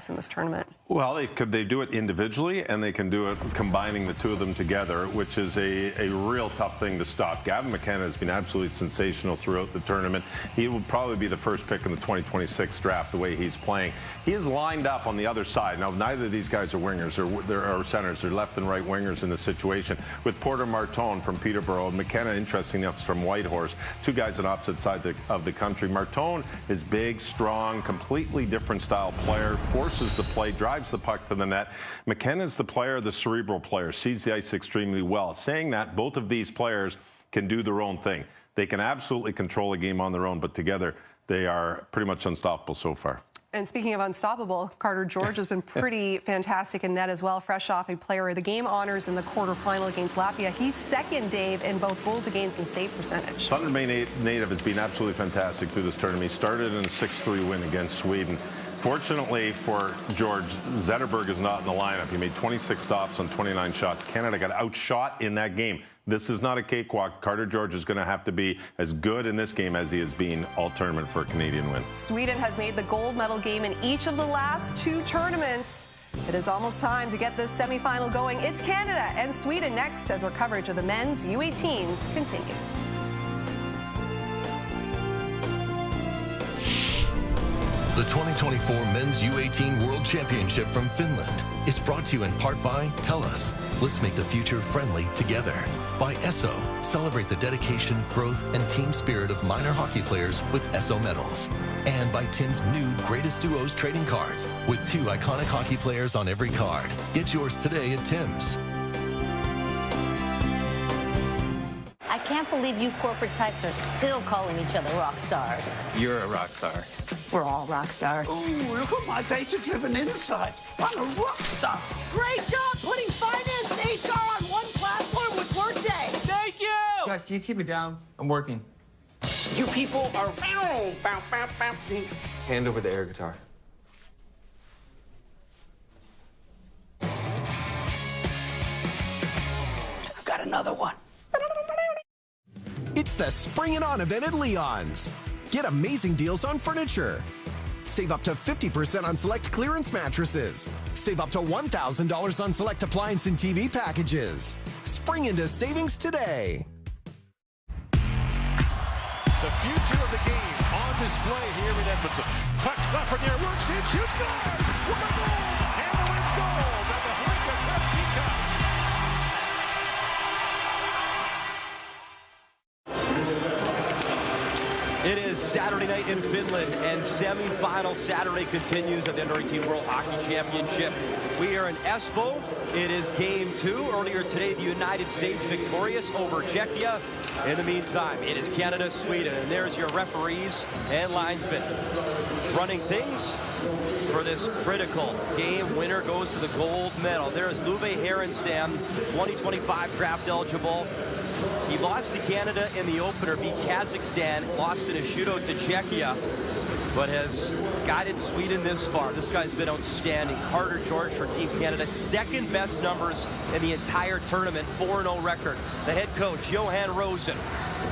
in this tournament? Well, they do it individually, and they can do it combining the two of them together, which is a real tough thing to stop. Gavin McKenna has been absolutely sensational throughout the tournament. He will probably be the first pick in the 2026 draft the way he's playing. He is lined up on the other side. Now, neither of these guys are wingers or centers. They're left and right wingers in this situation. With Porter Martone from Peterborough, McKenna, interesting enough, from Whitehorse, two guys on opposite sides of the country. Martone is big, strong, completely different style player, forces the play, drives the puck to the net. McKenna is the player, the cerebral player, sees the ice extremely well. Saying that, both of these players can do their own thing. They can absolutely control a game on their own, but together they are pretty much unstoppable so far. And speaking of unstoppable, Carter George has been pretty fantastic in net as well, fresh off a player of the game honors in the quarterfinal against Latvia. He's second, Dave, in both goals against and save percentage. Thunder Bay native has been absolutely fantastic through this tournament. He started in a 6-3 win against Sweden. Fortunately for George, Zetterberg is not in the lineup. He made 26 stops on 29 shots. Canada got outshot in that game. This is not a cakewalk. Carter George is going to have to be as good in this game as he has been all tournament for a Canadian win. Sweden has made the gold medal game in each of the last two tournaments. It is almost time to get this semifinal going. It's Canada and Sweden next as our coverage of the men's U18s continues. The 2024 Men's U18 World Championship from Finland is brought to you in part by TELUS. Let's make the future friendly together. By Esso. Celebrate the dedication, growth, and team spirit of minor hockey players with Esso medals. And by Tim's new Greatest Duos trading cards with 2 iconic hockey players on every card. Get yours today at Tim's. I can't believe you corporate types are still calling each other rock stars. You're a rock star. We're all rock stars. Ooh, look at my data-driven insights. I'm a rock star. Great job putting finance and HR on one platform with Workday. Thank you! Guys, can you keep it down? I'm working. You people are... Hand over the air guitar. I've got another one. It's the Spring It On event at Leon's. Get amazing deals on furniture. Save up to 50% on select clearance mattresses. Save up to $1,000 on select appliance and TV packages. Spring into savings today. The future of the game on display here in Edmonton. Puck's up from there, works in, shoots, score! What a goal! And the wins goal by the Hoika Krepsky Cup. It is Saturday night in Finland, and semi-final Saturday continues of the Under-18 World Hockey Championship. We are in Espoo. It is game 2. Earlier today, the United States victorious over Czechia. In the meantime, it is Canada, Sweden, and there's your referees and linesmen running things for this critical game. Winner goes to the gold medal. There's Luve Herenstam, 2025 draft eligible. He lost to Canada in the opener, beat Kazakhstan, lost in a shootout to Czechia, but has guided Sweden this far. This guy's been outstanding. Carter George for Team Canada, second best numbers in the entire tournament, 4-0 record. The head coach, Johan Rosen,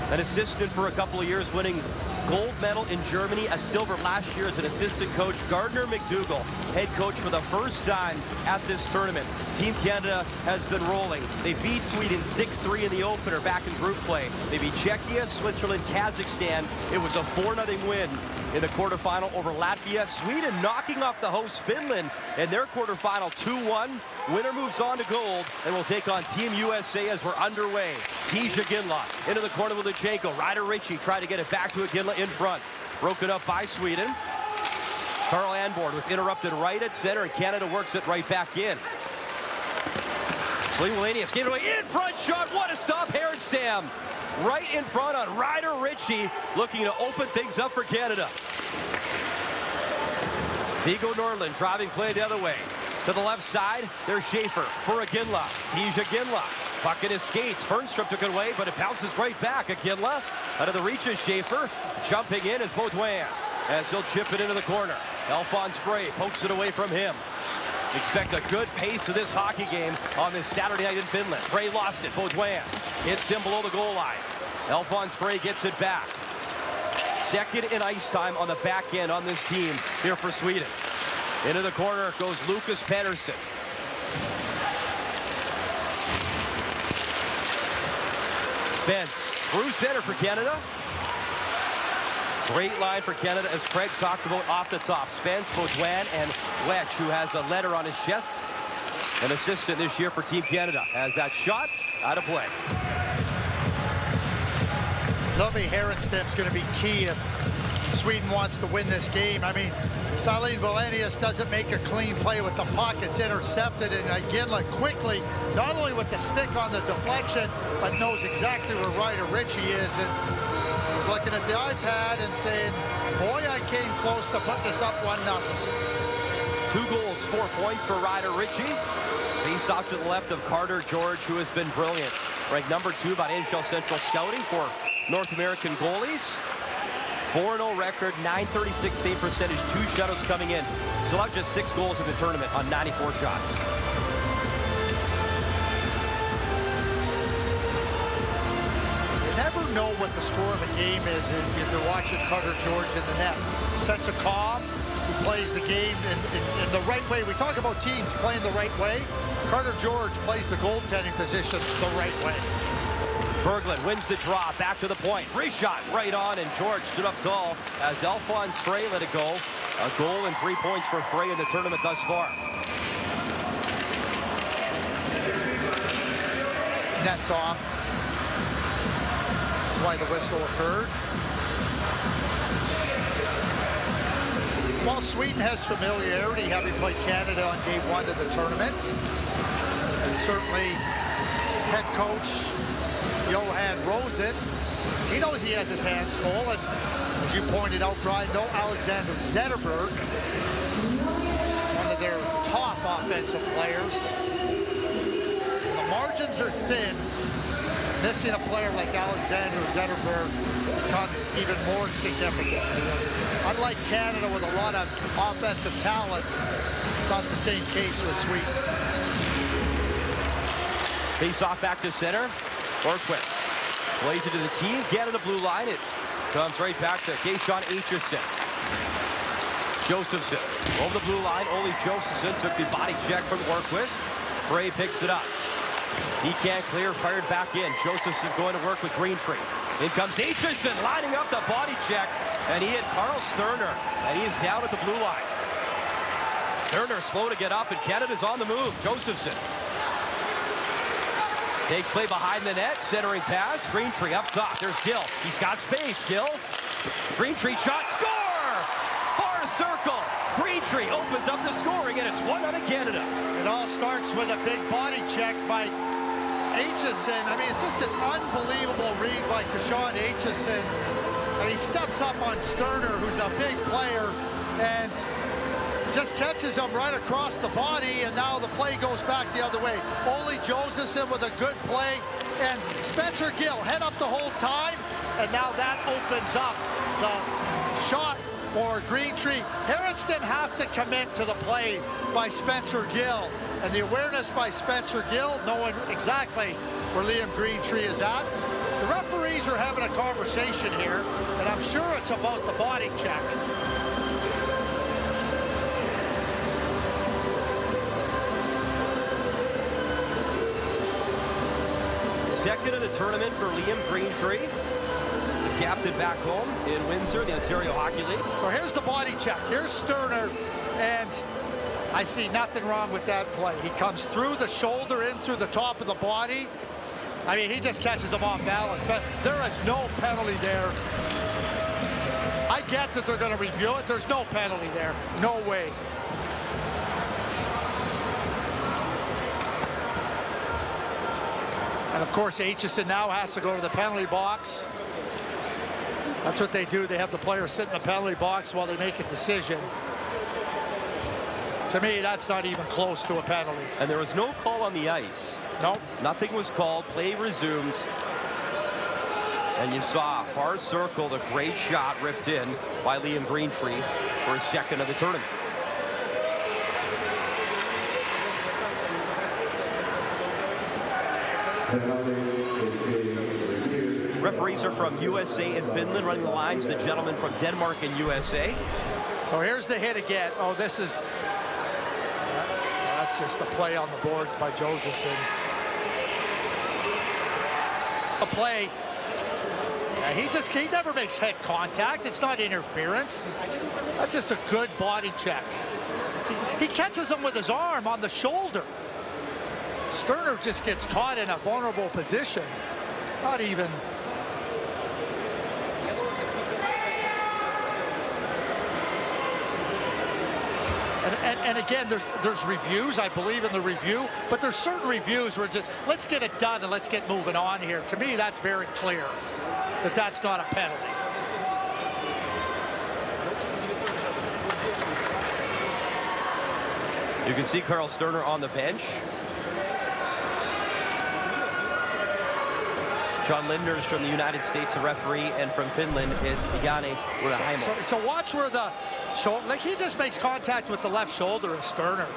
an assistant for a couple of years, winning gold medal in Germany, a silver last year as an assistant coach. Gardner McDougall, head coach for the first time at this tournament. Team Canada has been rolling. They beat Sweden 6-3 in the opener back in group play. They beat Czechia, Switzerland, Kazakhstan. It was a 4-0 win in the quarterfinal over Latvia. Sweden knocking off the host Finland in their quarterfinal 2-1. Winner moves on to gold and will take on Team USA as we're underway. Tisha Ginla into the corner with Luchenko. Ryder Ritchie tried to get it back to Ginla in front. Broken up by Sweden. Carl Anborn was interrupted right at center, and Canada works it right back in. Lanius gave it away in front shot. What a stop, Herenstam. Right in front on Ryder Ritchie, looking to open things up for Canada. Viggo Nordlund driving play the other way. To the left side, there's Schaefer for Ginla. Tisha Ginla. Puck in his skates. Fernstrom took it away, but it bounces right back. Ginla out of the reach is Schaefer. Jumping in is Baudouin. As he'll chip it into the corner. Alphonse Frey pokes it away from him. Expect a good pace to this hockey game on this Saturday night in Finland. Frey lost it. Baudouin hits him below the goal line. Alphonse Frey gets it back. Second in ice time on the back end on this team here for Sweden. Into the corner goes Lucas Pedersen. Spence through center for Canada. Great line for Canada, as Craig talked about off the top. Spence, Beaudoin, and Letch, who has a letter on his chest. An assistant this year for Team Canada. Has that shot out of play. Lovely Herenstam's going to be key if Sweden wants to win this game. I mean, Salin Valenius doesn't make a clean play with the puck. It's intercepted, and again, like quickly, not only with the stick on the deflection, but knows exactly where Ryder Ritchie is. And he's looking at the iPad and saying, boy, I came close to putting this up 1-0. 2 goals, 4 points for Ryder Ritchie. Face off to the left of Carter George, who has been brilliant. Ranked number 2 by NHL Central Scouting for North American goalies. 4-0 record, .936 save percentage, 2 shutouts coming in. He's allowed just 6 goals in the tournament on 94 shots. You never know what the score of a game is if you're watching Carter George in the net. Sense of calm. He plays the game in the right way. We talk about teams playing the right way. Carter George plays the goaltending position the right way. Berglund wins the draw, back to the point. Free shot right on, and George stood up tall as Alphonse Frey let it go. A goal and 3 points for Frey in the tournament thus far. Nets off. That's why the whistle occurred. While Sweden has familiarity, having played Canada on day 1 of the tournament, and certainly head coach Johan Rosen, he knows he has his hands full, and as you pointed out, Brian, no Alexander Zetterberg, one of their top offensive players. The margins are thin. Missing a player like Alexander Zetterberg becomes even more significant. Unlike Canada with a lot of offensive talent, it's not the same case with Sweden. Face off back to center. Orquist plays it to the team. Canada blue line. It comes right back to Keishon Aitchison. Josephson over the blue line. Ole Josephson took the body check from Orquist. Frey picks it up. He can't clear, fired back in. Josephson going to work with Greentree. In comes Aitchison lining up the body check, and he hit Carl Sterner, and he is down at the blue line. Sterner slow to get up, and Canada's on the move. Josephson takes play behind the net, centering pass. Greentree up top. There's Gill. He's got space. Gill. Greentree shot. Score! Far circle. Greentree opens up the scoring, and it's 1-0 Canada. It all starts with a big body check by Aitchison. I mean, it's just an unbelievable read by Keishon Aitchison. And he steps up on Sterner, who's a big player, and just catches him right across the body, and now the play goes back the other way. Ole Josephson with a good play, and Spencer Gill head up the whole time, and now that opens up the shot for Greentree. Herenstam has to commit to the play by Spencer Gill, and the awareness by Spencer Gill, knowing exactly where Liam Greentree is at. The referees are having a conversation here, and I'm sure it's about the body check. Second of the tournament for Liam Greentree, the captain back home in Windsor, the Ontario Hockey League. So here's the body check. Here's Sterner, and I see nothing wrong with that play. He comes through the shoulder, in through the top of the body. I mean, he just catches him off balance. There is no penalty there. I get that they're going to review it. There's no penalty there. No way. And of course, Aitchison now has to go to the penalty box. That's what they do. They have the player sit in the penalty box while they make a decision. To me, that's not even close to a penalty. And there was no call on the ice. Nope. Nothing was called. Play resumed. And you saw far circle, the great shot ripped in by Liam Greentree for his second of the tournament. Referees are from USA and Finland running the lines. The gentleman from Denmark and USA. So here's the hit again. Oh, this is... That's just a play on the boards by Josephson. A play. He never makes head contact. It's not interference. That's just a good body check. He catches him with his arm on the shoulder. Sterner just gets caught in a vulnerable position. Not even... And again, there's reviews. I believe in the review, but there's certain reviews where just let's get it done and let's get moving on here. To me, that's very clear that that's not a penalty. You can see Carl Sterner on the bench. John Lindner's from the United States, a referee, and from Finland, it's Janne Uraheimo. So watch where the shoulder, like he just makes contact with the left shoulder of Sterner.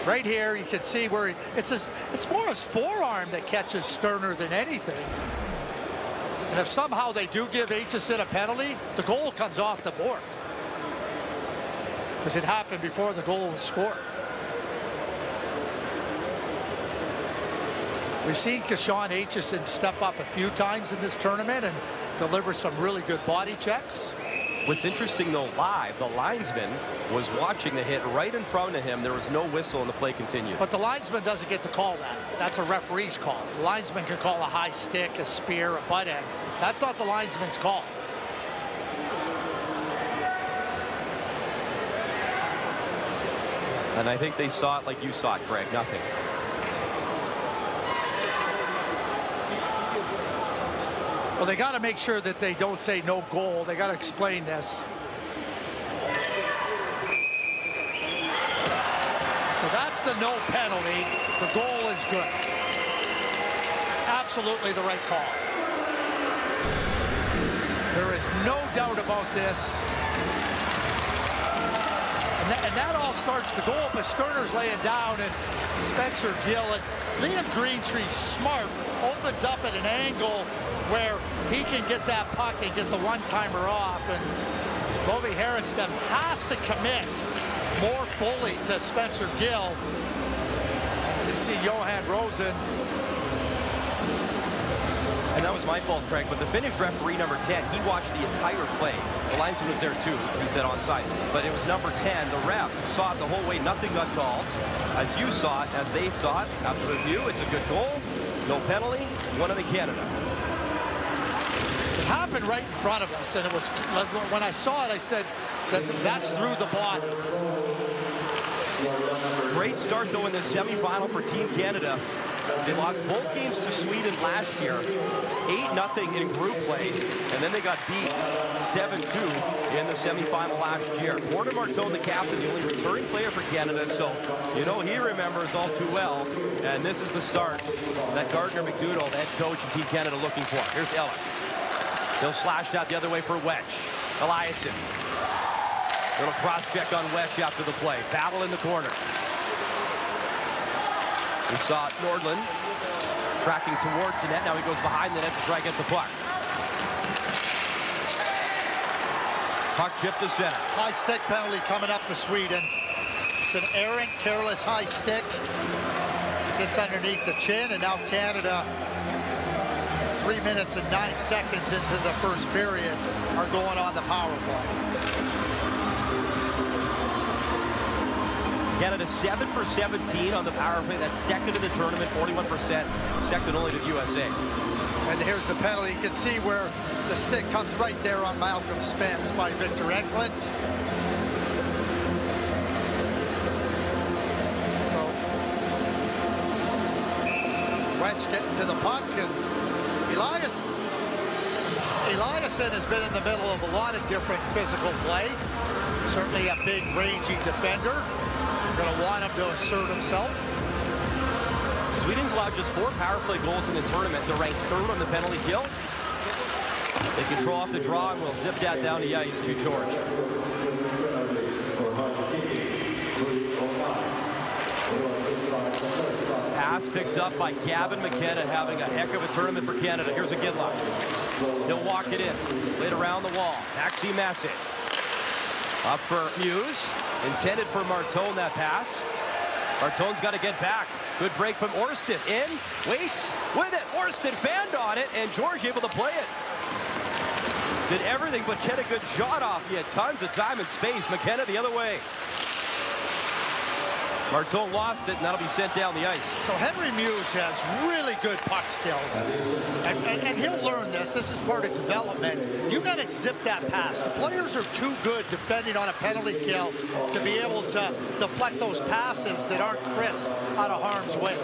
Right here, you can see where it's more his forearm that catches Sterner than anything. And if somehow they do give Aitchison a penalty, the goal comes off the board. Because it happened before the goal was scored. We've seen Kashawn Aitchison step up a few times in this tournament and deliver some really good body checks. What's interesting, though, live, the linesman was watching the hit right in front of him. There was no whistle, and the play continued. But the linesman doesn't get to call that. That's a referee's call. The linesman can call a high stick, a spear, a butt end. That's not the linesman's call. And I think they saw it like you saw it, Greg. Nothing. Well, they got to make sure that they don't say no goal. They got to explain this. So that's the no penalty. The goal is good. Absolutely the right call. There is no doubt about this. And that all starts the goal, but Sterner's laying down, and Spencer Gill and Liam Greentree, smart, opens up at an angle where he can get that puck and get the one-timer off. And Bobby Harrenstam has to commit more fully to Spencer Gill. You can see Johan Rosen. And that was my fault, Craig, but the Finnish referee, number 10, he watched the entire play. The linesman was there too, he said onside. But it was number 10, the ref, saw it the whole way, nothing got called. As you saw it, as they saw it, after review, it's a good goal, no penalty, one in Canada. It happened right in front of us, and it was, when I saw it, I said, that's through the body. Great start, though, in the semifinal for Team Canada. They lost both games to Sweden last year, 8-0 in group play, and then they got beat 7-2 in the semifinal last year. Gordon Martone, the captain, the only returning player for Canada, so you know he remembers all too well. And this is the start that Gardner McDougall, the head coach of Team Canada, looking for. Here's Ella. He'll slash that the other way for Wedge. Eliasson. Little cross check on Wedge after the play. Battle in the corner. We saw Nordlund tracking towards the net. Now he goes behind the net to try and get the puck. Puck chipped to center. High stick penalty coming up to Sweden. It's an errant, careless high stick. Gets underneath the chin, and now Canada, 3 minutes and 9 seconds into the first period, are going on the power play. Canada 7 for 17 on the power play. That's second in the tournament, 41%, second only to the USA. And here's the penalty. You can see where the stick comes right there on Malcolm Spence by Victor Eklund. So, Wedge getting to the puck, and Eliasson has been in the middle of a lot of different physical play. Certainly a big, rangy defender. Going to want him to assert himself. Sweden's allowed just 4 power play goals in the tournament. They're ranked 3rd on the penalty kill. They control off the draw, and we'll zip that down the ice to George. Pass picked up by Gavin McKenna, having a heck of a tournament for Canada. Here's a Gidlock. He'll walk it in. Laid around the wall. Maxi Messick. Up for Muse. Intended for Martone, that pass. Martone's got to get back. Good break from Orsted. In, waits with it. Orsted fanned on it, and George able to play it. Did everything but get a good shot off. He had tons of time and space. McKenna the other way. Martone lost it, and that'll be sent down the ice. So Henry Muse has really good puck skills, and he'll learn this. This is part of development. You got to zip that pass. The players are too good defending on a penalty kill to be able to deflect those passes that aren't crisp out of harm's way.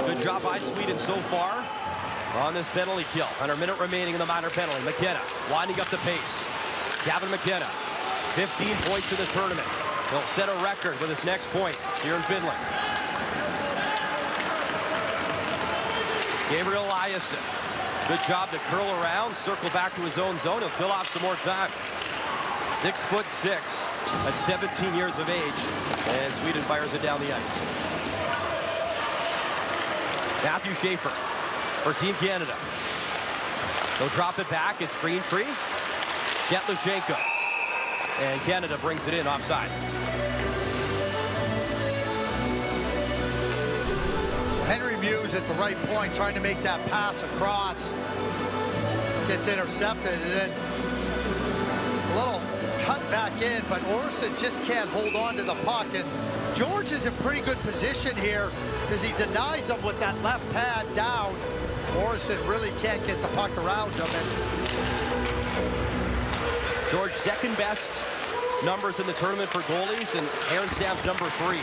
Good job by Sweden so far on this penalty kill. Under a minute remaining in the minor penalty. McKenna winding up the pace. Gavin McKenna, 15 points in the tournament. He'll set a record with his next point here in Finland. Gabriel Eliasson, good job to curl around, circle back to his own zone. He'll fill off some more time. 6'6" at 17 years of age, and Sweden fires it down the ice. Matthew Schaefer for Team Canada. They'll drop it back. It's Greentree. Jetluchenko. And Canada brings it in offside. Henry Muse at the right point, trying to make that pass across. Gets intercepted, and then a little cut back in, but Orson just can't hold on to the puck. And George is in pretty good position here because he denies him with that left pad down. Orson really can't get the puck around him. George, second best numbers in the tournament for goalies, and Aaron Stam's number 3.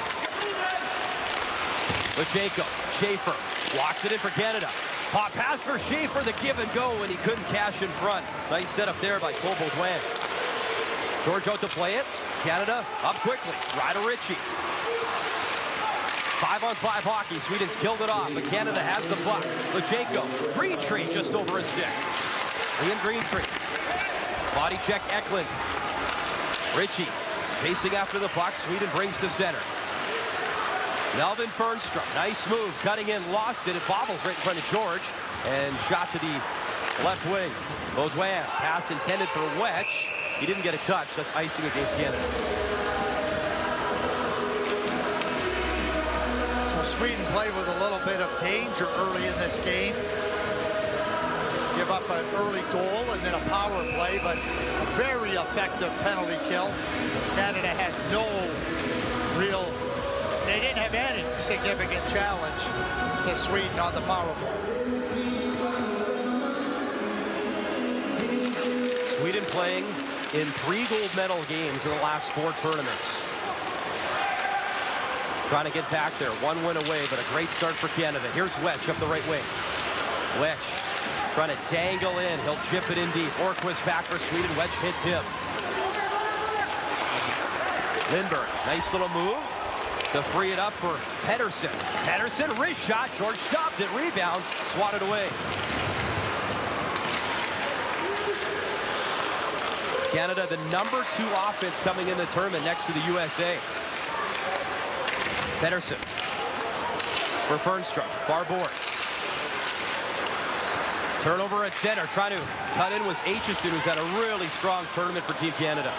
Luchenko, Schaefer, walks it in for Canada. Hot pass for Schaefer, the give and go, and he couldn't cash in front. Nice setup there by Cole Baudouin. George out to play it. Canada up quickly. Ryder Ritchie. 5-on-5 hockey. Sweden's killed it off, but Canada has the puck. Luchenko, Greentree just over his stick. Liam Greentree. Body check Eklund. Ritchie chasing after the puck. Sweden brings to center. Melvin Fernstrom, nice move, cutting in, lost it. It bobbles right in front of George, and shot to the left wing. Baudouin, pass intended for Wetch. He didn't get a touch. That's icing against Canada. So Sweden played with a little bit of danger early in this game. Give up an early goal and then a power play, but a very effective penalty kill. Canada had no real, they didn't have any significant challenge to Sweden on the power play. Sweden playing in 3 gold medal games in the last 4 tournaments. Trying to get back there, 1 win away, but a great start for Canada. Here's Wetch up the right wing. Wetch trying to dangle in. He'll chip it in deep. Orquist back for Sweden. Wetch hits him. Lindberg, nice little move to free it up for Pedersen. Pedersen, wrist shot. George stopped it. Rebound, swatted away. Canada, the number 2 offense coming in the tournament next to the USA. Pedersen for Fernstrom. Far boards. Turnover at center. Trying to cut in was Aitchison, who's had a really strong tournament for Team Canada.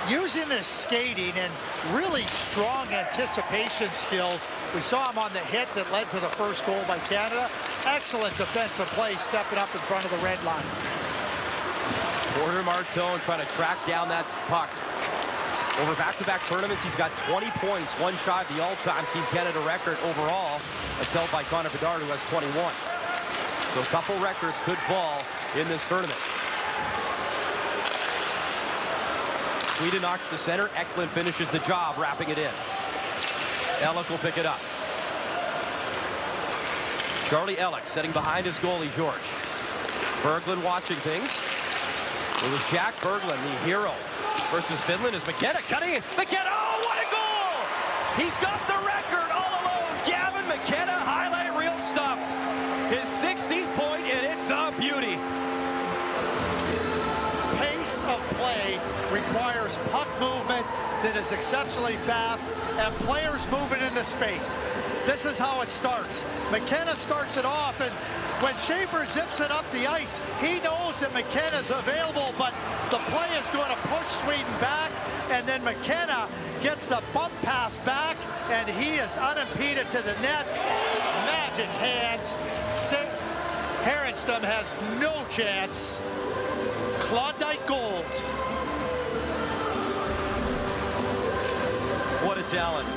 Using his skating and really strong anticipation skills. We saw him on the hit that led to the first goal by Canada. Excellent defensive play, stepping up in front of the red line. Porter Martone trying to track down that puck. Over back-to-back tournaments, he's got 20 points, 1 shy of the all-time Team Canada record overall. That's held by Connor Bedard, who has 21. So a couple records could fall in this tournament. Sweden knocks to center. Eklund finishes the job, wrapping it in. Ellick will pick it up. Charlie Ellick setting behind his goalie, George. Berglund watching things. It was Jack Berglund, the hero, versus Finland. Is McKenna cutting in. McKenna, oh, what a goal! He's got the record all alone. Gavin McKenna, highlight reel stuff. His 16th point, and it's a beauty. Pace of play requires puck movement that is exceptionally fast and players moving into space. this is how it starts. McKenna starts it off, and when Schaefer zips it up the ice, he knows that McKenna's available, but the play is going to push Sweden back, and then McKenna gets the bump pass back, and he is unimpeded to the net. Magic hands. Herenstam has no chance. Klondike gold. What a talent.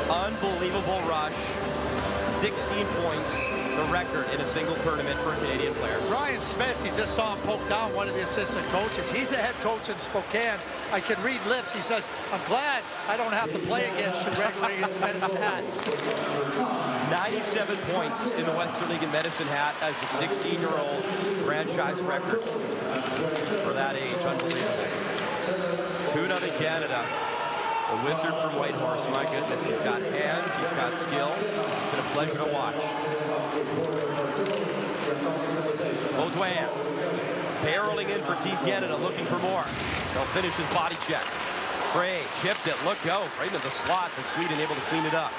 Unbelievable rush. 16 points, the record in a single tournament for a Canadian player. Ryan Smith, you just saw him poke down one of the assistant coaches. He's the head coach in Spokane. I can read lips. He says, I'm glad I don't have to play against you regularly in Medicine Hat. 97 points in the Western League in Medicine Hat as a 16-year-old franchise record for that age. Unbelievable. 2-0 Canada. A wizard from Whitehorse, my goodness. He's got hands, he's got skill. It's been a pleasure to watch. Beaudoin barreling in for Team Canada, looking for more. They'll finish his body check. Trey chipped it, look out, right into the slot. The Sweden able to clean it up.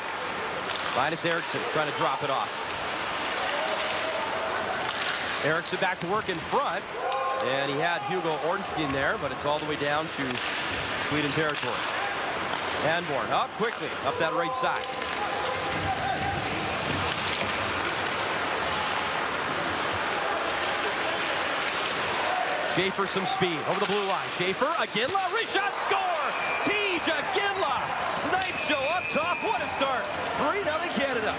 Linus Eriksson trying to drop it off. Eriksson back to work in front. And he had Hugo Ornstein there, but it's all the way down to Sweden territory. Hanborn up quickly, up that right side. Schaefer some speed over the blue line. Schaefer, Iginla, reshot, score! Tija Iginla, snipe show up top. What a start! 3-0 Canada.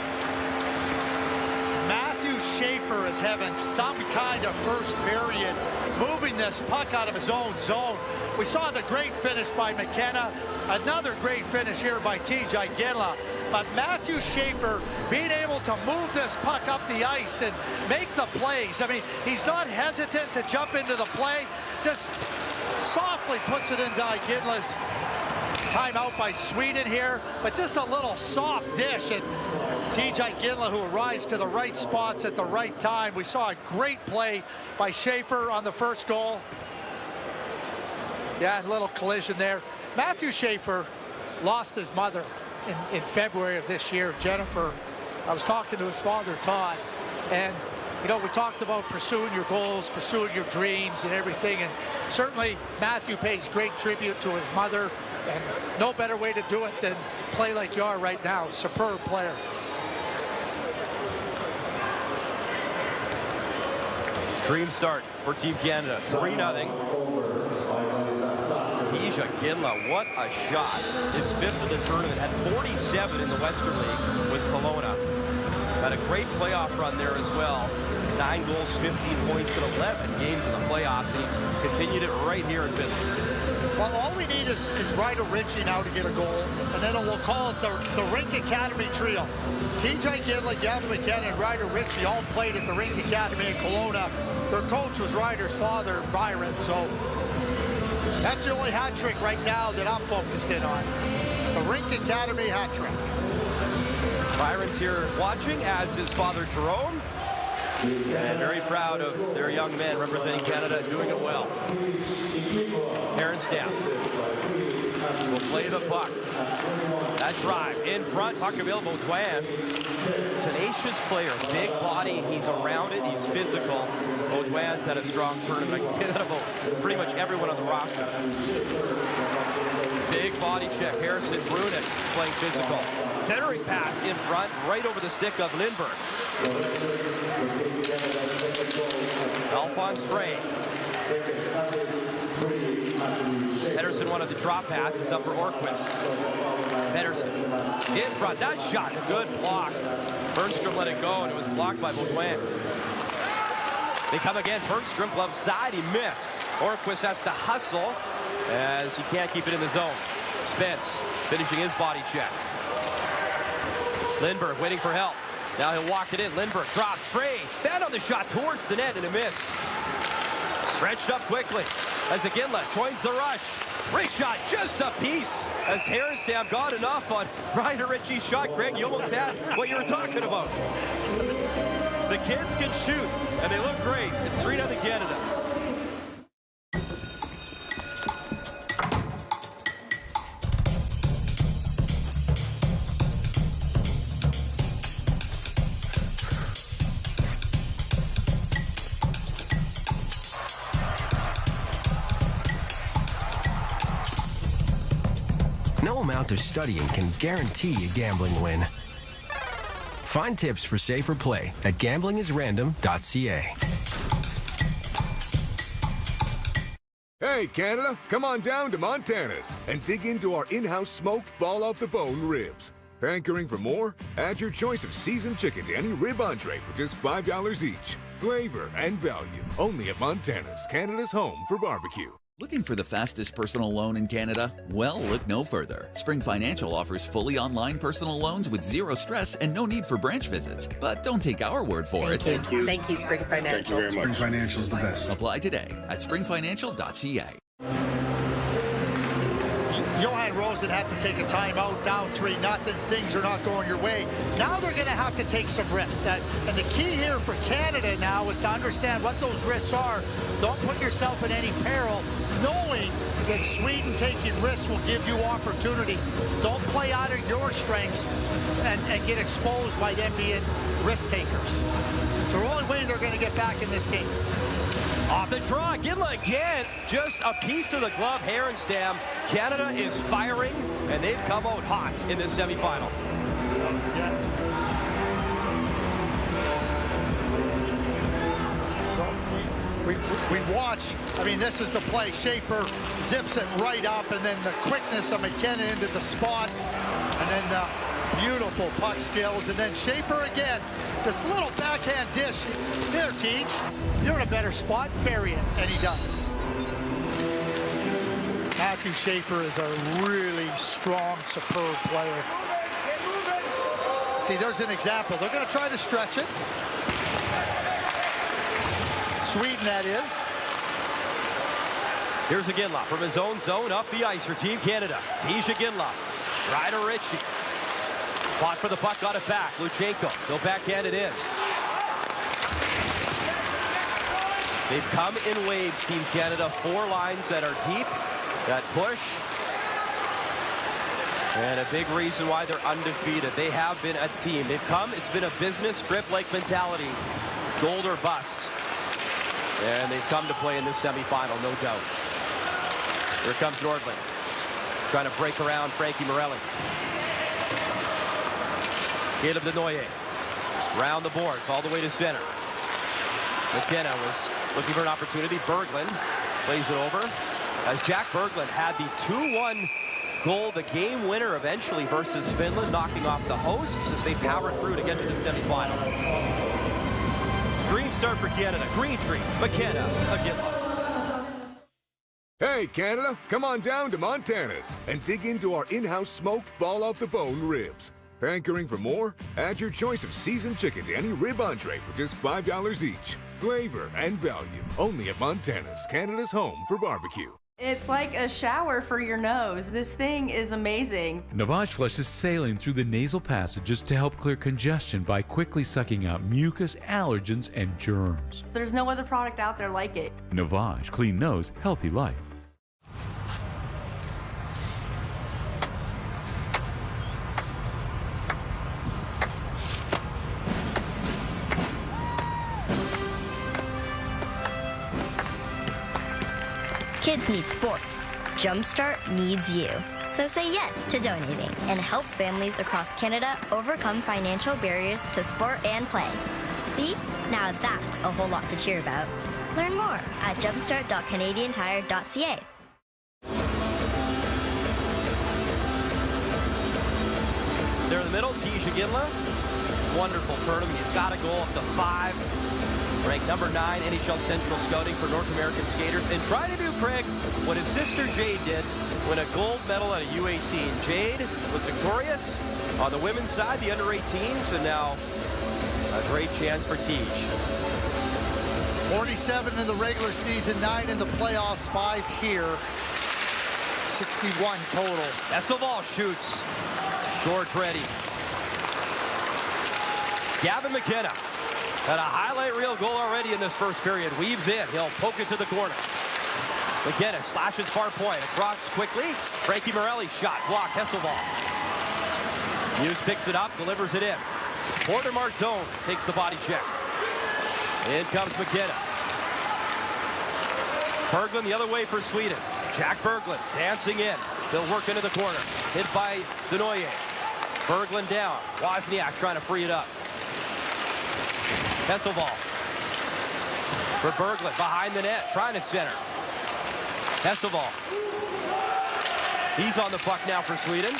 Matthew Schaefer is having some kind of first period, moving this puck out of his own zone. We saw the great finish by McKenna, another great finish here by Tija Iginla. But Matthew Schaefer being able to move this puck up the ice and make the plays. I mean, he's not hesitant to jump into the play, just softly puts it into Iginla's. Timeout by Sweden here, but just a little soft dish, and Tija Iginla, who arrives to the right spots at the right time. We saw a great play by Schaefer on the first goal. Yeah, a little collision there. Matthew Schaefer lost his mother in February of this year, Jennifer. I was talking to his father, Todd, and you know, we talked about pursuing your goals, pursuing your dreams and everything, and certainly Matthew pays great tribute to his mother, and no better way to do it than play like you are right now. Superb player. Dream start for Team Canada, 3-0. Tija Iginla, what a shot. His 5th of the tournament, had 47 in the Western League with Kelowna. Had a great playoff run there as well. 9 goals, 15 points in 11 games in the playoffs, and he's continued it right here in Finland. Well, all we need is Ryder Ritchie now to get a goal, and then we'll call it the Rink Academy trio. Tija Iginla, Gavin McKenna, and Ryder Ritchie all played at the Rink Academy in Kelowna. Their coach was Ryder's father, Byron, so that's the only hat trick right now that I'm focused in on. The Rink Academy hat trick. Byron's here watching, as his father Jerome, and very proud of their young men representing Canada, doing it well. Herenstam will play the puck. That drive in front, puck available. Beaudoin, tenacious player, big body. He's around it. He's physical. Beaudoin's had a strong tournament. I can say that about pretty much everyone on the roster. Big body check. Harrison Brunet playing physical. Centering pass in front, right over the stick of Lindbergh. Alphonse Frey. Pedersen wanted the drop pass. It's up for Orquist. Pedersen in front. That shot, a good block. Bergstrom let it go, and it was blocked by Beaudoin. They come again. Bergstrom, glove side. He missed. Orquist has to hustle as he can't keep it in the zone. Spence finishing his body check. Lindbergh waiting for help. Now he'll walk it in. Lindbergh drops. Frey bent on the shot towards the net, and it missed. Stretched up quickly as Iginla joins the rush. Race shot just a piece as Herenstam got enough on Ryder Ritchie's shot. Greg, you almost had what you were talking about. The kids can shoot, and they look great. It's 3-0 Canada. No amount of studying can guarantee a gambling win. Find tips for safer play at gamblingisrandom.ca. Hey, Canada, come on down to Montana's and dig into our in-house smoked fall-off-the-bone ribs. Hankering for more? Add your choice of seasoned chicken to any rib entree for just $5 each. Flavor and value. Only at Montana's, Canada's home for barbecue. Looking for the fastest personal loan in Canada? Well, look no further. Spring Financial offers fully online personal loans with zero stress and no need for branch visits. But don't take our word for it. Thank you. Thank you, Spring Financial. Thank you very much. Spring Financial is the best. Apply today at springfinancial.ca. Johan Rosen had to take a timeout, down 3-0. Things are not going your way. Now they're going to have to take some risks. And the key here for Canada now is to understand what those risks are. Don't put yourself in any peril, knowing that Sweden taking risks will give you opportunity. Don't play out of your strengths and get exposed by them being risk takers. It's the only way they're going to get back in this game. Off the draw, Ginla again. Just a piece of the glove, Herenstam. Canada is firing, and they've come out hot in this semifinal. So we watch. I mean, this is the play. Schaefer zips it right up, and then the quickness of McKenna into the spot, and then the beautiful puck skills, and then Schaefer again. This little backhand dish. There, Teach. You're in a better spot. Bury it, and he does. Matthew Schaefer is a really strong, superb player. See, there's an example. They're going to try to stretch it. Sweden, that is. Here's a Ginla from his own zone up the ice for Team Canada. Tisha Ginla. Ryder Ritchie. Fought for the puck, got it back. Luchenko, they'll backhand it in. They've come in waves, Team Canada. 4 lines that are deep, that push. And a big reason why they're undefeated. They have been a team. They've come, it's been a business strip-like mentality. Gold or bust. And they've come to play in this semifinal, no doubt. Here comes Nordland. Trying to break around Frankie Morelli. Caleb Denoyer. Round the boards, all the way to center. McKenna was looking for an opportunity. Berglund plays it over. As Jack Berglund had the 2-1 goal, the game winner eventually versus Finland, knocking off the hosts as they powered through to get to the semifinal. Dream start for Canada. Green Tree, McKenna, Ginla. Hey, Canada, come on down to Montana's and dig into our in-house smoked fall-off-the-bone ribs. Hankering for more? Add your choice of seasoned chicken to any rib entree for just $5 each. Flavor and value. Only at Montana's, Canada's home for barbecue. It's like a shower for your nose. This thing is amazing. Navage Flush is sailing through the nasal passages to help clear congestion by quickly sucking out mucus, allergens, and germs. There's no other product out there like it. Navage, clean nose, healthy life. Kids need sports. Jumpstart needs you. So say yes to donating and help families across Canada overcome financial barriers to sport and play. See? Now that's a whole lot to cheer about. Learn more at jumpstart.canadiantire.ca. There in the middle, Tisha Ginla. Wonderful tournament. He's got to go up to 5. Ranked number 9 NHL Central Scouting for North American skaters. And try to do, Craig, what his sister Jade did, win a gold medal at a U18. Jade was victorious on the women's side, the under-18s, and now a great chance for Tish. 47 in the regular season, 9 in the playoffs, 5 here. 61 total. Esselval shoots. George ready. Gavin McKenna had a highlight reel goal already in this first period. Weaves in. He'll poke it to the corner. McKenna slashes far point. Across quickly. Frankie Morelli shot. Blocked. Esselval. Hughes picks it up. Delivers it in. Porter Martone takes the body check. In comes McKenna. Berglund the other way for Sweden. Jack Berglund dancing in. They'll work into the corner. Hit by Denoyer. Berglund down. Wozniak trying to free it up. Hesselball for Berglund behind the net, trying to center. Hesselball. He's on the puck now for Sweden.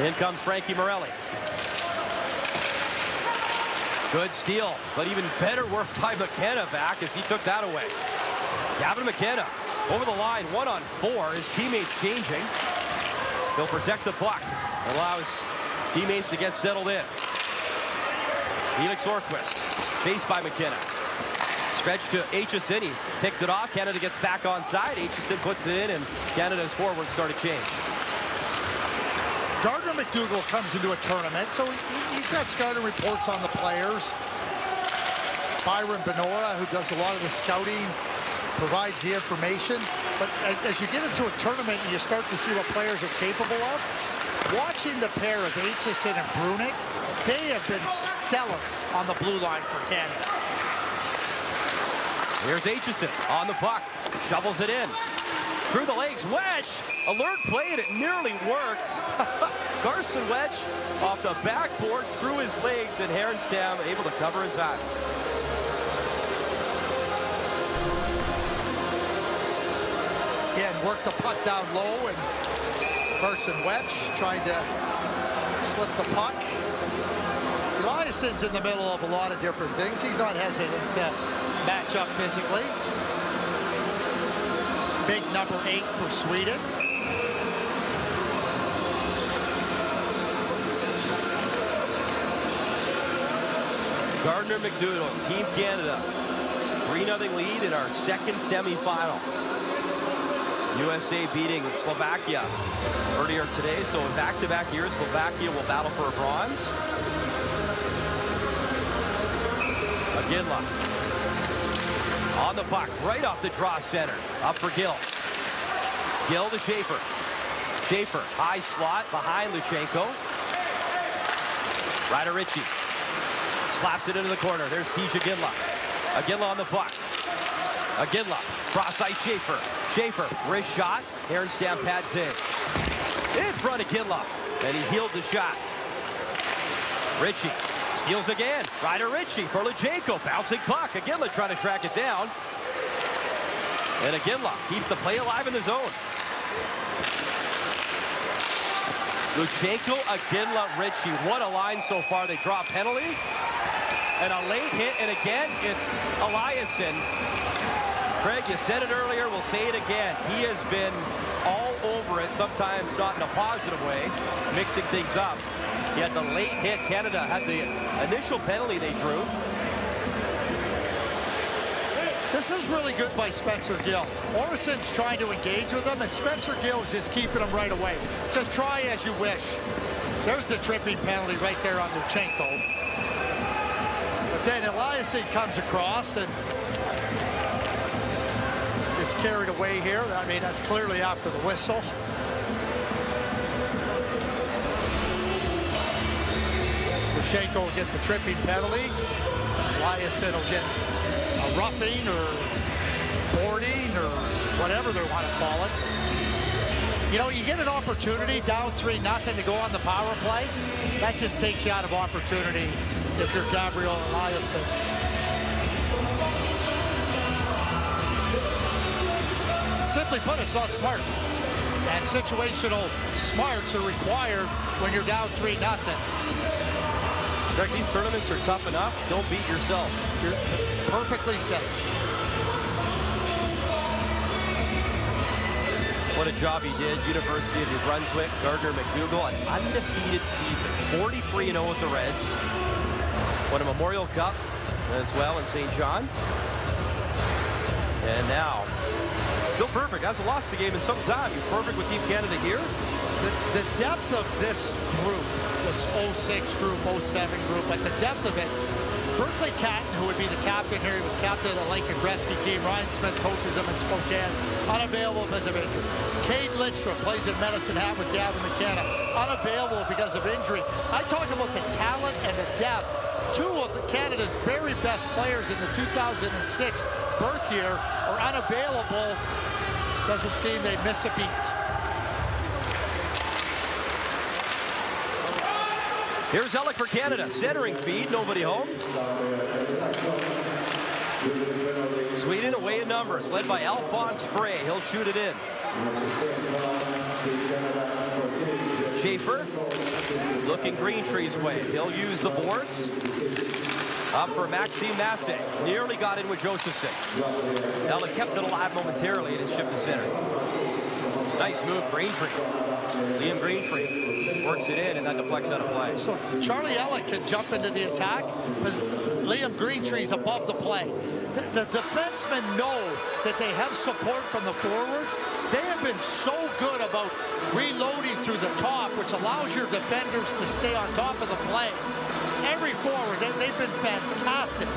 In comes Frankie Morelli. Good steal, but even better work by McKenna back as he took that away. Gavin McKenna over the line, 1-on-4. His teammates changing. He'll protect the puck. Allows teammates to get settled in. Felix Orquist, chased by McKenna. Stretch to Aitchison. He picked it off. Canada gets back on side. Aitchison puts it in, and Canada's forwards start to change. Gardner McDougall comes into a tournament, so he's got scouting reports on the players. Byron Benora, who does a lot of the scouting, provides the information. But as you get into a tournament and you start to see what players are capable of, watching the pair of Aitchison and Brunick, they have been stellar on the blue line for Canada. Here's Aitchison on the puck. Shovels it in. Through the legs. Wedge. Alert play, and it nearly worked. Carson Wedge off the backboard through his legs, and Herenstam able to cover in time. Again, work the puck down low, and Carson Wedge trying to slip the puck. Eliasson's in the middle of a lot of different things. He's not hesitant to match up physically. Big number 8 for Sweden. Gardner McDougall, Team Canada. 3-0 lead in our second semifinal. USA beating Slovakia earlier today. So in back-to-back years, Slovakia will battle for a bronze. Aginla on the puck, right off the draw center. Up for Gill. Gill to Schaefer. Schaefer, high slot behind Luchenko. Ryder Ritchie slaps it into the corner. There's Tisha Aginla. Aginla on the puck. Aginla, cross-ice Schaefer. Schaefer, wrist shot. Herenstam pad save. In front of Aginla, and he healed the shot. Ritchie steals again. Ryder Ritchie for Luchenko. Bouncing puck. Aginla trying to track it down. And Aginla keeps the play alive in the zone. Luchenko, Aginla, Ritchie. What a line so far. They draw a penalty. And a late hit. And again, it's Eliasson. Craig, you said it earlier. We'll say it again. He has been all over it, sometimes not in a positive way, mixing things up. He had the late hit. Canada had the initial penalty they drew. This is really good by Spencer Gill. Orison's trying to engage with him, and Spencer Gill's just keeping him right away. Says, try as you wish. There's the tripping penalty right there on Luchenko. But then Eliasson comes across and gets carried away here. I mean, that's clearly after the whistle. Luchenko will get the tripping penalty. Eliasson will get a roughing or boarding or whatever they want to call it. You know, you get an opportunity down 3-0 to go on the power play. That just takes you out of opportunity if you're Gabriel Eliasson. Simply put, it's not smart. And situational smarts are required when you're down 3-0. Greg, these tournaments are tough enough. Don't beat yourself. You're perfectly said. What a job he did. University of New Brunswick, Gardner McDougall, an undefeated season. 43-0 with the Reds. Won a Memorial Cup as well in St. John. And now, still perfect. Hasn't lost the game in some time. He's perfect with Team Canada here. The depth of this group, this 06 group, 07 group, but the depth of it, Berkeley Catton, who would be the captain here, he was captain of the Lincoln Gretzky team. Ryan Smith coaches him in Spokane, unavailable because of injury. Cade Lidstrom plays in Medicine Hat with Gavin McKenna, unavailable because of injury. I talk about the talent and the depth. Two of Canada's very best players in the 2006 birth year are unavailable. Doesn't seem they miss a beat. Here's Ellick for Canada. Centering feed, nobody home. Sweden away in numbers, led by Alphonse Frey. He'll shoot it in. Schaefer looking Green Tree's way. He'll use the boards. Up for Maxime Massé. Nearly got in with Josephson. Ellick kept it alive momentarily and it's shipped to center. Nice move, Greentree. Liam Greentree works it in and that deflects out of play. So Charlie Ellick can jump into the attack because Liam Greentree's above the play. The defensemen know that they have support from the forwards. They have been so good about reloading through the top, which allows your defenders to stay on top of the play. Every forward, they've been fantastic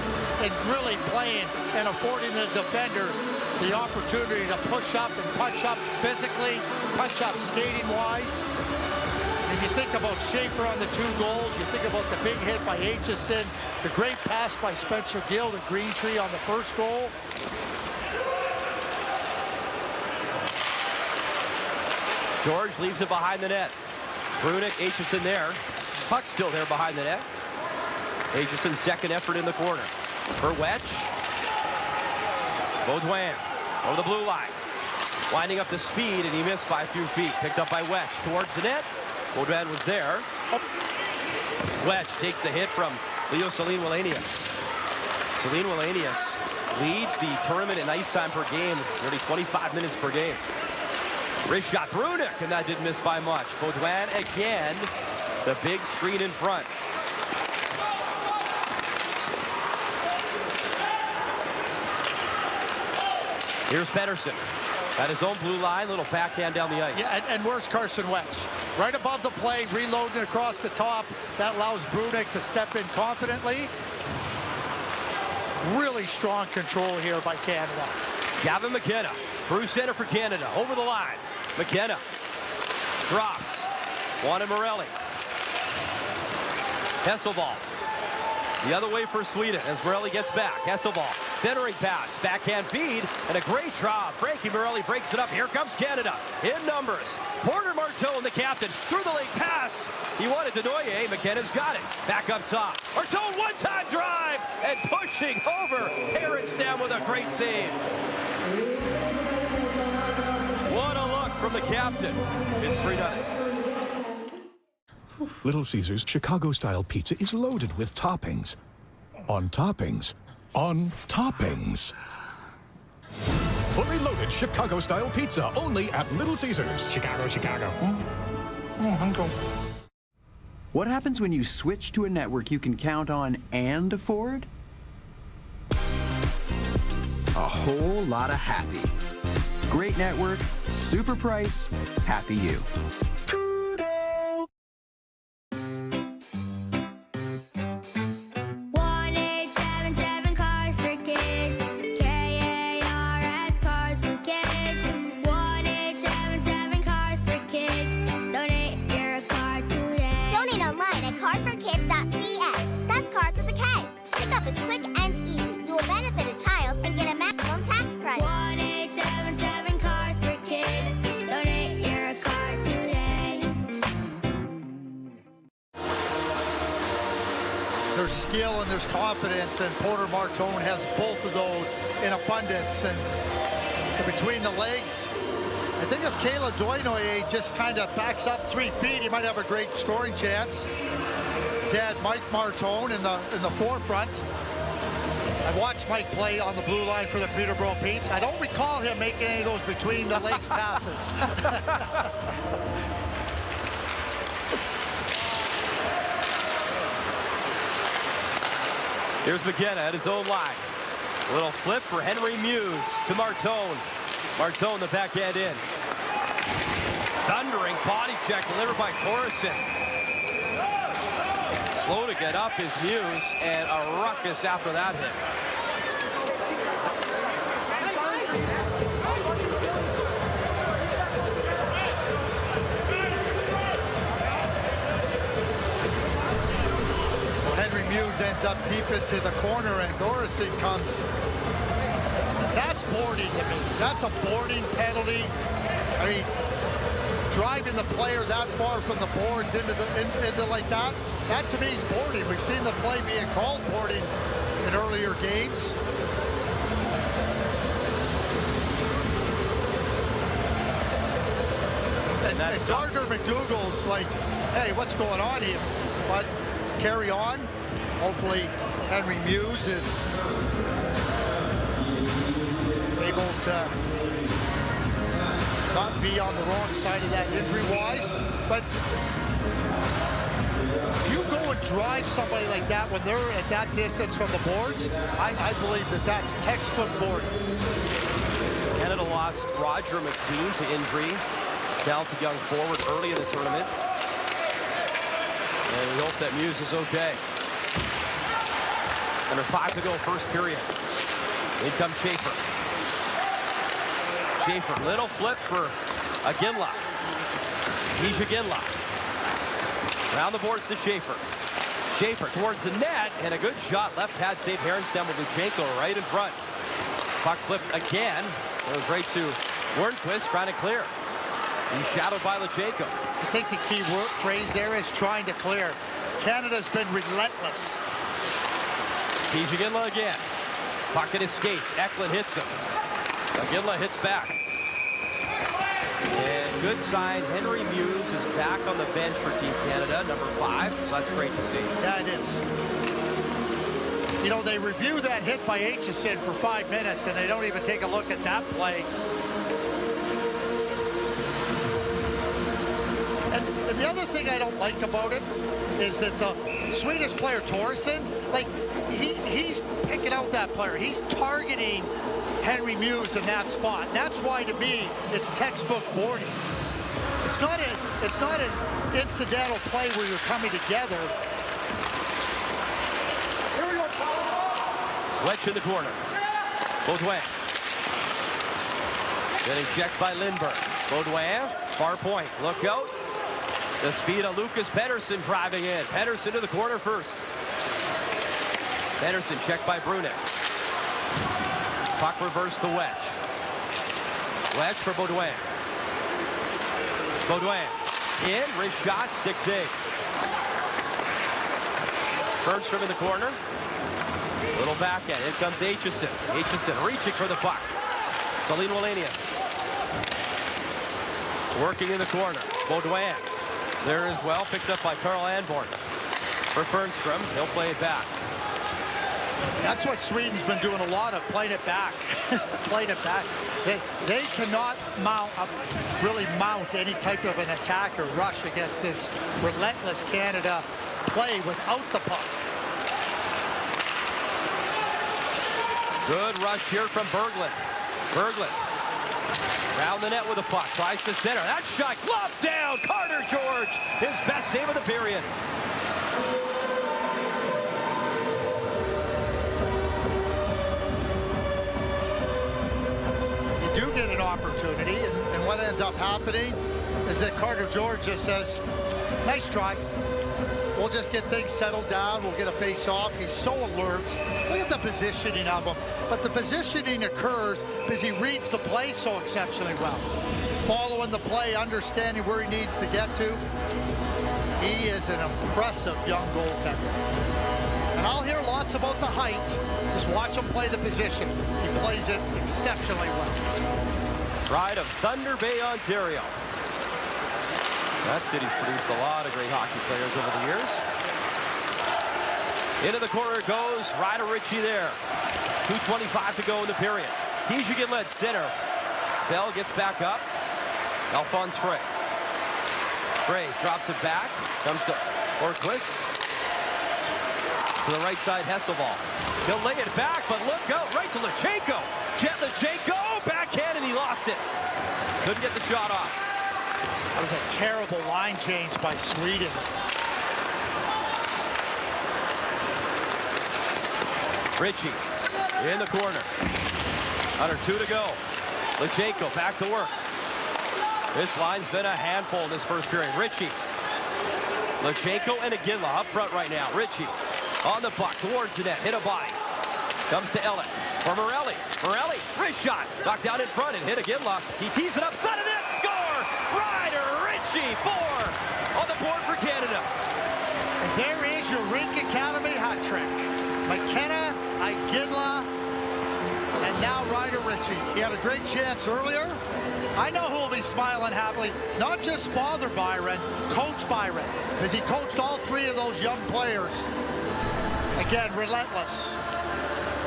in really playing and affording the defenders the opportunity to push up and punch up physically, punch up skating-wise. If you think about Schaefer on the 2 goals, you think about the big hit by Aitchison, the great pass by Spencer Gill to Greentree on the first goal. George leaves it behind the net. Brunick, Aitchison there. Puck still there behind the net. Aitchison's second effort in the corner. For Wedge. Baudouin over the blue line. Winding up the speed, and he missed by a few feet. Picked up by Wedge towards the net. Baudouin was there. Wedge takes the hit from Leo Celine Wallenius. Celine Wallenius leads the tournament in ice time per game, nearly 25 minutes per game. Wrist shot, Brunick, and that didn't miss by much. Baudouin again, the big screen in front. Here's Pettersson at his own blue line, little backhand down the ice. Yeah, and where's Carson Wedge? Right above the play, reloading across the top. That allows Brunick to step in confidently. Really strong control here by Canada. Gavin McKenna, through center for Canada, over the line. McKenna drops. Juan Morelli. Hesselball. The other way for Sweden as Morelli gets back. Hesselball, centering pass, backhand feed, and a great job. Frankie Morelli breaks it up. Here comes Canada in numbers. Porter Marteau, the captain, through the late pass. He wanted Denoyer. McKenna's got it. Back up top. Marteau, one-time drive, and pushing over. Herenstam with a great save. What a look from the captain. It's 3-0. Little Caesars Chicago-style pizza is loaded with toppings. On toppings. On toppings. Fully loaded Chicago-style pizza only at Little Caesars. Chicago, Chicago. Uncle. What happens when you switch to a network you can count on and afford? A whole lot of happy. Great network, super price, happy you. 1877 Cars for Kids. KARS Cars for Kids. 1877 Cars for Kids. Donate your car today. Donate online at carsforkids.ca. That's cars with a K. Pickup is quick and easy. You will benefit a child and get a maximum tax credit. 1877 Cars for Kids. Donate your car today. There's skill and there's confidence, and Porter Martone has both of those in abundance. And between the legs, I think if Kayla Doinoye just kind of backs up 3 feet, he might have a great scoring chance. Dad Mike Martone in the forefront. I watched Mike play on the blue line for the Peterborough Petes. I don't recall him making any of those between the legs passes. Here's McKenna at his own line. A little flip for Henry Muse to Martone. Martone the backhand in. Thundering body check delivered by Torreson. Slow to get up is Muse, and a ruckus after that hit. Henry Muse ends up deep into the corner, and Thoresen comes. That's boarding to me. That's a boarding penalty. I mean, driving the player that far from the boards into like that to me is boarding. We've seen the play being called boarding in earlier games. And Gardner McDougall's like, hey, what's going on here? But carry on. Hopefully Henry Muse is able to not be on the wrong side of that injury-wise. But you go and drive somebody like that when they're at that distance from the boards, I believe that that's textbook boarding. Canada lost Roger McQueen to injury. Talented young forward early in the tournament. And we hope that Muse is okay. Under 5 to go, first period. In comes Schaefer. Schaefer, little flip for Iginla. Iginla. Around the boards to Schaefer. Schaefer towards the net, and a good shot. Left pad save. Herenstam with Luchenko right in front. Puck flipped again. It was right to Wernquist trying to clear. He's shadowed by Luchenko. I think the key phrase there is trying to clear. Canada's been relentless. Iginla again. Puck in his skates. Eklund hits him. Iginla hits back. And good sign. Henry Muse is back on the bench for Team Canada, number 5. So that's great to see. Yeah, it is. You know, they review that hit by Aitchison for 5 minutes, and they don't even take a look at that play. And the other thing I don't like about it is that the Swedish player Torresson, like, he's picking out that player. He's targeting Henry Muse in that spot. That's why, to me, it's textbook boarding. It's not an incidental play where you're coming together. Here we go. Wedge in the corner. Baudouin. Getting checked by Lindbergh. Baudouin, far point. Look out. The speed of Lucas Pettersson driving in. Pettersson to the corner first. Pettersson checked by Brunet. Puck reversed to Wedge. Wedge for Baudouin. Baudouin in, wrist shot, stick save. Bergstrom in the corner. Little backhand. In comes Aitchison. Aitchison reaching for the puck. Celine Wallenius. Working in the corner. Baudouin. There as well, picked up by Carl Anborn. For Fernstrom, he'll play it back. That's what Sweden's been doing a lot of, playing it back. Playing it back. They cannot really mount any type of an attack or rush against this relentless Canada play without the puck. Good rush here from Berglund. Berglund. Round the net with a puck. Tries to center. That shot gloved down. Carter George. His best save of the period. You do get an opportunity, and what ends up happening is that Carter George just says, nice try. We'll just get things settled down. We'll get a face-off. He's so alert. Look at the positioning of him. But the positioning occurs because he reads the play so exceptionally well. Following the play, understanding where he needs to get to. He is an impressive young goaltender. And I'll hear lots about the height. Just watch him play the position. He plays it exceptionally well. Pride of Thunder Bay, Ontario. That city's produced a lot of great hockey players over the years. Into the corner goes Ryder Ritchie there. 2:25 to go in the period. Tijigan led center. Bell gets back up. Alphonse Frey. Frey drops it back. Comes to Orquist. To the right side, Hesselball. He'll lay it back, but look out, right to Luchenko. Jet Luchenko, backhand, and he lost it. Couldn't get the shot off. That was a terrible line change by Sweden. Ritchie in the corner. Under 2 to go. Luchenko back to work. This line's been a handful in this first period. Ritchie. Luchenko and Iginla up front right now. Ritchie on the puck towards the net. Hit a body. Comes to Ellett. For Morelli. Morelli, wrist shot. Knocked down in front and hit Iginla. He tees it up, side of net. Score! Ryder Ritchie, 4 on the board for Canada. And there is your Rink Academy hat trick. McKenna, Iginla, and now Ryder Ritchie. He had a great chance earlier. I know who will be smiling happily. Not just Father Byron, Coach Byron, because he coached all 3 of those young players. Again, relentless.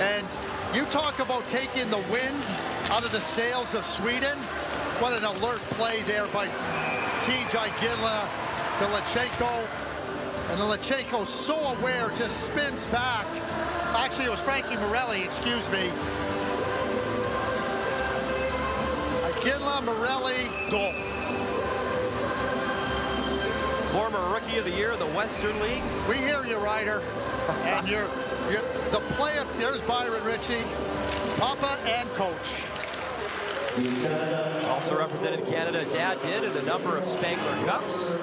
And you talk about taking the wind out of the sails of Sweden. What an alert play there by TJ Iginla to Lecheko. And Lecheko, so aware, just spins back. Actually, it was Frankie Morelli, excuse me. Iginla, Morelli, goal. Former Rookie of the Year in the Western League. We hear you, Ryder. And the play up, there's Byron Ritchie, Papa and Coach. Also represented Canada, Dad did, in a number of Spangler Cups.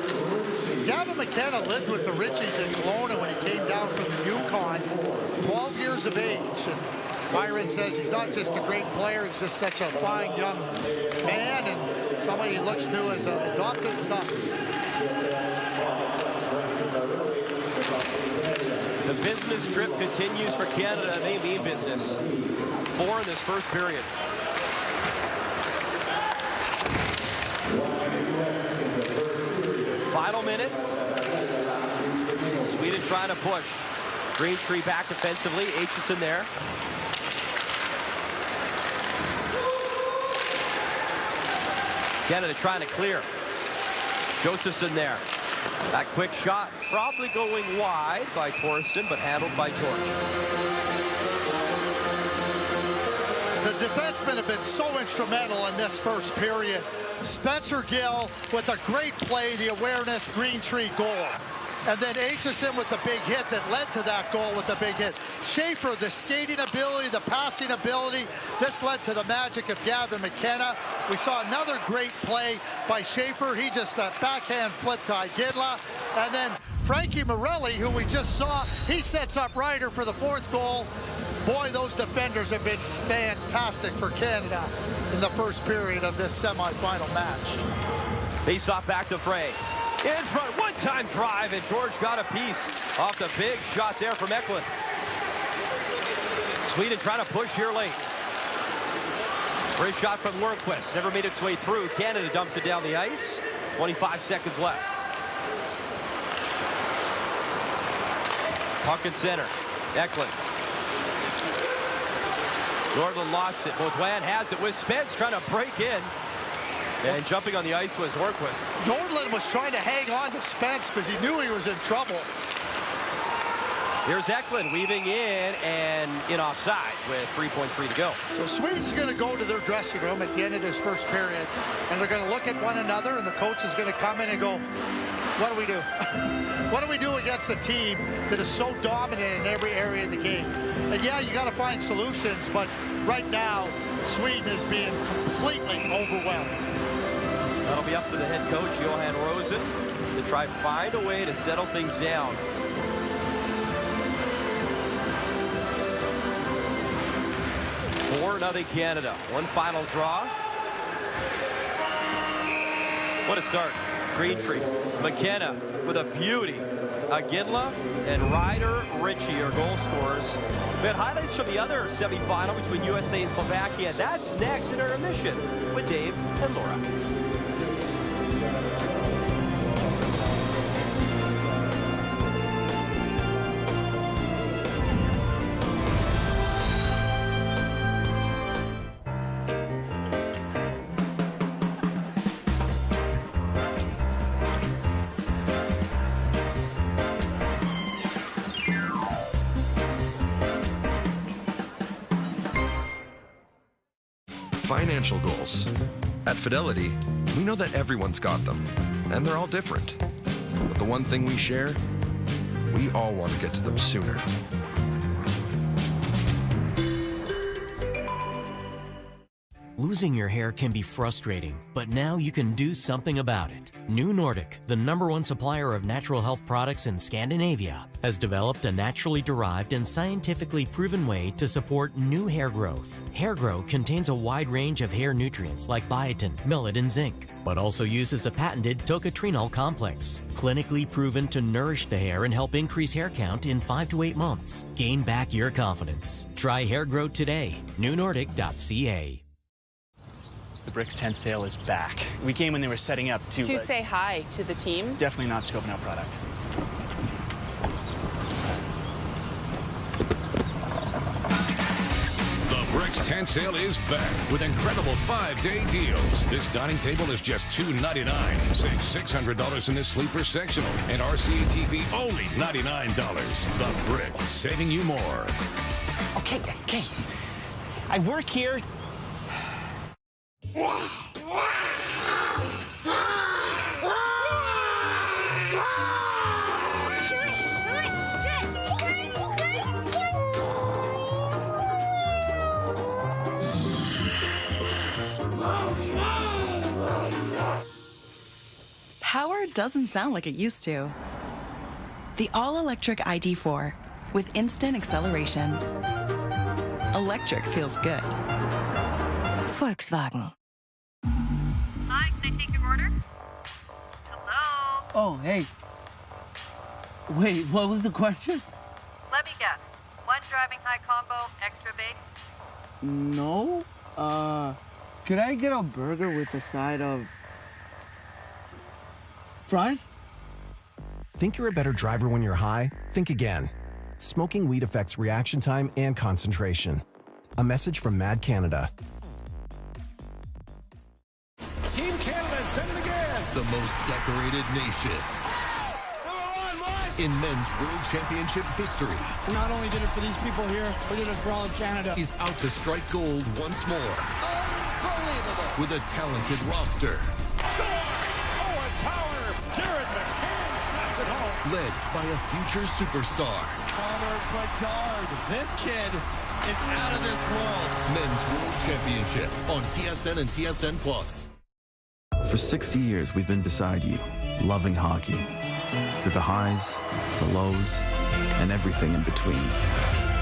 Gavin McKenna lived with the Ritchies in Kelowna when he came down from the Yukon, 12 years of age. And Byron says he's not just a great player, he's just such a fine young man and somebody he looks to as an adopted son. The business trip continues for Canada, and they mean business. 4 in this first period. Final minute. Sweden trying to push. Greentree back defensively. Aitchison there. Canada trying to clear. Josephson there. That quick shot probably going wide by Torsten, but handled by George. The defensemen have been so instrumental in this first period. Spencer Gill with a great play, the awareness, Greentree goal. And then Aitchison with the big hit that led to that goal with the big hit. Schaefer, the skating ability, the passing ability. This led to the magic of Gavin McKenna. We saw another great play by Schaefer. He just that backhand flip to Iginla. And then Frankie Morelli, who we just saw, he sets up Ryder for the 4th goal. Boy, those defenders have been fantastic for Canada in the first period of this semifinal match. Face off back to Frey. In front, one-time drive, and George got a piece off the big shot there from Eklund. Sweden trying to push here late. Great shot from Lundqvist. Never made its way through. Canada dumps it down the ice. 25 seconds left. Puck in center. Eklund. Nordland lost it. Baudouin has it with Spence trying to break in. And jumping on the ice was Horquist. Nordland was trying to hang on to Spence because he knew he was in trouble. Here's Eklund weaving in and in offside with 3.3 to go. So Sweden's going to go to their dressing room at the end of this first period, and they're going to look at one another, and the coach is going to come in and go, what do we do? What do we do against a team that is so dominant in every area of the game? And yeah, you got to find solutions, but right now, Sweden is being completely overwhelmed. That'll be up to the head coach, Johan Rosen, to try to find a way to settle things down. Nothing Canada. One final draw. What a start. Greentree, McKenna with a beauty. Iginla and Ryder Ritchie are goal scorers. We had highlights from the other semifinal between USA and Slovakia. That's next in our emission with Dave and Laura. Financial goals. At Fidelity, we know that everyone's got them, and they're all different. But the one thing we share, we all want to get to them sooner. Losing your hair can be frustrating, but now you can do something about it. New Nordic, the #1 supplier of natural health products in Scandinavia, has developed a naturally derived and scientifically proven way to support new hair growth. Hair Grow contains a wide range of hair nutrients like biotin, millet, and zinc, but also uses a patented tocotrienol complex, clinically proven to nourish the hair and help increase hair count in 5 to 8 months. Gain back your confidence. Try Hair Grow today. newnordic.ca. The Bricks tent sale is back. We came when they were setting up to say hi to the team. Definitely not scoping out product. The Bricks tent sale is back with incredible 5-day deals. This dining table is just $299. Save $600 in this sleeper sectional. And RCA TV only $99. The Bricks, saving you more. Okay. I work here. Power doesn't sound like it used to. The all-electric ID4 with instant acceleration. Electric feels good. Volkswagen. Hi, can I take your order? Hello? Oh, hey. Wait, what was the question? Let me guess. One driving high combo, extra baked? No. Could I get a burger with a side of fries? Think you're a better driver when you're high? Think again. Smoking weed affects reaction time and concentration. A message from Mad Canada. Team Canada's done it again. The most decorated nation in men's World Championship history. Not only did it for these people here, we did it for all of Canada. Is out to strike gold once more. Unbelievable. With a talented roster. Jared McCann snaps it home. Led by a future superstar. Connor Bedard. This kid is out of this world. Men's World Championship on TSN and TSN Plus. For 60 years, we've been beside you, loving hockey. Through the highs, the lows, and everything in between.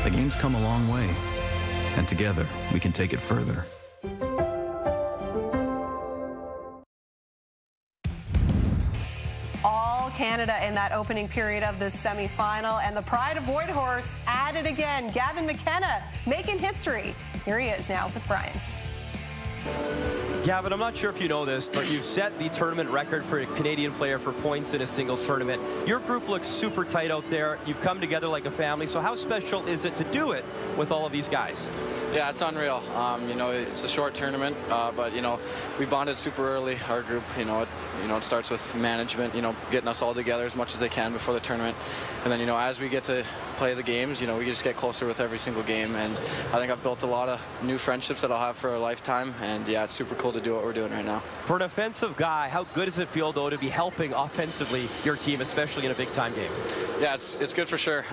The game's come a long way, and together, we can take it further. All Canada in that opening period of this semifinal, and the pride of Whitehorse at it again. Gavin McKenna making history. Here he is now with Brian. Gavin, I'm not sure if you know this, but you've set the tournament record for a Canadian player for points in a single tournament. Your group looks super tight out there. You've come together like a family. So how special is it to do it with all of these guys? Yeah, it's unreal. You know, it's a short tournament, but you know, we bonded super early. Our group, you know, it starts with management, you know, getting us all together as much as they can before the tournament, and then, you know, as we get to play the games, you know, we just get closer with every single game, and I think I've built a lot of new friendships that I'll have for a lifetime, and yeah, it's super cool to do what we're doing right now. For an offensive guy, how good does it feel, though, to be helping offensively your team, especially in a big-time game? Yeah, it's good for sure.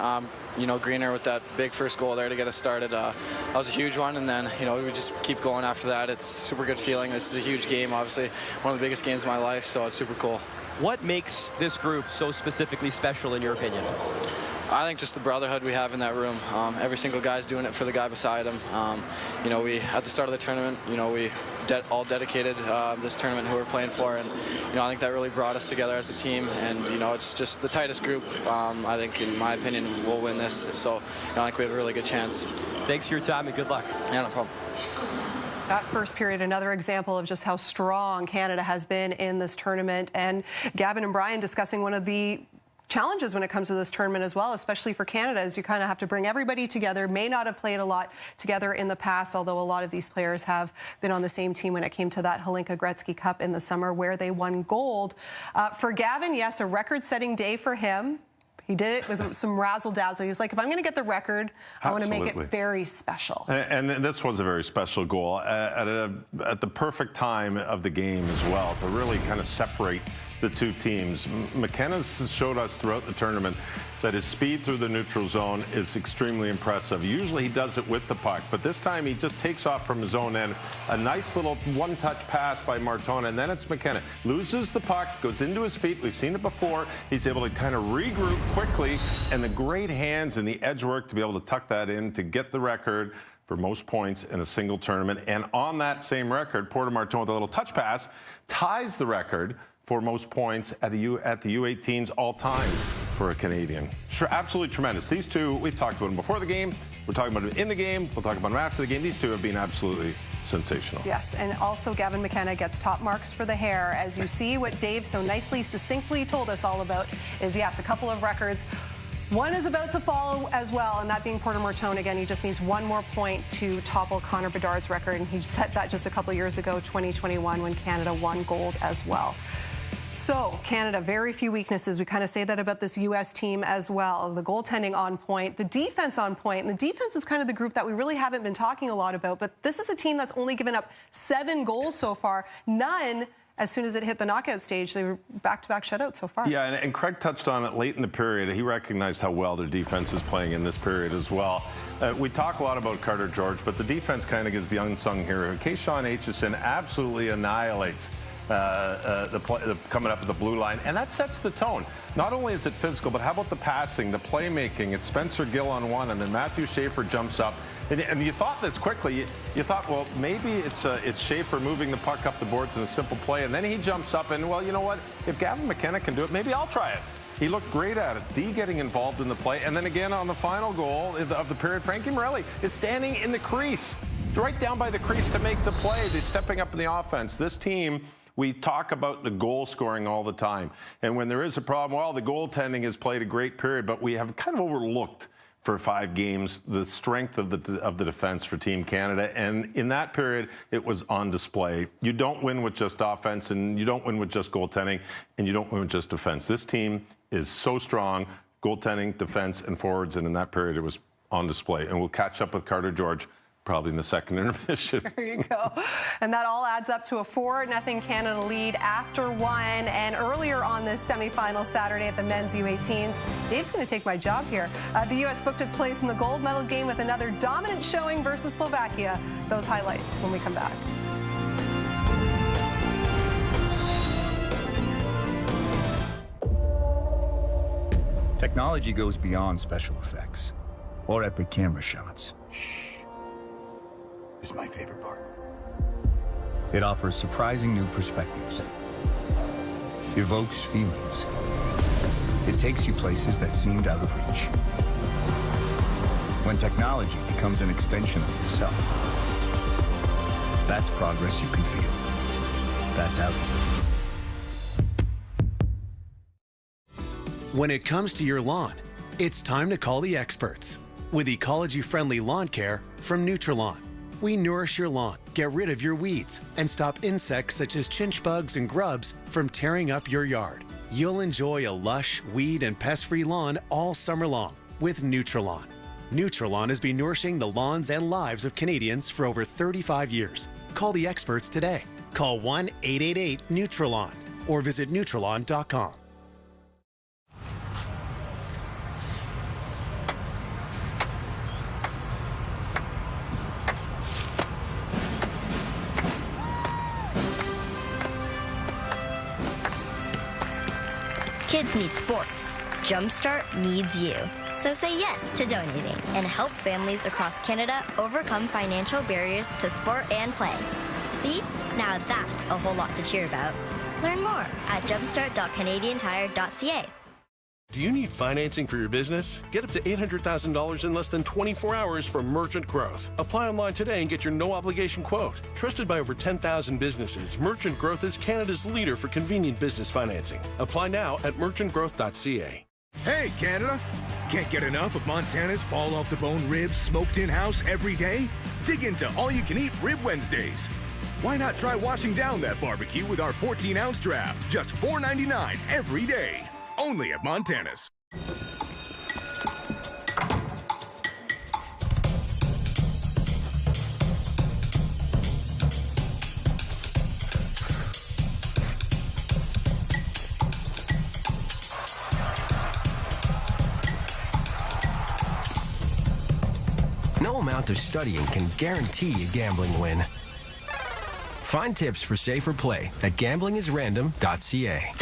You know, Greener with that big first goal there to get us started, that was a huge one, and then, you know, we just keep going after that. It's a super good feeling. This is a huge game, obviously, one of the biggest games of my life, so it's super cool. What makes this group so specifically special, in your opinion? I think just the brotherhood we have in that room. Every single guy's doing it for the guy beside him. You know, we at the start of the tournament, you know, we all dedicated this tournament who we're playing for, and you know, I think that really brought us together as a team. And you know, it's just the tightest group. I think, in my opinion, we'll win this. So you know, I think we have a really good chance. Thanks for your time and good luck. Yeah, no problem. That first period, another example of just how strong Canada has been in this tournament. And Gavin and Brian discussing one of the challenges when it comes to this tournament as well, especially for Canada, as you kind of have to bring everybody together. May not have played a lot together in the past, although a lot of these players have been on the same team when it came to that Hlinka Gretzky Cup in the summer where they won gold. For Gavin, yes, a record-setting day for him. He did it with some razzle-dazzle. He's like, if I'm going to get the record, I want to make it very special. And this was a very special goal at the perfect time of the game as well, to really kind of separate the two teams. McKenna's showed us throughout the tournament that his speed through the neutral zone is extremely impressive. Usually he does it with the puck, but this time he just takes off from his own end. A nice little one-touch pass by Martone, and then it's McKenna. Loses the puck, goes into his feet. We've seen it before. He's able to kind of regroup quickly, and the great hands and the edge work to be able to tuck that in to get the record for most points in a single tournament. And on that same record, Porter Martone with a little touch pass ties the record for most points at the U18s all time for a Canadian. Sure, absolutely tremendous. These two, we've talked about them before the game. We're talking about them in the game. We'll talk about them after the game. These two have been absolutely sensational. Yes, and also Gavin McKenna gets top marks for the hair. As you see, what Dave so nicely, succinctly told us all about is, yes, a couple of records. One is about to follow as well, and that being Porter Martone. Again, he just needs one more point to topple Connor Bedard's record, and he set that just a couple years ago, 2021, when Canada won gold as well. So, Canada, very few weaknesses. We kind of say that about this U.S. team as well. The goaltending on point, the defense on point. And the defense is kind of the group that we really haven't been talking a lot about. But this is a team that's only given up 7 goals so far. None as soon as it hit the knockout stage. They were back-to-back shutouts so far. Yeah, and Craig touched on it late in the period. He recognized how well their defense is playing in this period as well. We talk a lot about Carter George, but the defense kind of is the unsung hero. Kayshawn Aitchison absolutely annihilates coming up at the blue line, and that sets the tone. Not only is it physical, but how about the passing, the playmaking? It's Spencer Gill on one, and then Matthew Schaefer jumps up. And you thought this quickly. You thought, well, maybe it's Schaefer moving the puck up the boards in a simple play, and then he jumps up, and, well, you know what? If Gavin McKenna can do it, maybe I'll try it. He looked great at it. D getting involved in the play, and then again on the final goal of the period, Frankie Morelli is standing in the crease, right down by the crease to make the play. They're stepping up in the offense. This team, we talk about the goal scoring all the time. And when there is a problem, well, the goaltending has played a great period, but we have kind of overlooked for 5 games the strength of the defense for Team Canada. And in that period, it was on display. You don't win with just offense, and you don't win with just goaltending, and you don't win with just defense. This team is so strong, goaltending, defense, and forwards, and in that period, it was on display. And we'll catch up with Carter George probably in the second intermission. There you go. And that all adds up to a 4-0 Canada lead after 1. And earlier on this semifinal Saturday at the men's U18s, Dave's going to take my job here. The U.S. booked its place in the gold medal game with another dominant showing versus Slovakia. Those highlights when we come back. Technology goes beyond special effects or epic camera shots. Is my favorite part. It offers surprising new perspectives, evokes feelings. It takes you places that seemed out of reach. When technology becomes an extension of yourself, that's progress you can feel. That's how. When it comes to your lawn, it's time to call the experts with ecology-friendly lawn care from Nutrilon. We nourish your lawn, get rid of your weeds, and stop insects such as chinch bugs and grubs from tearing up your yard. You'll enjoy a lush, weed, and pest-free lawn all summer long with Nutrilon. Nutrilon has been nourishing the lawns and lives of Canadians for over 35 years. Call the experts today. Call 1-888-NUTRILON or visit Nutrilon.com. Kids need sports. Jumpstart needs you. So say yes to donating and help families across Canada overcome financial barriers to sport and play. See? Now that's a whole lot to cheer about. Learn more at jumpstart.canadiantire.ca. Do you need financing for your business? Get up to $800,000 in less than 24 hours from Merchant Growth. Apply online today and get your no-obligation quote. Trusted by over 10,000 businesses, Merchant Growth is Canada's leader for convenient business financing. Apply now at merchantgrowth.ca. Hey, Canada! Can't get enough of Montana's fall-off-the-bone ribs smoked in-house every day? Dig into all-you-can-eat Rib Wednesdays. Why not try washing down that barbecue with our 14-ounce draft, just $4.99 every day. Only at Montana's. No amount of studying can guarantee a gambling win. Find tips for safer play at gamblingisrandom.ca.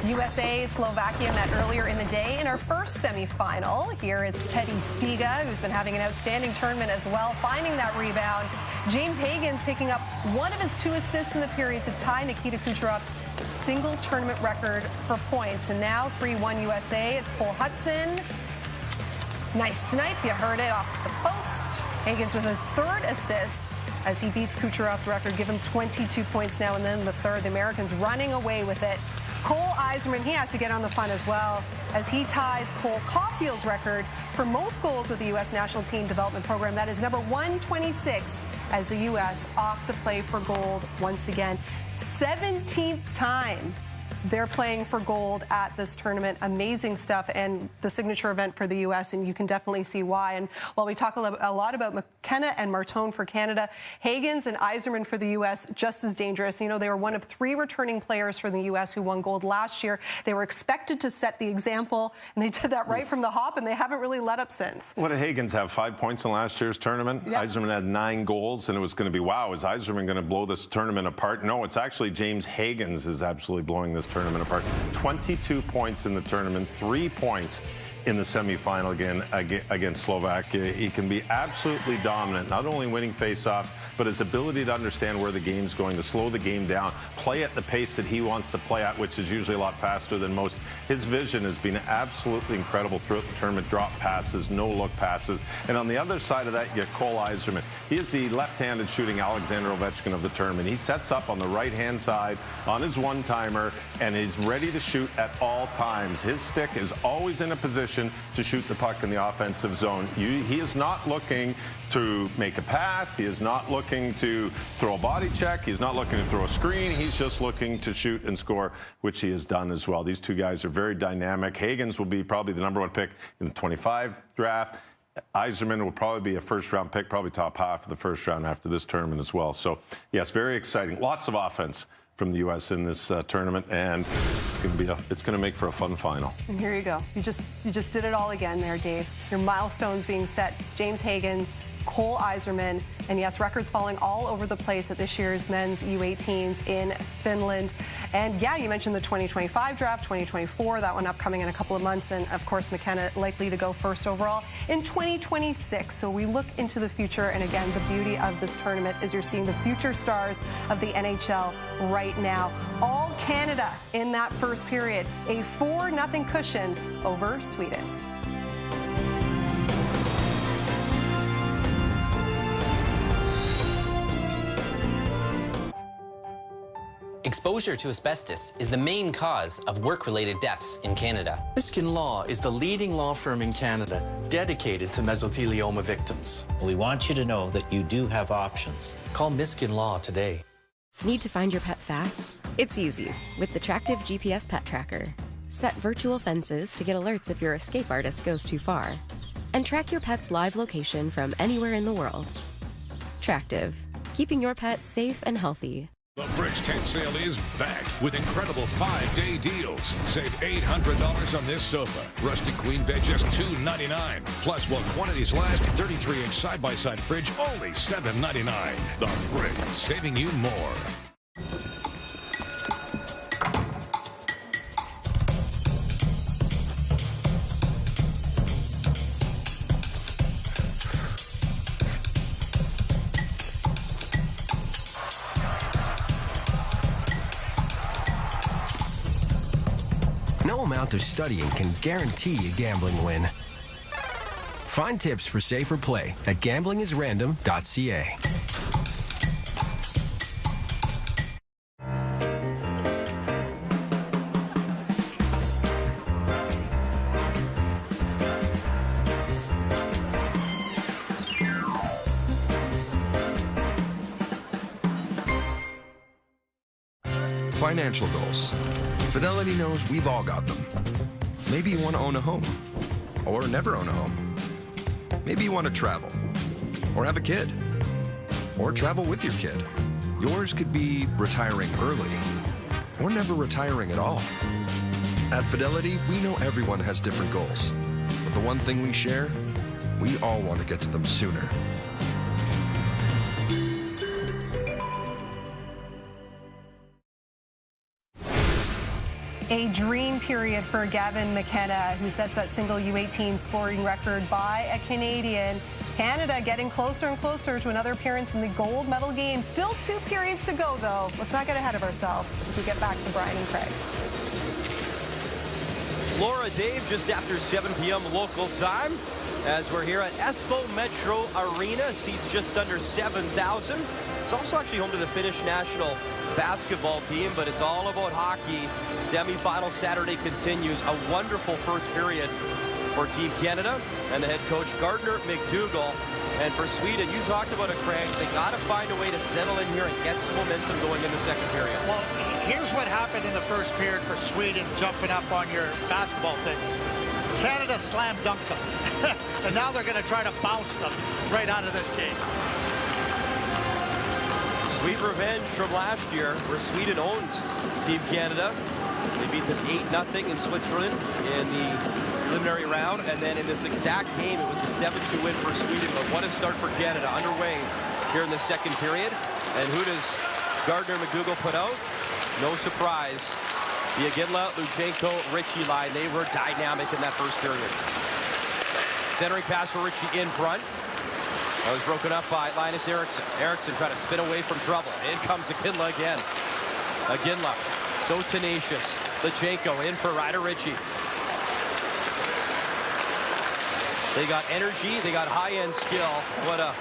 USA, Slovakia met earlier in the day in our first semifinal. Here it's Teddy Stiga, who's been having an outstanding tournament as well, finding that rebound. James Hagens picking up one of his 2 assists in the period to tie Nikita Kucherov's single tournament record for points. And now 3-1 USA. It's Cole Hudson. Nice snipe. You heard it off the post. Hagens with his 3rd assist as he beats Kucherov's record. Give him 22 points now, and then the 3rd. The Americans running away with it. Cole Eiserman, he has to get on the fun as well as he ties Cole Caulfield's record for most goals with the U.S. National Team Development Program. That is number 126 as the U.S. off to play for gold once again. 17th time they're playing for gold at this tournament. Amazing stuff, and the signature event for the U.S., and you can definitely see why. And while we talk a lot about McKenna and Martone for Canada, Hagens and Eiserman for the U.S. just as dangerous. You know, they were one of 3 returning players for the U.S. who won gold last year. They were expected to set the example, and they did that right from the hop, and they haven't really let up since. What did Hagens have? 5 points in last year's tournament? Yep. Eiserman had 9 goals, and it was going to be, wow, is Eiserman going to blow this tournament apart? No, it's actually James Hagens is absolutely blowing this tournament apart. 22 points in the tournament, 3 points in the semifinal against Slovakia. He can be absolutely dominant, not only winning faceoffs, but his ability to understand where the game's going, to slow the game down, play at the pace that he wants to play at, which is usually a lot faster than most. His vision has been absolutely incredible throughout the tournament. Drop passes, no-look passes. And on the other side of that, you get Cole Eiserman. He is the left-handed shooting Alexander Ovechkin of the tournament. He sets up on the right-hand side on his one-timer, and he's ready to shoot at all times. His stick is always in a position to shoot the puck in the offensive zone. He is not looking to make a pass. He is not looking to throw a body check. He's not looking to throw a screen. He's just looking to shoot and score, which he has done as well. These 2 guys are very dynamic. Hagens will be probably the #1 pick in the 25 draft. Eiserman will probably be a first-round pick, probably top half of the first round after this tournament as well. So, yes, very exciting. Lots of offense from the U.S. in this tournament, and it's going to make for a fun final. And here you go. You just did it all again there, Dave. Your milestones being set. James Hagens, Cole Eiserman, and yes, records falling all over the place at this year's men's U18s in Finland. And yeah, you mentioned the 2025 draft, 2024, that one upcoming in a couple of months, and of course McKenna likely to go first overall in 2026. So we look into the future, and again, the beauty of this tournament is you're seeing the future stars of the NHL right now. All Canada in that first period, a 4-0 cushion over Sweden. Exposure to asbestos is the main cause of work-related deaths in Canada. Miskin Law is the leading law firm in Canada dedicated to mesothelioma victims. We want you to know that you do have options. Call Miskin Law today. Need to find your pet fast? It's easy with the Tractive GPS Pet Tracker. Set virtual fences to get alerts if your escape artist goes too far. And track your pet's live location from anywhere in the world. Tractive, keeping your pet safe and healthy. The Bricks tent sale is back with incredible 5-day deals. Save $800 on this sofa. Rustic queen bed just $299. Plus, while quantities last, 33-inch side-by-side fridge only $799. The Bricks, saving you more. No amount of studying can guarantee a gambling win. Find tips for safer play at gamblingisrandom.ca. Financial goals. Fidelity knows we've all got them. Maybe you want to own a home, or never own a home. Maybe you want to travel, or have a kid, or travel with your kid. Yours could be retiring early, or never retiring at all. At Fidelity, we know everyone has different goals. But the one thing we share, we all want to get to them sooner. A dream period for Gavin McKenna, who sets that single U18 scoring record by a Canadian. Canada getting closer and closer to another appearance in the gold medal game. Still 2 periods to go, though. Let's not get ahead of ourselves as we get back to Brian and Craig. Laura, Dave, just after 7 p.m. local time, as we're here at Espoo Metro Arena. Seats just under 7,000. It's also actually home to the Finnish national basketball team, but it's all about hockey. Semi-final Saturday continues. A wonderful first period for Team Canada and the head coach Gardner McDougall. And for Sweden, you talked about it, Craig. They got to find a way to settle in here and get some momentum going in the second period. Well, here's what happened in the first period for Sweden, jumping up on your basketball thing. Canada slam dunked them. And now they're going to try to bounce them right out of this game. Sweet revenge from last year where Sweden owned Team Canada. They beat them 8-0 in Switzerland in the preliminary round, and then in this exact game it was a 7-2 win for Sweden. But what a start for Canada, underway here in the second period. And who does Gardner McDougall put out? No surprise. The Iginla, Luchenko, Ritchie line, they were dynamic in that first period. Centering pass for Ritchie in front. That was broken up by Linus Eriksson. Eriksson trying to spin away from trouble. In comes Iginla again. Iginla, so tenacious. Luchenko in for Ryder Ritchie. They got energy, they got high-end skill. What a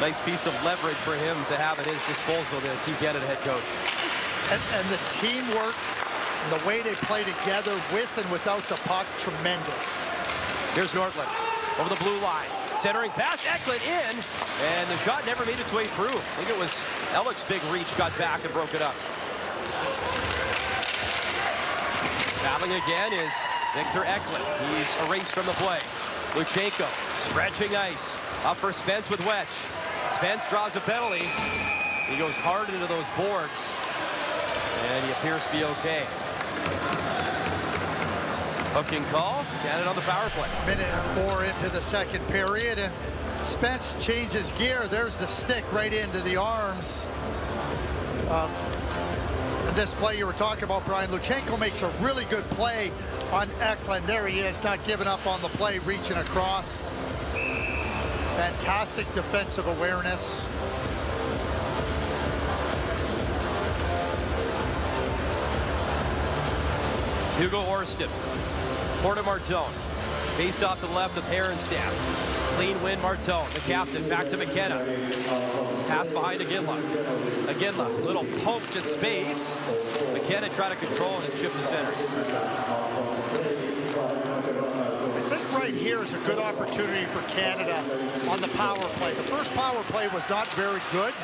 nice piece of leverage for him to have at his disposal, the Team Canada head coach. And the teamwork and the way they play together with and without the puck, tremendous. Here's Nordland over the blue line. Centering pass, Eklund in, and the shot never made its way through. I think it was Ellick's big reach, got back and broke it up. Battling again is Victor Eklund. He's erased from the play. Luchenko stretching ice. Up for Spence with Wedge. Spence draws a penalty. He goes hard into those boards. And he appears to be okay. Hooking call. Canada on the power play. Minute and 4 into the second period, and Spence changes gear. There's the stick right into the arms of this play you were talking about, Brian. Luchenko makes a really good play on Eklund. There he is, not giving up on the play, reaching across. Fantastic defensive awareness. Hugo Orsted. Porta Martone. Face off to the left of Herenstam. Clean win, Martone, the captain. Back to McKenna. Pass behind Iginla. Iginla, little poke to space. McKenna trying to control and shift to center. I think right here is a good opportunity for Canada on the power play. The first power play was not very good.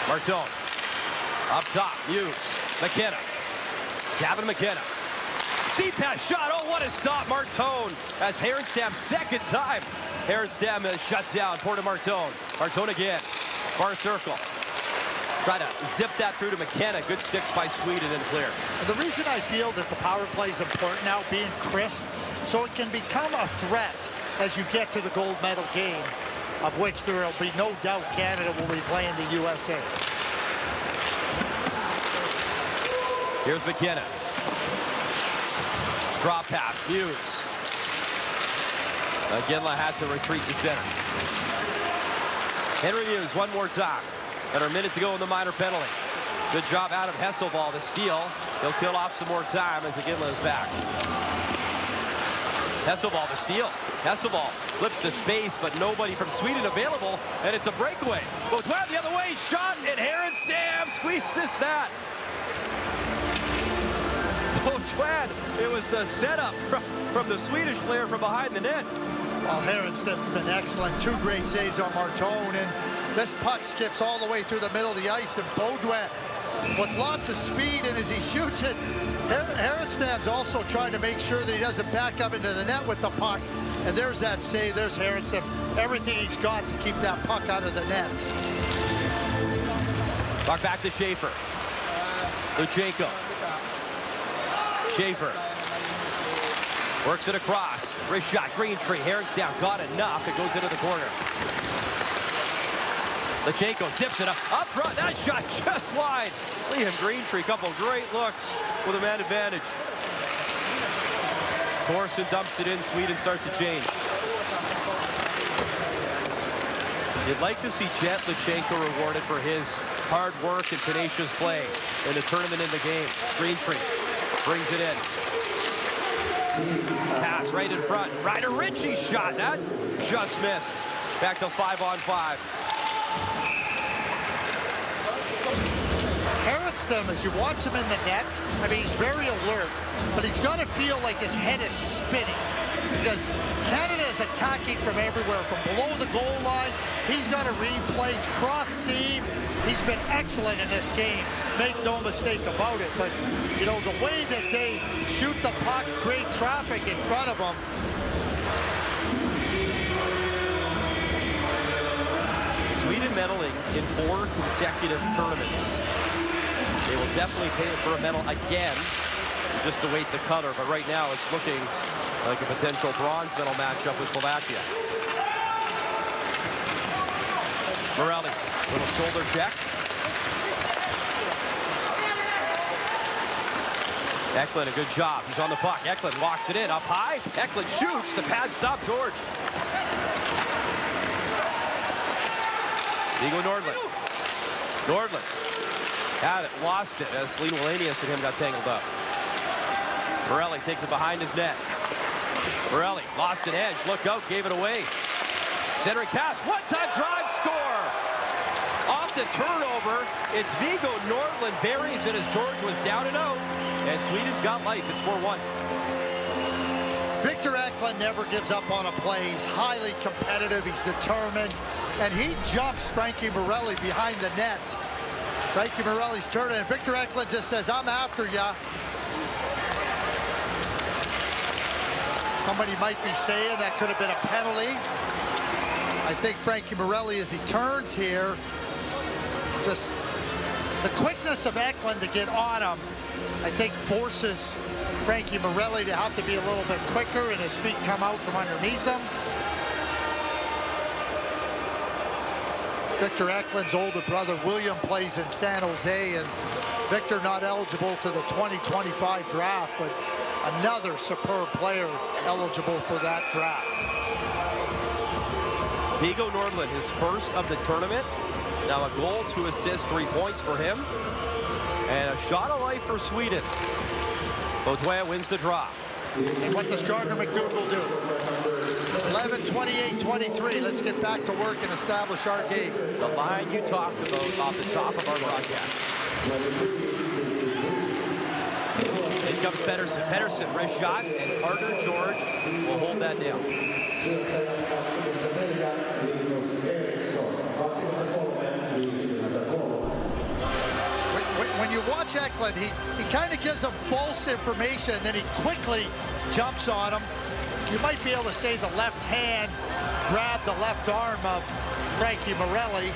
Martone. Up top, Hughes. McKenna. Gavin McKenna. C-pass shot. Oh, what a stop. Martone. That's Herenstam's second time. Herenstam is shut down. Porta Martone. Martone again. Far circle. Try to zip that through to McKenna. Good sticks by Sweden and clear. And the reason I feel that the power play is important now, being crisp, so it can become a threat as you get to the gold medal game, of which there will be no doubt Canada will be playing the USA. Here's McKenna. Drop pass, Hughes. Iginla had to retreat to center. Henry Hughes one more time. Under a minute to go in the minor penalty. Good job out of Hesselball to steal. He'll kill off some more time as Iginla is back. Hesselball to steal. Hesselball flips to space, but nobody from Sweden available, and it's a breakaway. Baudouin the other way, shot, and Herenstam squeezes that. Baudouin, it was the setup from the Swedish player from behind the net. Well, Herenstam's been excellent. 2 great saves on Martone, and this puck skips all the way through the middle of the ice, and Baudouin with lots of speed, and as he shoots it, Herenstam's also trying to make sure that he doesn't back up into the net with the puck. And there's that save. There's Herenstam. Everything he's got to keep that puck out of the net. Puck back to Schaefer. Luchenko. Schaefer. Works it across. Wrist shot. Greentree. Herrick's down. Got enough. It goes into the corner. Luchenko zips it up front. That shot just wide. Liam Greentree, couple great looks with a man advantage. Thorson dumps it in. Sweden starts to change. You'd like to see Jet Luchenko rewarded for his hard work and tenacious play in the tournament, in the game. Greentree brings it in. Pass right in front. Ryder Ritchie's shot. That just missed. Back to 5-on-5. Harrison, as you watch him in the net, I mean, he's very alert, but he's got to feel like his head is spinning because Canada is attacking from everywhere, from below the goal line. He's got to read plays, cross seam. He's been excellent in this game. Make no mistake about it. But, you know, the way that they shoot the puck, create traffic in front of them. Sweden medaling in 4 consecutive tournaments. They will definitely pay for a medal again, just to await the cutter. But right now, it's looking like a potential bronze medal matchup with Slovakia. Morelli, little shoulder check. Eklund, a good job. He's on the puck. Eklund walks it in up high. Eklund shoots. The pad stop George. Viggo Nordland. Nordland had it, lost it as Celine Wallenius and him got tangled up. Morelli takes it behind his net. Morelli lost an edge. Look out, gave it away. Centering pass. One-time drive, score. Off the turnover, it's Viggo Nordland buries it as George was down and out. And Sweden's got life. It's 4-1. Victor Eklund never gives up on a play. He's highly competitive. He's determined. And he jumps Frankie Morelli behind the net. Frankie Morelli's turning, and Victor Eklund just says, I'm after ya. Somebody might be saying that could have been a penalty. I think Frankie Morelli, as he turns here, just the quickness of Eklund to get on him, I think forces Frankie Morelli to have to be a little bit quicker and his feet come out from underneath him. Victor Eklund's older brother William plays in San Jose, and Victor not eligible to the 2025 draft, but another superb player eligible for that draft. Viggo Nordland, his first of the tournament. Now a goal, 2 assists, 3 points for him. And a shot of life for Sweden. Baudouin wins the draw. And what does Gardner McDougall do? 11-28-23. Let's get back to work and establish our game. The line you talked about off the top of our broadcast. In comes Pettersson. Pettersson, wrist shot, and Carter George will hold that down. When you watch Eklund, he kind of gives him false information, and then he quickly jumps on him. You might be able to say the left hand grabbed the left arm of Frankie Morelli.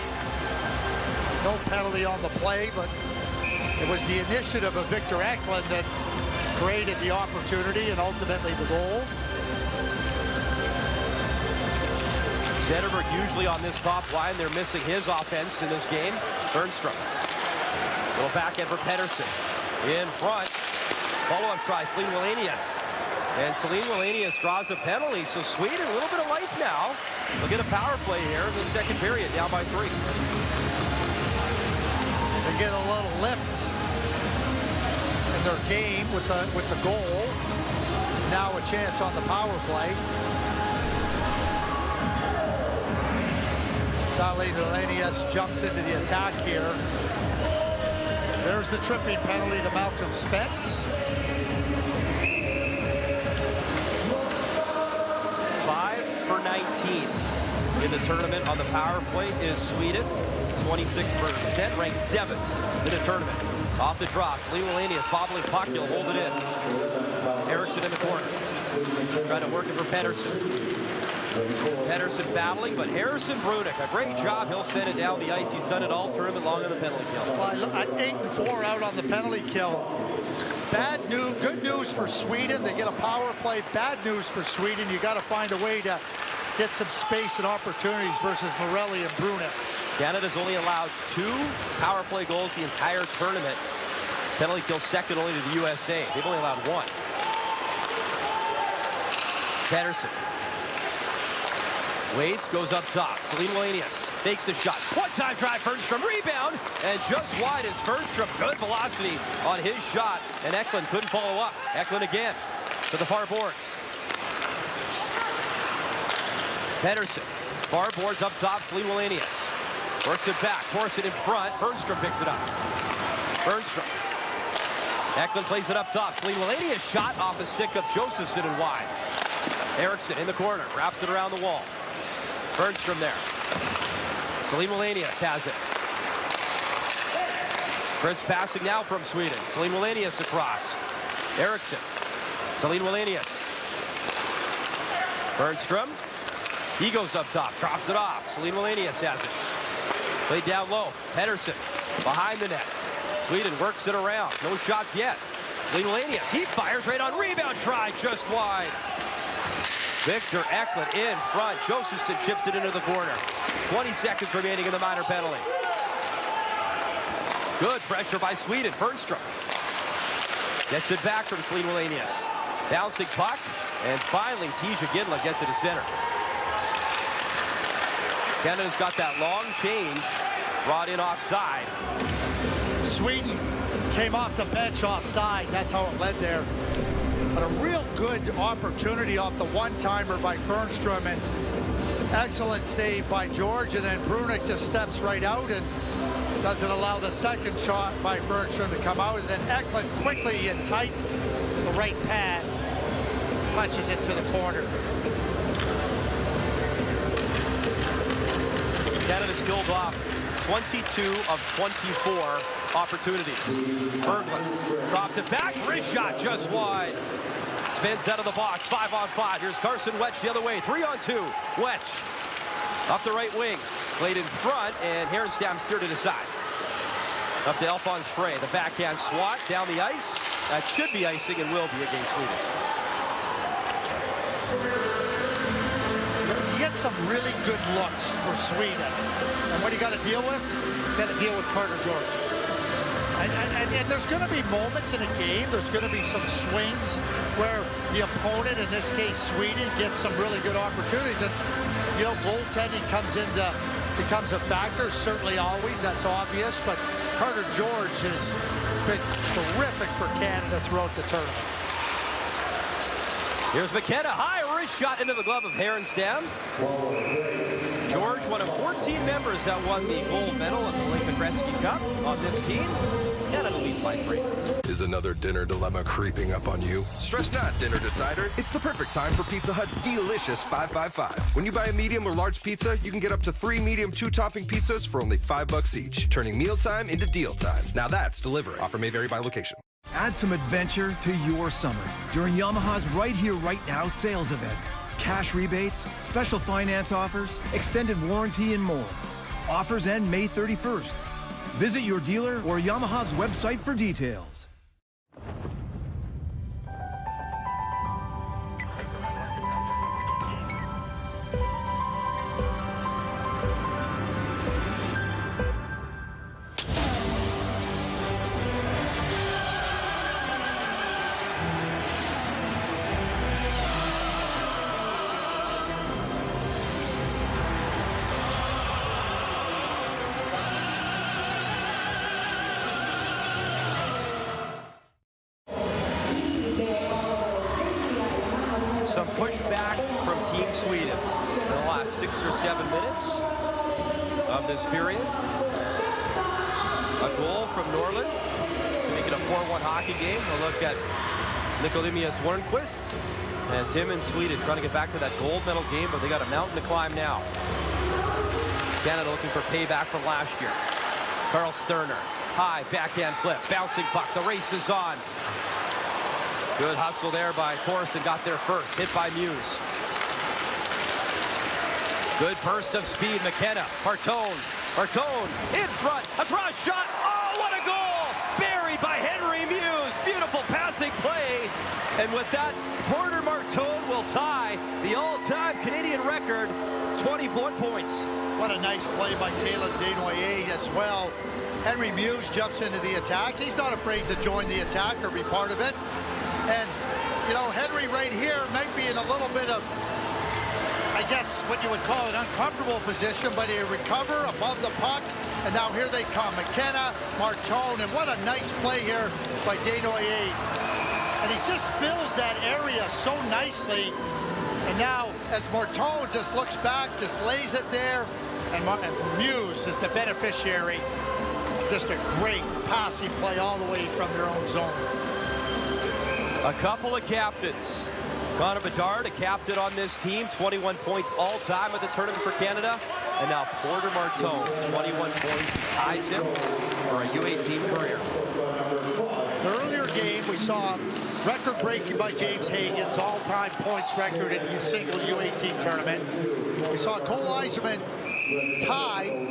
No penalty on the play, but it was the initiative of Victor Eklund that created the opportunity and ultimately the goal. Zetterberg usually on this top line. They're missing his offense in this game. Bernstrom. Little backhand for Pettersson. In front. Follow-up try, Celine Wallenius. And Celine Wallenius draws a penalty, so Sweden a little bit of life now. They'll get a power play here in the second period, down by 3. They get a little lift in their game with the goal. Now a chance on the power play. Celine Wallenius jumps into the attack here. There's the tripping penalty to Malcolm Spence. 5 for 19 in the tournament on the power play is Sweden. 26%, ranked 7th in the tournament. Off the draw, Celine Wallenius bobbling puck, he'll hold it in. Eriksson in the corner. Trying to work it for Pettersson. Pedersen battling, but Harrison Brunick, a great job. He'll send it down the ice. He's done it all tournament long on the penalty kill. Well, at 8-4 out on the penalty kill. Bad news, good news for Sweden. They get a power play. Bad news for Sweden. You got to find a way to get some space and opportunities versus Morelli and Brunick. Canada's only allowed 2 power play goals the entire tournament. Penalty kill second only to the USA. They've only allowed 1. Pedersen. Waits, goes up top. Celine Wallenius makes the shot. One-time drive, Fernstrom, rebound, and just wide is Fernstrom. Good velocity on his shot, and Eklund couldn't follow up. Eklund again to the far boards. Pedersen, far boards up top, Celine Wallenius. Works it back, Torsen in front, Fernstrom picks it up. Fernstrom. Eklund plays it up top. Celine Wallenius shot off the stick of Josephson and wide. Eriksson in the corner, wraps it around the wall. Fernstrom there. Celine Wallenius has it. Crisp passing now from Sweden. Celine Wallenius across. Eriksson. Celine Wallenius. Fernstrom. He goes up top, drops it off. Celine Wallenius has it. Played down low. Pedersen behind the net. Sweden works it around. No shots yet. Celine Wallenius. He fires right on rebound try, just wide. Victor Eklund in front. Josephson chips it into the corner. 20 seconds remaining in the minor penalty. Good pressure by Sweden. Fernstrom gets it back from Celine Wallenius. Bouncing puck, and finally Tisha Gidla gets it to center. Canada's got that long change brought in offside. Sweden came off the bench offside. That's how it led there. But a real good opportunity off the one-timer by Fernstrom, and excellent save by George, and then Brunick just steps right out and doesn't allow the second shot by Fernstrom to come out, and then Eklund quickly and tight, the right pad, punches it to the corner. Canada's killed off 22 of 24 opportunities. Berglund drops it back, wrist shot just wide. Spins out of the box, 5-on-5. Here's Carson Wetch the other way, 3-on-2. Wetch up the right wing, played in front, and Herenstam steered it aside. Up to Alphonse Frey, the backhand swat down the ice. That should be icing and will be against Sweden. You get some really good looks for Sweden. And what do you got to deal with? You got to deal with Carter George. And there's going to be moments in a game, there's going to be some swings where the opponent, in this case Sweden, gets some really good opportunities. And, you know, goaltending becomes a factor, certainly always, that's obvious. But Carter George has been terrific for Canada throughout the tournament. Here's McKenna, high wrist shot into the glove of Herenstam. George, one of 14 members that won the gold medal of the Lincoln Gretzky Cup on this team. Canada leads by 3. Is another dinner dilemma creeping up on you? Stress not, Dinner Decider. It's the perfect time for Pizza Hut's delicious 555. When you buy a medium or large pizza, you can get up to 3 medium 2-topping pizzas for only $5 each, turning mealtime into deal time. Now that's delivery. Offer may vary by location. Add some adventure to your summer during Yamaha's Right Here, Right Now sales event. Cash rebates, special finance offers, extended warranty, and more. Offers end May 31st. Visit your dealer or Yamaha's website for details. Some pushback from Team Sweden in the last 6 or 7 minutes of this period. A goal from Norlund to make it a 4-1 hockey game. A look at Nikolimius Warnquist as him and Sweden trying to get back to that gold medal game, but they got a mountain to climb now. Canada looking for payback from last year. Carl Sterner, high backhand flip, bouncing puck, the race is on. Good hustle there by Torsen, got there first, hit by Muse. Good burst of speed, McKenna. Martone in front, a cross shot. Oh, what a goal! Buried by Henry Muse. Beautiful passing play. And with that, Porter Martone will tie the all-time Canadian record, 21 points. What a nice play by Caleb Desnoyers as well. Henry Muse jumps into the attack. He's not afraid to join the attack or be part of it. And, you know, Henry right here might be in a little bit of, I guess, what you would call an uncomfortable position, but he recover above the puck, and now here they come. McKenna, Martone, and what a nice play here by Desnoyers. And he just fills that area so nicely. And now, as Martone just looks back, just lays it there, and Muse is the beneficiary. Just a great passing play all the way from their own zone. A couple of captains. Connor Bedard, a captain on this team, 21 points all-time at the tournament for Canada. And now Porter Martone, 21 points. He ties him for a U18 career. The earlier game, we saw record-breaking by James Hagan's all-time points record in a single U18 tournament. We saw Cole Eiserman tie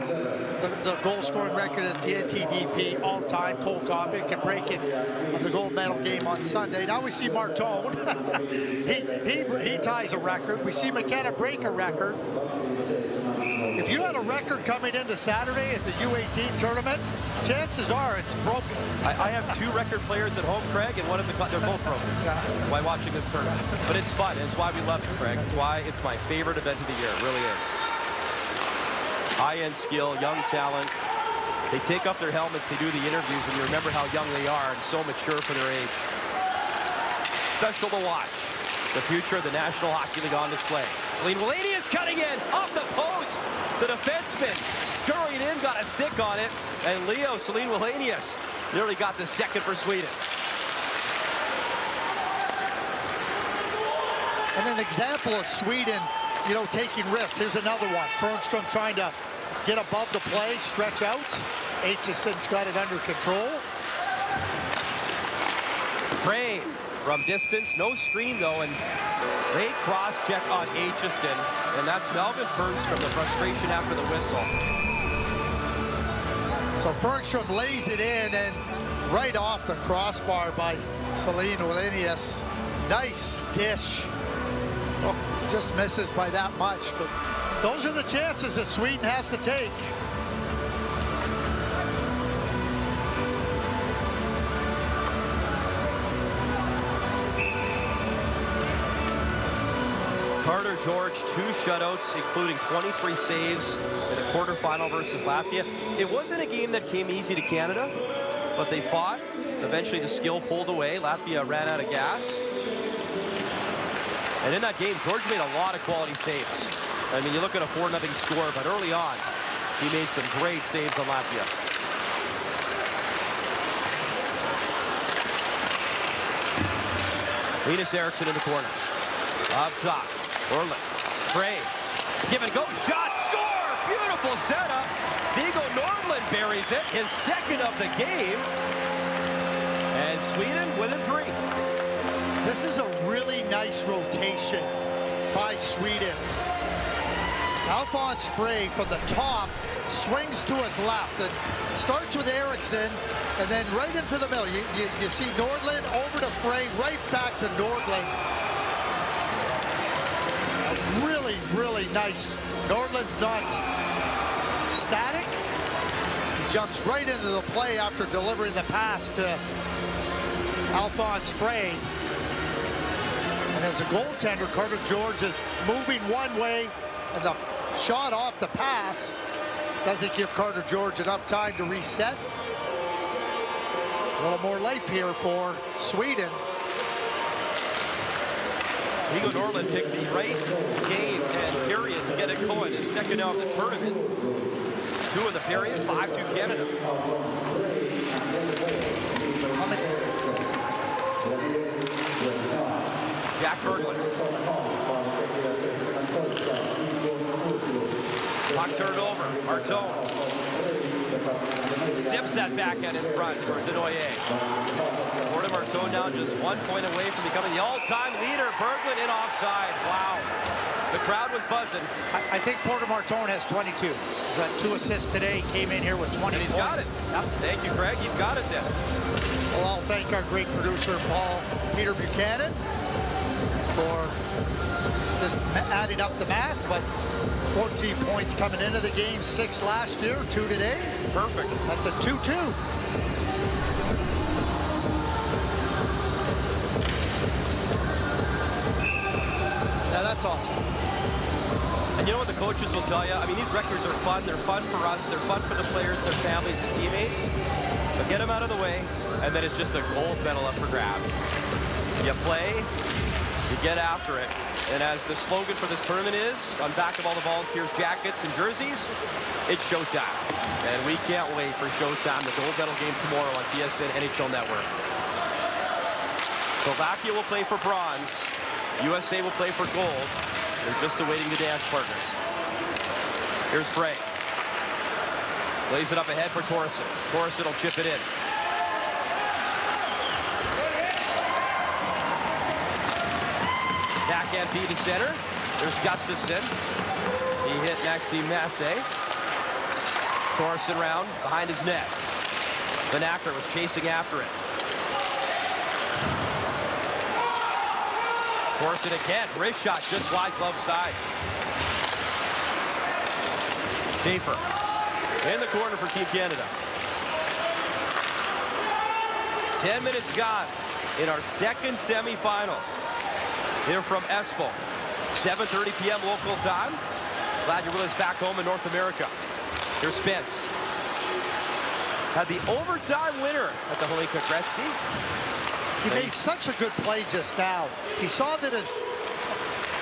the goal-scoring record at the NTDP all-time. Cole Coffey can break it on the gold medal game on Sunday. Now we see Martone. he ties a record. We see McKenna break a record. If you had a record coming into Saturday at the U18 tournament, chances are it's broken. I have two record players at home, Craig, and one of they're both broken while watching this tournament. But it's fun. It's why we love it, Craig. It's why it's my favorite event of the year. It really is. High-end skill, young talent. They take off their helmets, they do the interviews, and you remember how young they are and so mature for their age. Special to watch. The future of the National Hockey League on display. Celine Wallenius cutting in off the post. The defenseman scurried in, got a stick on it, and Celine Wallenius nearly got the second for Sweden. And an example of Sweden, you know, taking risks. Here's another one. Fernstrom trying to get above the play, stretch out. Aitchison's got it under control. Frey from distance, no screen though, and they cross-check on Aitchison, and that's Melvin Fernstrom, the frustration after the whistle. So Fernstrom lays it in, and right off the crossbar by Celine Wallenius. Nice dish. Oh, just misses by that much, but those are the chances that Sweden has to take. Carter George, 2 shutouts, including 23 saves in a quarterfinal versus Latvia. It wasn't a game that came easy to Canada, but they fought. Eventually the skill pulled away. Latvia ran out of gas. And in that game, George made a lot of quality saves. I mean, you look at a 4-0 score, but early on, he made some great saves on Latvia. Linus Eriksson in the corner. Up top, Orland, Frey, give and go, shot, score! Beautiful setup. Viggo Nordlund buries it, his second of the game. And Sweden within 3. This is a really nice rotation by Sweden. Alphonse Frey from the top swings to his left and starts with Eriksson and then right into the middle. You see Nordlund over to Frey, right back to Nordlund. Really, really nice. Nordlund's not static. He jumps right into the play after delivering the pass to Alphonse Frey. And as a goaltender, Carter George is moving one way, and the shot off the pass doesn't give Carter George enough time to reset. A little more life here for Sweden. Viggo Nordlund picked the right game and period to get it going. His second out of the tournament. 2 in the period, 5-2 Canada. Jack Berglund. Puck turned over. Martone. Sips that backhand in front for Desnoyers. Porter Martone now just 1 point away from becoming the all-time leader. Berglund in offside. Wow. The crowd was buzzing. I think Porter Martone has 22. He's got 2 assists today. Came in here with 20 and he's points. Got it. Yep. Thank you, Craig. He's got it then. Well, I'll thank our great producer, Peter Buchanan, for just adding up the math. But 14 points coming into the game, 6 last year, 2 today. Perfect. That's a 2-2. Now that's awesome. And you know what the coaches will tell you? I mean, these records are fun. They're fun for us. They're fun for the players, their families, the teammates. But get them out of the way, and then it's just a gold medal up for grabs. You play, you get after it. And as the slogan for this tournament is, on back of all the Volunteers jackets and jerseys, it's showtime. And we can't wait for showtime, the gold medal game tomorrow on TSN NHL Network. Slovakia will play for bronze. USA will play for gold. They're just awaiting the dance partners. Here's Frey. Lays it up ahead for Torreson. Torreson will chip it in. Backhand feed to center. There's Gustafson. He hit Maxime Massé. Torreson round behind his net. Vanacker was chasing after it. Torreson again. Wrist shot just wide glove side. Schaefer in the corner for Team Canada. 10 minutes gone in our second semifinal. Here from Espoo. 7:30 p.m. local time. Glad you're with us back home in North America. Here's Spence. Had the overtime winner at the Holinka Gretzky. He made such a good play just now. He saw that his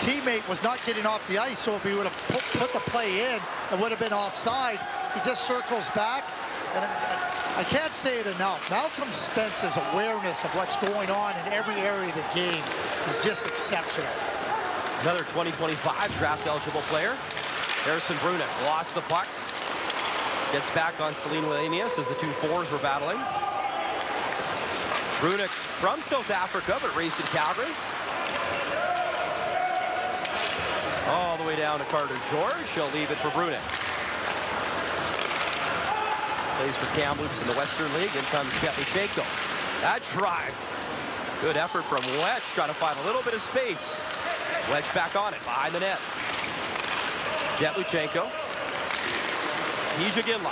teammate was not getting off the ice, so if he would have put the play in, it would have been offside. He just circles back, and I can't say it enough. Malcolm Spence's awareness of what's going on in every area of the game is just exceptional. Another 2025 draft-eligible player. Harrison Brunek lost the puck. Gets back on Celine Wallenius as the 2 forwards were battling. Brunek from South Africa, but raised in Calgary. All the way down to Carter George. He'll leave it for Brunek. Plays for Kamloops in the Western League. In comes Chetlichenko. That drive. Good effort from Wedge, trying to find a little bit of space. Wedge back on it, behind the net. Chetlichenko. Tisha Ginla.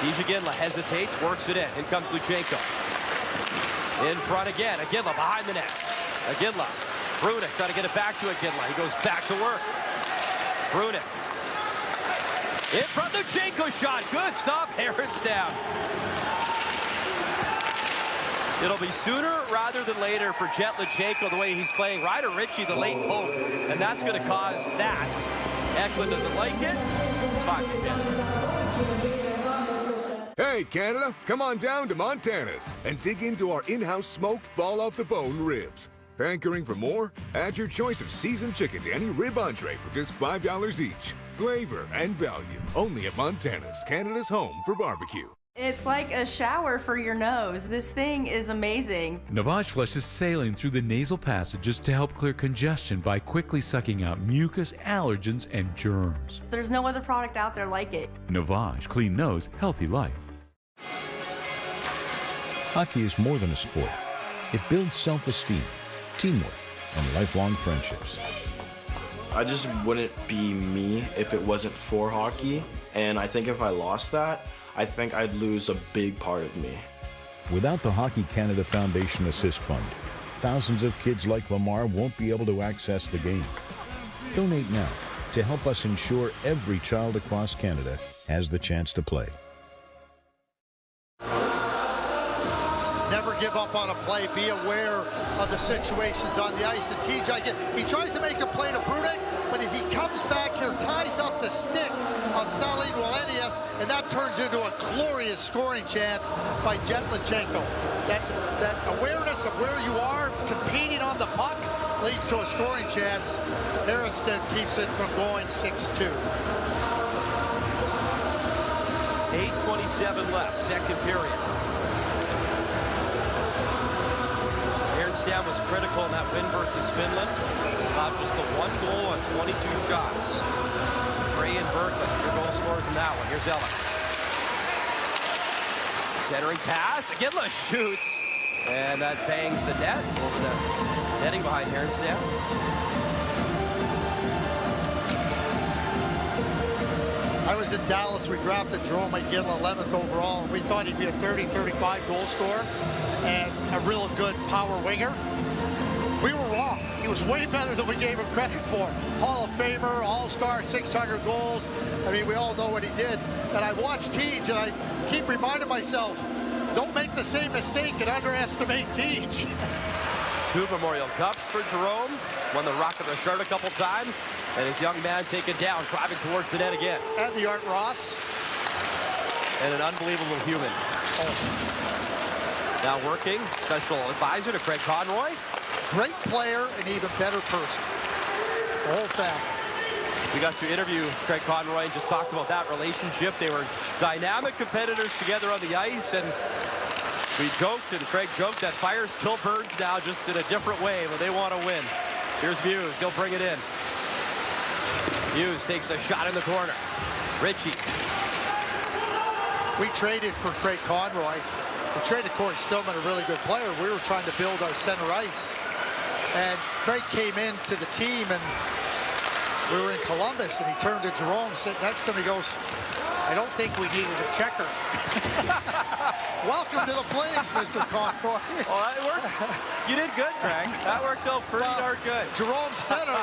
Tisha Ginla hesitates, works it in. In comes Luchenko. In front again. Ginla behind the net. Ginla. Brunek trying to get it back to Ginla. He goes back to work. Brunek. In front, Luchenko shot. Good stop. Heron's down. It'll be sooner rather than later for Chetlichenko, the way he's playing. Ryder Ritchie, the late hope, and that's going to cause that. Eklund doesn't like it. It's Fox again. Hey, Canada, come on down to Montana's and dig into our in-house smoked fall-off-the-bone ribs. Hankering for more? Add your choice of seasoned chicken to any rib entree for just $5 each. Flavor and value. Only at Montana's, Canada's home for barbecue. It's like a shower for your nose. This thing is amazing. Navage Flush is sailing through the nasal passages to help clear congestion by quickly sucking out mucus, allergens, and germs. There's no other product out there like it. Navage, clean nose, healthy life. Hockey is more than a sport. It builds self-esteem, teamwork, and lifelong friendships. I just wouldn't be me if it wasn't for hockey, and I think if I lost that, I think I'd lose a big part of me. Without the Hockey Canada Foundation Assist Fund, thousands of kids like Lamar won't be able to access the game. Donate now to help us ensure every child across Canada has the chance to play. Never give up on a play. Be aware of the situations on the ice. And TJ, he tries to make a play to Brunek, but as he comes back here, ties up the stick of Celine Wallenius, and that turns into a glorious scoring chance by Chetlichenko. That awareness of where you are, competing on the puck, leads to a scoring chance. Harrison keeps it from going 6-2. 8:27 left, second period. Handstand was critical in that win versus Finland. Allowed just the 1 goal on 22 shots. Gray and Berglund, your goal scorers in that one. Here's Ellen. Centering pass. Iginla shoots. And that bangs the net over the netting behind Handstand. I was in Dallas. We drafted Jerome Iginla 11th overall, and we thought he'd be a 30, 35 goal scorer and a real good power winger. We were wrong. He was way better than we gave him credit for. Hall of Famer, All-Star, 600 goals. I mean, we all know what he did. And I watched Teej, and I keep reminding myself, don't make the same mistake and underestimate Teej. 2 Memorial Cups for Jerome. Won the Rocket Richard a couple times. And his young man taken down, driving towards the net again. And the Art Ross. And an unbelievable human. Now working, special advisor to Craig Conroy. Great player and even better person. The whole family. We got to interview Craig Conroy and just talked about that relationship. They were dynamic competitors together on the ice, and we joked, and Craig joked, that fire still burns now, just in a different way, but they want to win. Here's Muse, he'll bring it in. Muse takes a shot in the corner. Ritchie. We traded for Craig Conroy. We traded Corey Stillman, a really good player. We were trying to build our center ice. And Craig came into the team, and we were in Columbus, and he turned to Jerome, sitting next to him. He goes, I don't think we needed a checker. Welcome to the Flames, Mr. Conroy. Well, that worked. You did good, Craig. That worked out pretty darn good. Jerome's center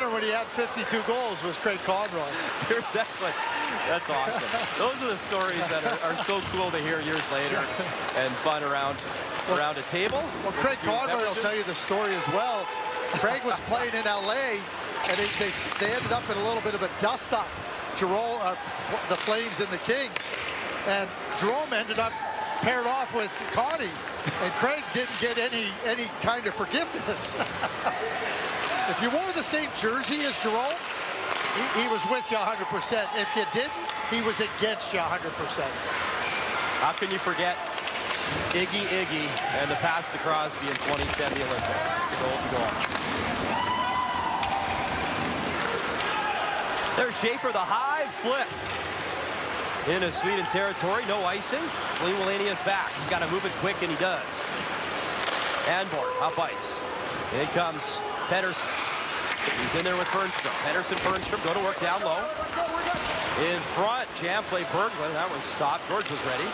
when he had 52 goals was Craig Conroy. Exactly. That's awesome. Those are the stories that are so cool to hear years later and fun around a table. Well, Craig Conroy will tell you the story as well. Craig was playing in LA, and they ended up in a little bit of a dust-up. Jerome, the Flames and the Kings. And Jerome ended up paired off with Connie, and Craig didn't get any kind of forgiveness. If you wore the same jersey as Jerome, he was with you 100%. If you didn't, he was against you 100%. How can you forget Iggy and the pass to Crosby in 2010 the Olympics? Goal to goal. There's Schaefer, the high flip. Into Sweden territory, no icing. Celine Wallenius back. He's got to move it quick, and he does. Anborn up ice. In comes Pettersson. He's in there with Bernstrom. Pettersson, go to work down low. In front, jam play Berglund. That was stopped. George was ready.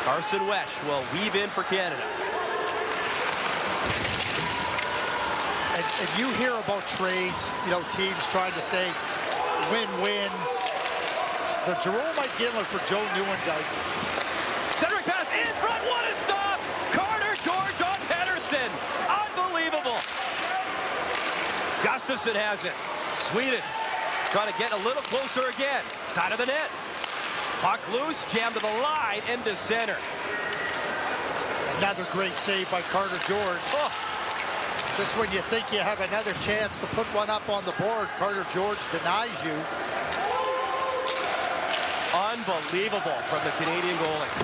Carson Wesch will weave in for Canada. And you hear about trades, teams trying to say win-win. The Jerome Iginla for Joe Nieuwendyk. Centering pass in front, what a stop! Carter George on Pettersson. Unbelievable. Gustafsson has it. Sweden trying to get a little closer again. Side of the net. Puck loose, jammed to the line, into center. Another great save by Carter George. Oh. Just when you think you have another chance to put one up on the board, Carter George denies you. Unbelievable from the Canadian goalie.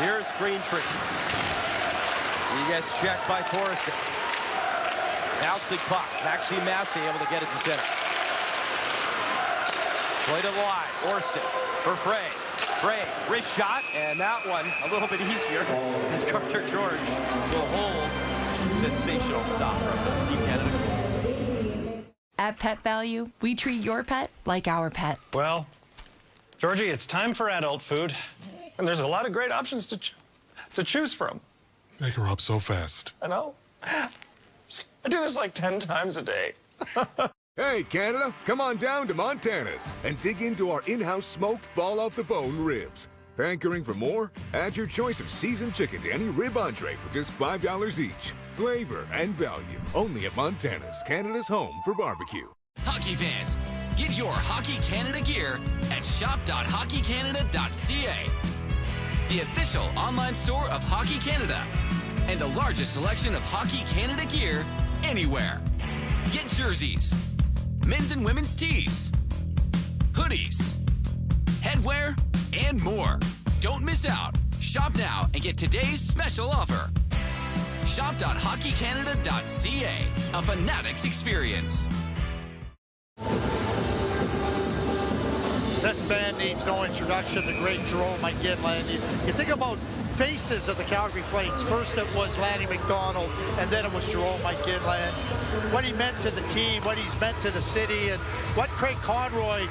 Here's Greentree. He gets checked by Torreson. Bouncing puck. Maxime Massey able to get it to center. Play to the line. Orston for Frey. Frey, wrist shot, and that one a little bit easier as Carter George will hold. Sensational stop from Team Canada. At Pet Value, we treat your pet like our pet. Well, Georgie, it's time for adult food, and there's a lot of great options to choose from. Make her up so fast. I know. I do this like 10 times a day. Hey, Canada, come on down to Montana's and dig into our in-house smoked fall-off-the-bone ribs. Hankering for more? Add your choice of seasoned chicken to any rib entree for just $5 each. Flavor and value. Only at Montana's, Canada's home for barbecue. Hockey fans, get your Hockey Canada gear at shop.hockeycanada.ca. The official online store of Hockey Canada and the largest selection of Hockey Canada gear anywhere. Get jerseys, men's and women's tees, hoodies, headwear, and more. Don't miss out. Shop now and get today's special offer. Shop.hockeycanada.ca. A Fanatics experience. This man needs no introduction, the great Jerome McGinley. You think about faces of the Calgary Flames. First it was Lanny McDonald, and then it was Jerome McGinley. What he meant to the team, what he's meant to the city, and what Craig Conroy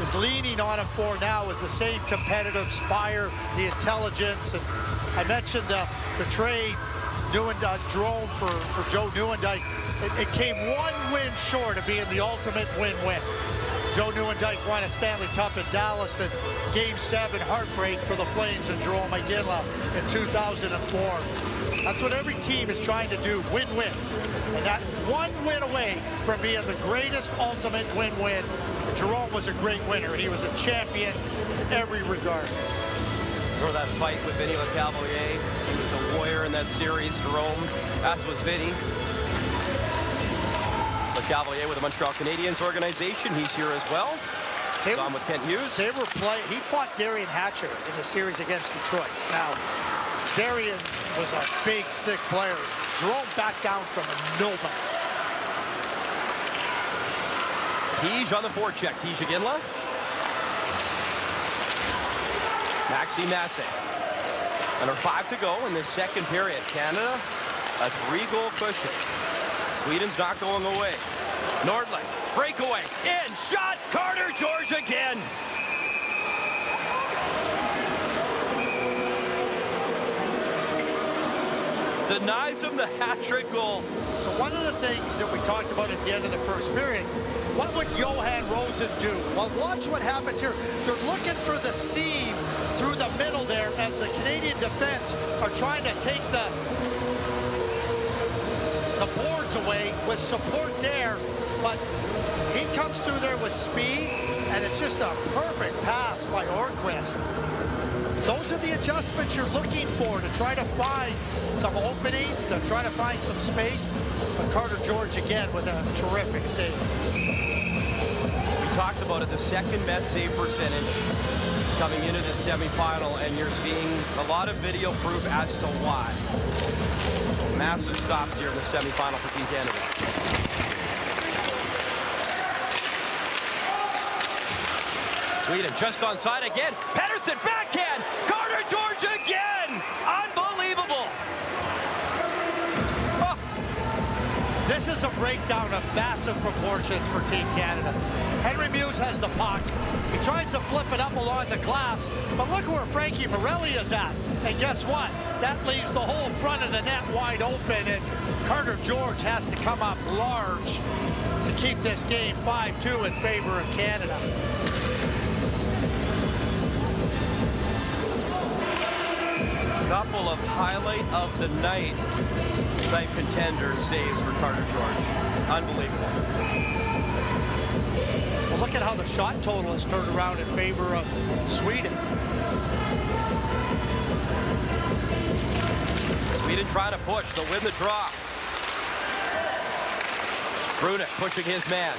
is leaning on him for now is the same competitive fire, the intelligence. And I mentioned the trade, Jerome for Joe Nieuwendyk. It came one win short of being the ultimate win-win. Joe Nieuwendyk won a Stanley Cup in Dallas, and Game 7 heartbreak for the Flames and Jerome McGinley in 2004. That's what every team is trying to do, win-win. And that one win away from being the greatest ultimate win-win. Jerome was a great winner. He was a champion in every regard. Remember that fight with Vinny LeCavalier? He was a warrior in that series, Jerome, as was Vinny. LeCavalier with the Montreal Canadiens organization. He's here as well. On with Kent Hughes. He fought Darian Hatcher in the series against Detroit. Now, Darian was a big, thick player. Jerome backed down from nobody. Tige on the forecheck. Tige Iginla. Maxime Massé. Under 5 to go in this second period. Canada, a 3-goal cushion. Sweden's not going away. Nordling, breakaway, in, shot, Carter George again. Denies him the hat-trick goal. So one of the things that we talked about at the end of the first period, what would Johan Rosen do? Well, watch what happens here. They're looking for the seam through the middle there as the Canadian defense are trying to take the boards away with support there, but he comes through there with speed, and it's just a perfect pass by Orquist. Those are the adjustments you're looking for to try to find some openings, to try to find some space. But Carter George again with a terrific save. We talked about it, the second best save percentage coming into the semifinal, and you're seeing a lot of video proof as to why. Massive stops here in the semifinal for Team Canada. Sweden just onside again. Pettersson backhand. Carter George again. Unbelievable. Oh. This is a breakdown of massive proportions for Team Canada. Henry Muse has the puck. He tries to flip it up along the glass, but look where Frankie Morelli is at. And guess what? That leaves the whole front of the net wide open, and Carter George has to come up large to keep this game 5-2 in favor of Canada. Couple of highlight of the night type contender saves for Carter George. Unbelievable. Well, look at how the shot total has turned around in favor of Sweden. Sweden trying to push. They'll win the draw. Brunick pushing his man.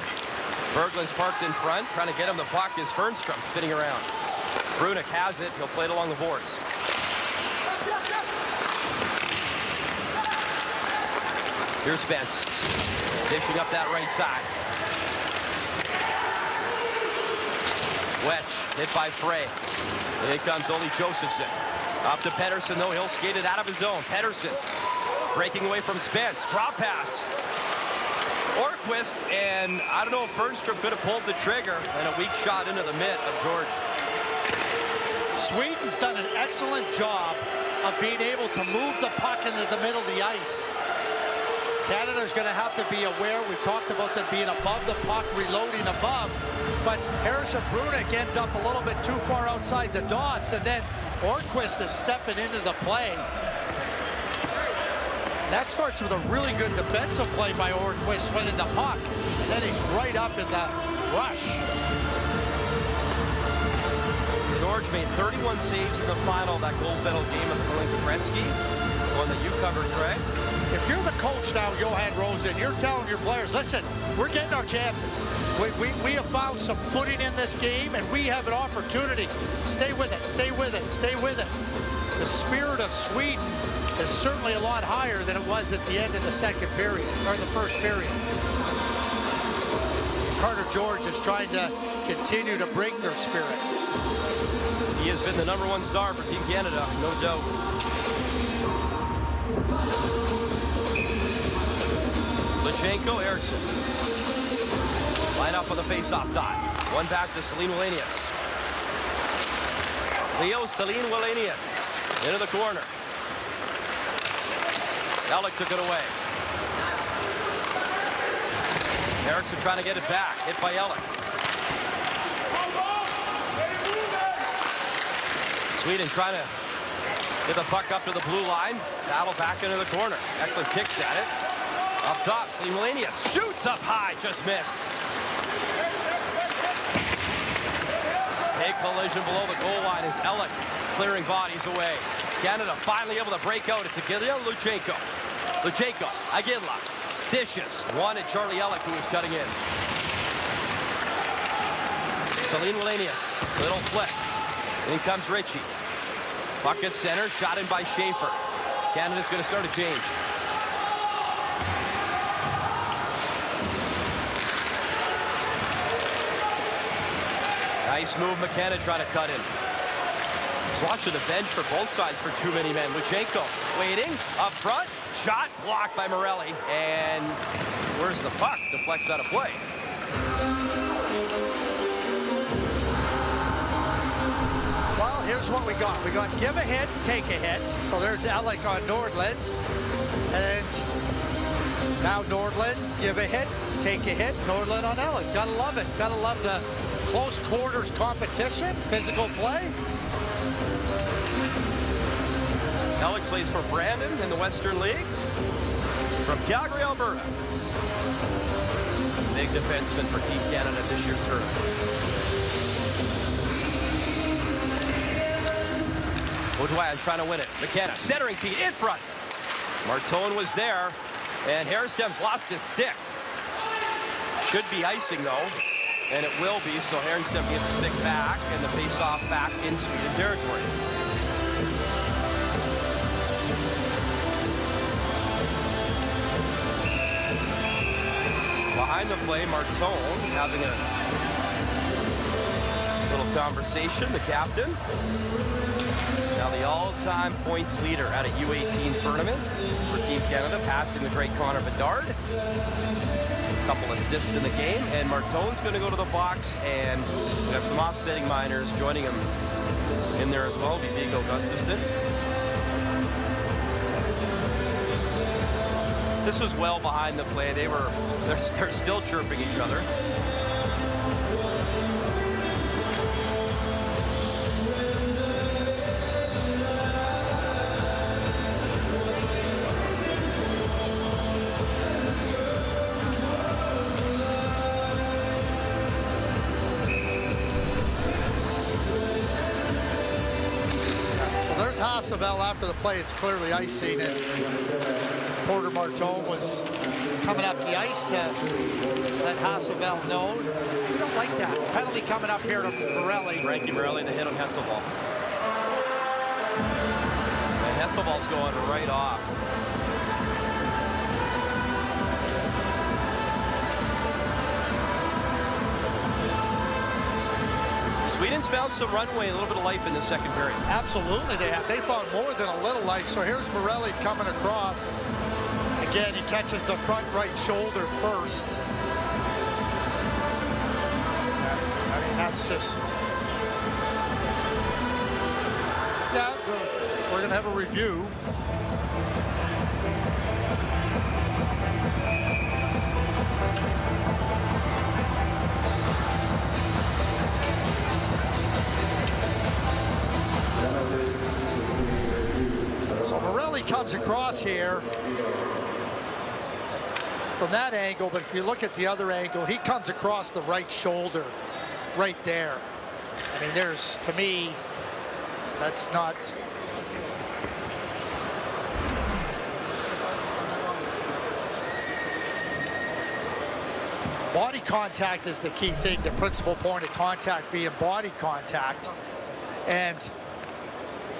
Berglund's parked in front, trying to get him the puck. Is Fernstrom spinning around. Brunick has it. He'll play it along the boards. Here's Spence, dishing up that right side. Wedge, hit by Frey. In comes Ole Josephson. Up to Pettersson, though, he'll skate it out of his zone. Pettersson, breaking away from Spence. Drop pass. Orquist, and I don't know if Fernstrom could have pulled the trigger, and a weak shot into the mitt of George. Sweden's done an excellent job of being able to move the puck into the middle of the ice. Canada's going to have to be aware. We've talked about them being above the puck, reloading above. But Harrison Brunick ends up a little bit too far outside the dots, and then Orquist is stepping into the play. That starts with a really good defensive play by Orquist winning the puck. And then he's right up in the rush. George made 31 saves in the final, that gold medal game of Berlin Gretzky. One that you covered, Craig. If you're the coach now, Johan Rosen, you're telling your players, listen, we're getting our chances. We have found some footing in this game, and we have an opportunity. Stay with it, stay with it, stay with it. The spirit of Sweden is certainly a lot higher than it was at the end of the second period, or the first period. Carter George is trying to continue to break their spirit. He has been the #1 star for Team Canada, no doubt. Lutsenko, Eriksson. Line up on the face-off dot. One back to Celine Wallenius. Leo Celine Wallenius into the corner. Alec took it away. Eriksson trying to get it back. Hit by Alec. Sweden trying to get the puck up to the blue line. Battle back into the corner. Eklund kicks at it. Up top, Celine Wallenius shoots up high, just missed. Big collision below the goal line as Alec clearing bodies away. Canada finally able to break out. It's Aguila Lutsenko. Lutsenko, Aguila, dishes. One at Charlie Alec, who was cutting in. Celine Wallenius, little flick. In comes Ritchie. Puck at center, shot in by Schaefer. Canada's going to start a change. Nice move, McKenna trying to cut in. Swatch to the bench for both sides for too many men. Lutsenko waiting up front. Shot blocked by Morelli. And where's the puck? Deflects out of play. Well, here's what we got. We got give a hit, take a hit. So there's Alec on Nordland. And now Nordland, give a hit, take a hit. Nordland on Alec. Gotta love it. Gotta love the close quarters competition, physical play. Alec plays for Brandon in the Western League from Calgary, Alberta. Big defenseman for Team Canada this year's tournament. O'Dwyer trying to win it. McKenna centering feed in front. Martone was there, and Harristem's lost his stick. Should be icing though, and it will be. So Harristem gets the stick back, and the face-off back in Sweden territory. Behind the play, Martone having a little conversation, the captain. Now the all-time points leader at a U18 tournament for Team Canada, passing the great Connor Bedard. A couple assists in the game, and Martone's going to go to the box, and we got some offsetting minors joining him in there as well, Vigo Gustafsson. This was well behind the play. They're still chirping each other. So there's Hasselveld after the play. It's clearly icing, and Porter Martone was coming up the ice to let Hasselveld know. We don't like that. Penalty coming up here to Morelli. Frankie Morelli, the hit on Hasselveld. And Hasselveld's going right off. Sweden's found some runway, a little bit of life in the second period. Absolutely, they have. They found more than a little life. So here's Morelli coming across. Again, he catches the front right shoulder first. I mean, that's just... Yeah, we're going to have a review. So Morelli comes across here from that angle, but if you look at the other angle, he comes across the right shoulder right there. I mean, to me, that's not... Body contact is the key thing, the principal point of contact being body contact. And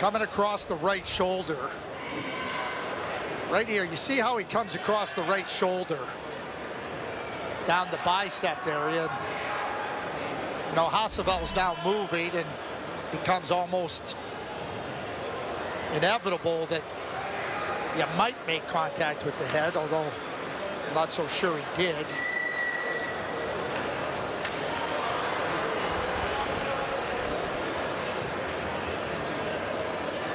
coming across the right shoulder, right here, you see how he comes across the right shoulder, down the bicep area. You know, Hasselvel's now moving, and it becomes almost inevitable that you might make contact with the head, although I'm not so sure he did.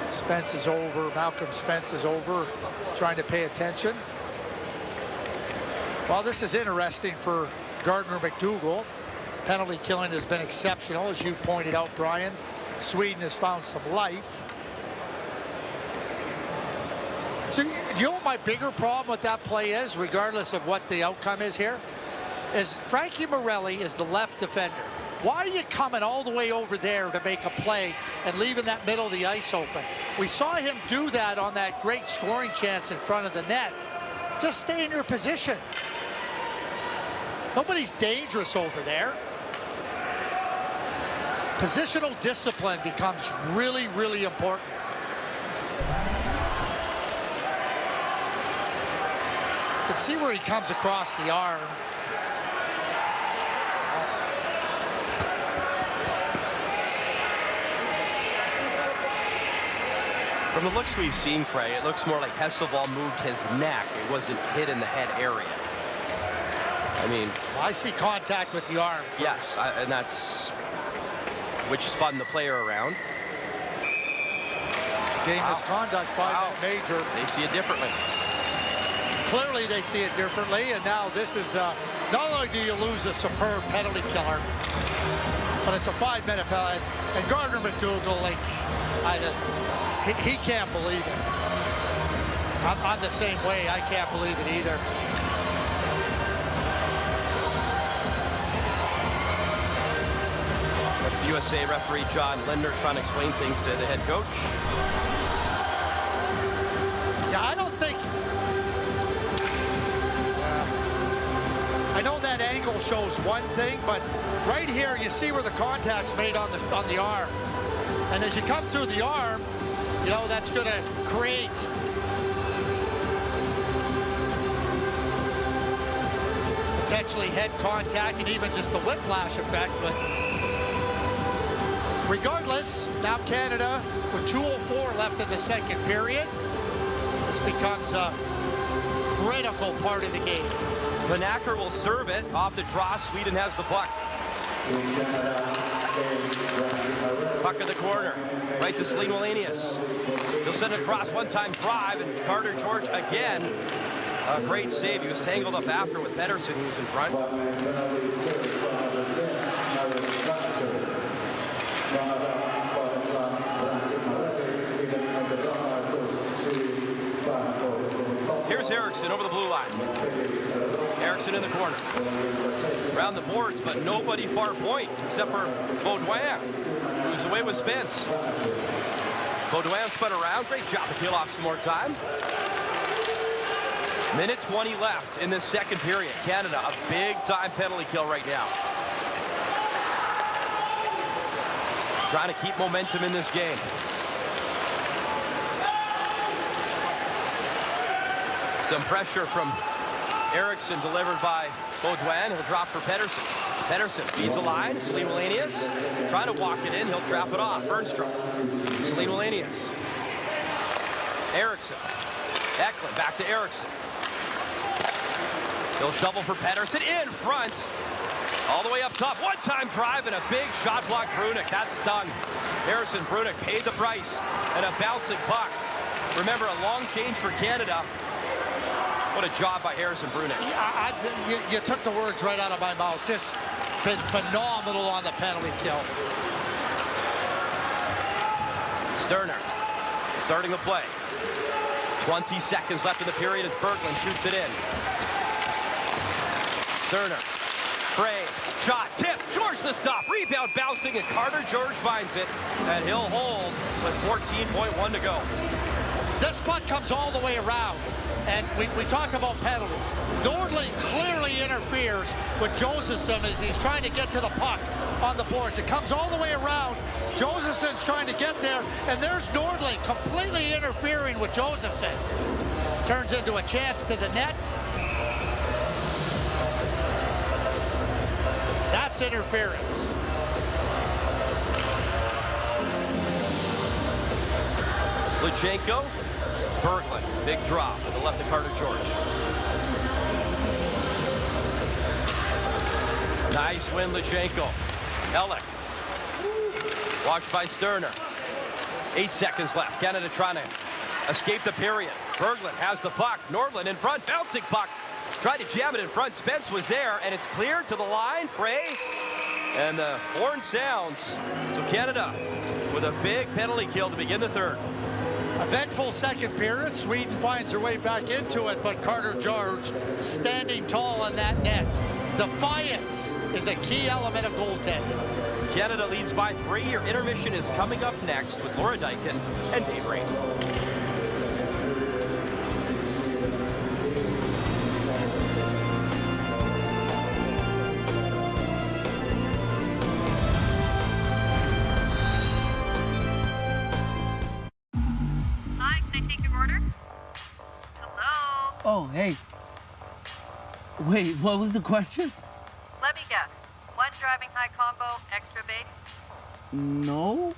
Spence is over, Malcolm Spence is over, trying to pay attention. Well, this is interesting for Gardner McDougall. Penalty killing has been exceptional, as you pointed out, Brian. Sweden has found some life. So, do you know what my bigger problem with that play is, regardless of what the outcome is here? Is Frankie Morelli is the left defender. Why are you coming all the way over there to make a play and leaving that middle of the ice open? We saw him do that on that great scoring chance in front of the net. Just stay in your position. Nobody's dangerous over there. Positional discipline becomes really, really important. You can see where he comes across the arm. From the looks we've seen, Craig, it looks more like Hasselval moved his neck. It wasn't hit in the head area. I mean, well, I see contact with the arm first. Yes, and that's which spun the player around. It's a game misconduct, major. They see it differently. Clearly they see it differently, and now this is, not only do you lose a superb penalty killer, but it's a 5-minute penalty, and Gardner McDougall, like, he can't believe it. I'm the same way, I can't believe it either. That's the USA referee, John Linder, trying to explain things to the head coach. Yeah, I don't think... I know that angle shows one thing, but right here you see where the contact's made on the arm. And as you come through the arm, you know, that's going to create potentially head contact and even just the whiplash effect. But regardless, now Canada with 2:04 left in the second period. This becomes a critical part of the game. Vanacker will serve it off the draw. Sweden has the puck. Puck in the corner, right to Celine Wallenius. He'll send it across, one-time drive, and Carter George again. A great save. He was tangled up after with Pettersson, who was in front. Here's Eriksson over the blue line. Eriksson in the corner. Around the boards, but nobody far point except for Baudouin, who's away with Spence. Baudouin spun around. Great job to peel off some more time. Minute 20 left in this second period. Canada, a big-time penalty kill right now. Trying to keep momentum in this game. Some pressure from Eriksson delivered by Baudouin. He'll drop for Pettersson. Pettersson feeds the line. Celine Wallenius trying to walk it in. He'll trap it off. Bernstrom. Celine Wallenius. Eriksson. Eklund back to Eriksson. He'll shovel for Pettersson in front. All the way up top. One-time drive and a big shot block. Brunik. That stung. Harrison Brunik paid the price. And a bouncing puck. Remember, a long change for Canada. What a job by Harrison Brunik. Yeah, you took the words right out of my mouth. Just been phenomenal on the penalty kill. Sterner starting the play. 20 seconds left in the period as Berglund shoots it in. Sterner. Frey. Shot. Tip. George the stop. Rebound bouncing, and Carter George finds it. And he'll hold with 14.1 to go. This puck comes all the way around, and we talk about penalties. Nordling clearly interferes with Josephson as he's trying to get to the puck on the boards. It comes all the way around. Josephson's trying to get there, and there's Nordling completely interfering with Josephson. Turns into a chance to the net. That's interference. Lachenko, Berglund, big drop to the left of Carter George. Nice win, Lachenko. Ellick, watched by Sterner. 8 seconds left. Canada trying to escape the period. Berglund has the puck. Nordland in front, bouncing puck. Tried to jam it in front. Spence was there, and it's cleared to the line. Frey, and the horn sounds. So Canada with a big penalty kill to begin the third. Eventful second period. Sweden finds their way back into it, but Carter George standing tall on that net. Defiance is a key element of goaltending. Canada leads by 3. Your intermission is coming up next with Laura Dykin and Dave Reed. Oh, hey. Wait, what was the question? Let me guess. One driving high combo, extra baked? No.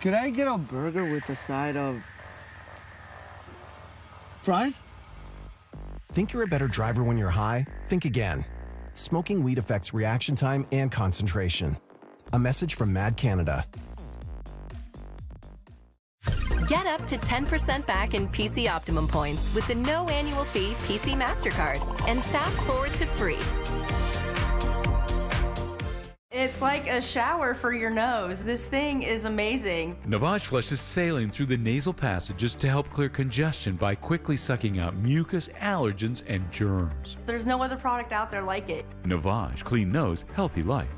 Could I get a burger with a side of fries? Think you're a better driver when you're high? Think again. Smoking weed affects reaction time and concentration. A message from Mad Canada. Get up to 10% back in PC Optimum points with the no annual fee PC MasterCard and fast forward to free. It's like a shower for your nose. This thing is amazing. Navage Flush is sailing through the nasal passages to help clear congestion by quickly sucking out mucus, allergens, and germs. There's no other product out there like it. Navage, clean nose, healthy life.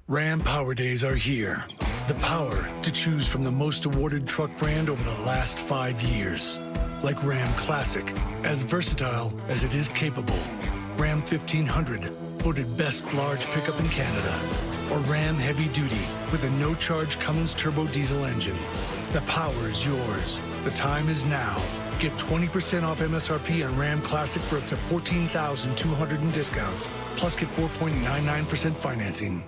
Ram Power Days are here. The power to choose from the most awarded truck brand over the last 5 years. Like Ram Classic, as versatile as it is capable. Ram 1500, voted best large pickup in Canada. Or Ram Heavy Duty, with a no-charge Cummins turbo diesel engine. The power is yours. The time is now. Get 20% off MSRP on Ram Classic for up to $14,200 in discounts. Plus get 4.99% financing.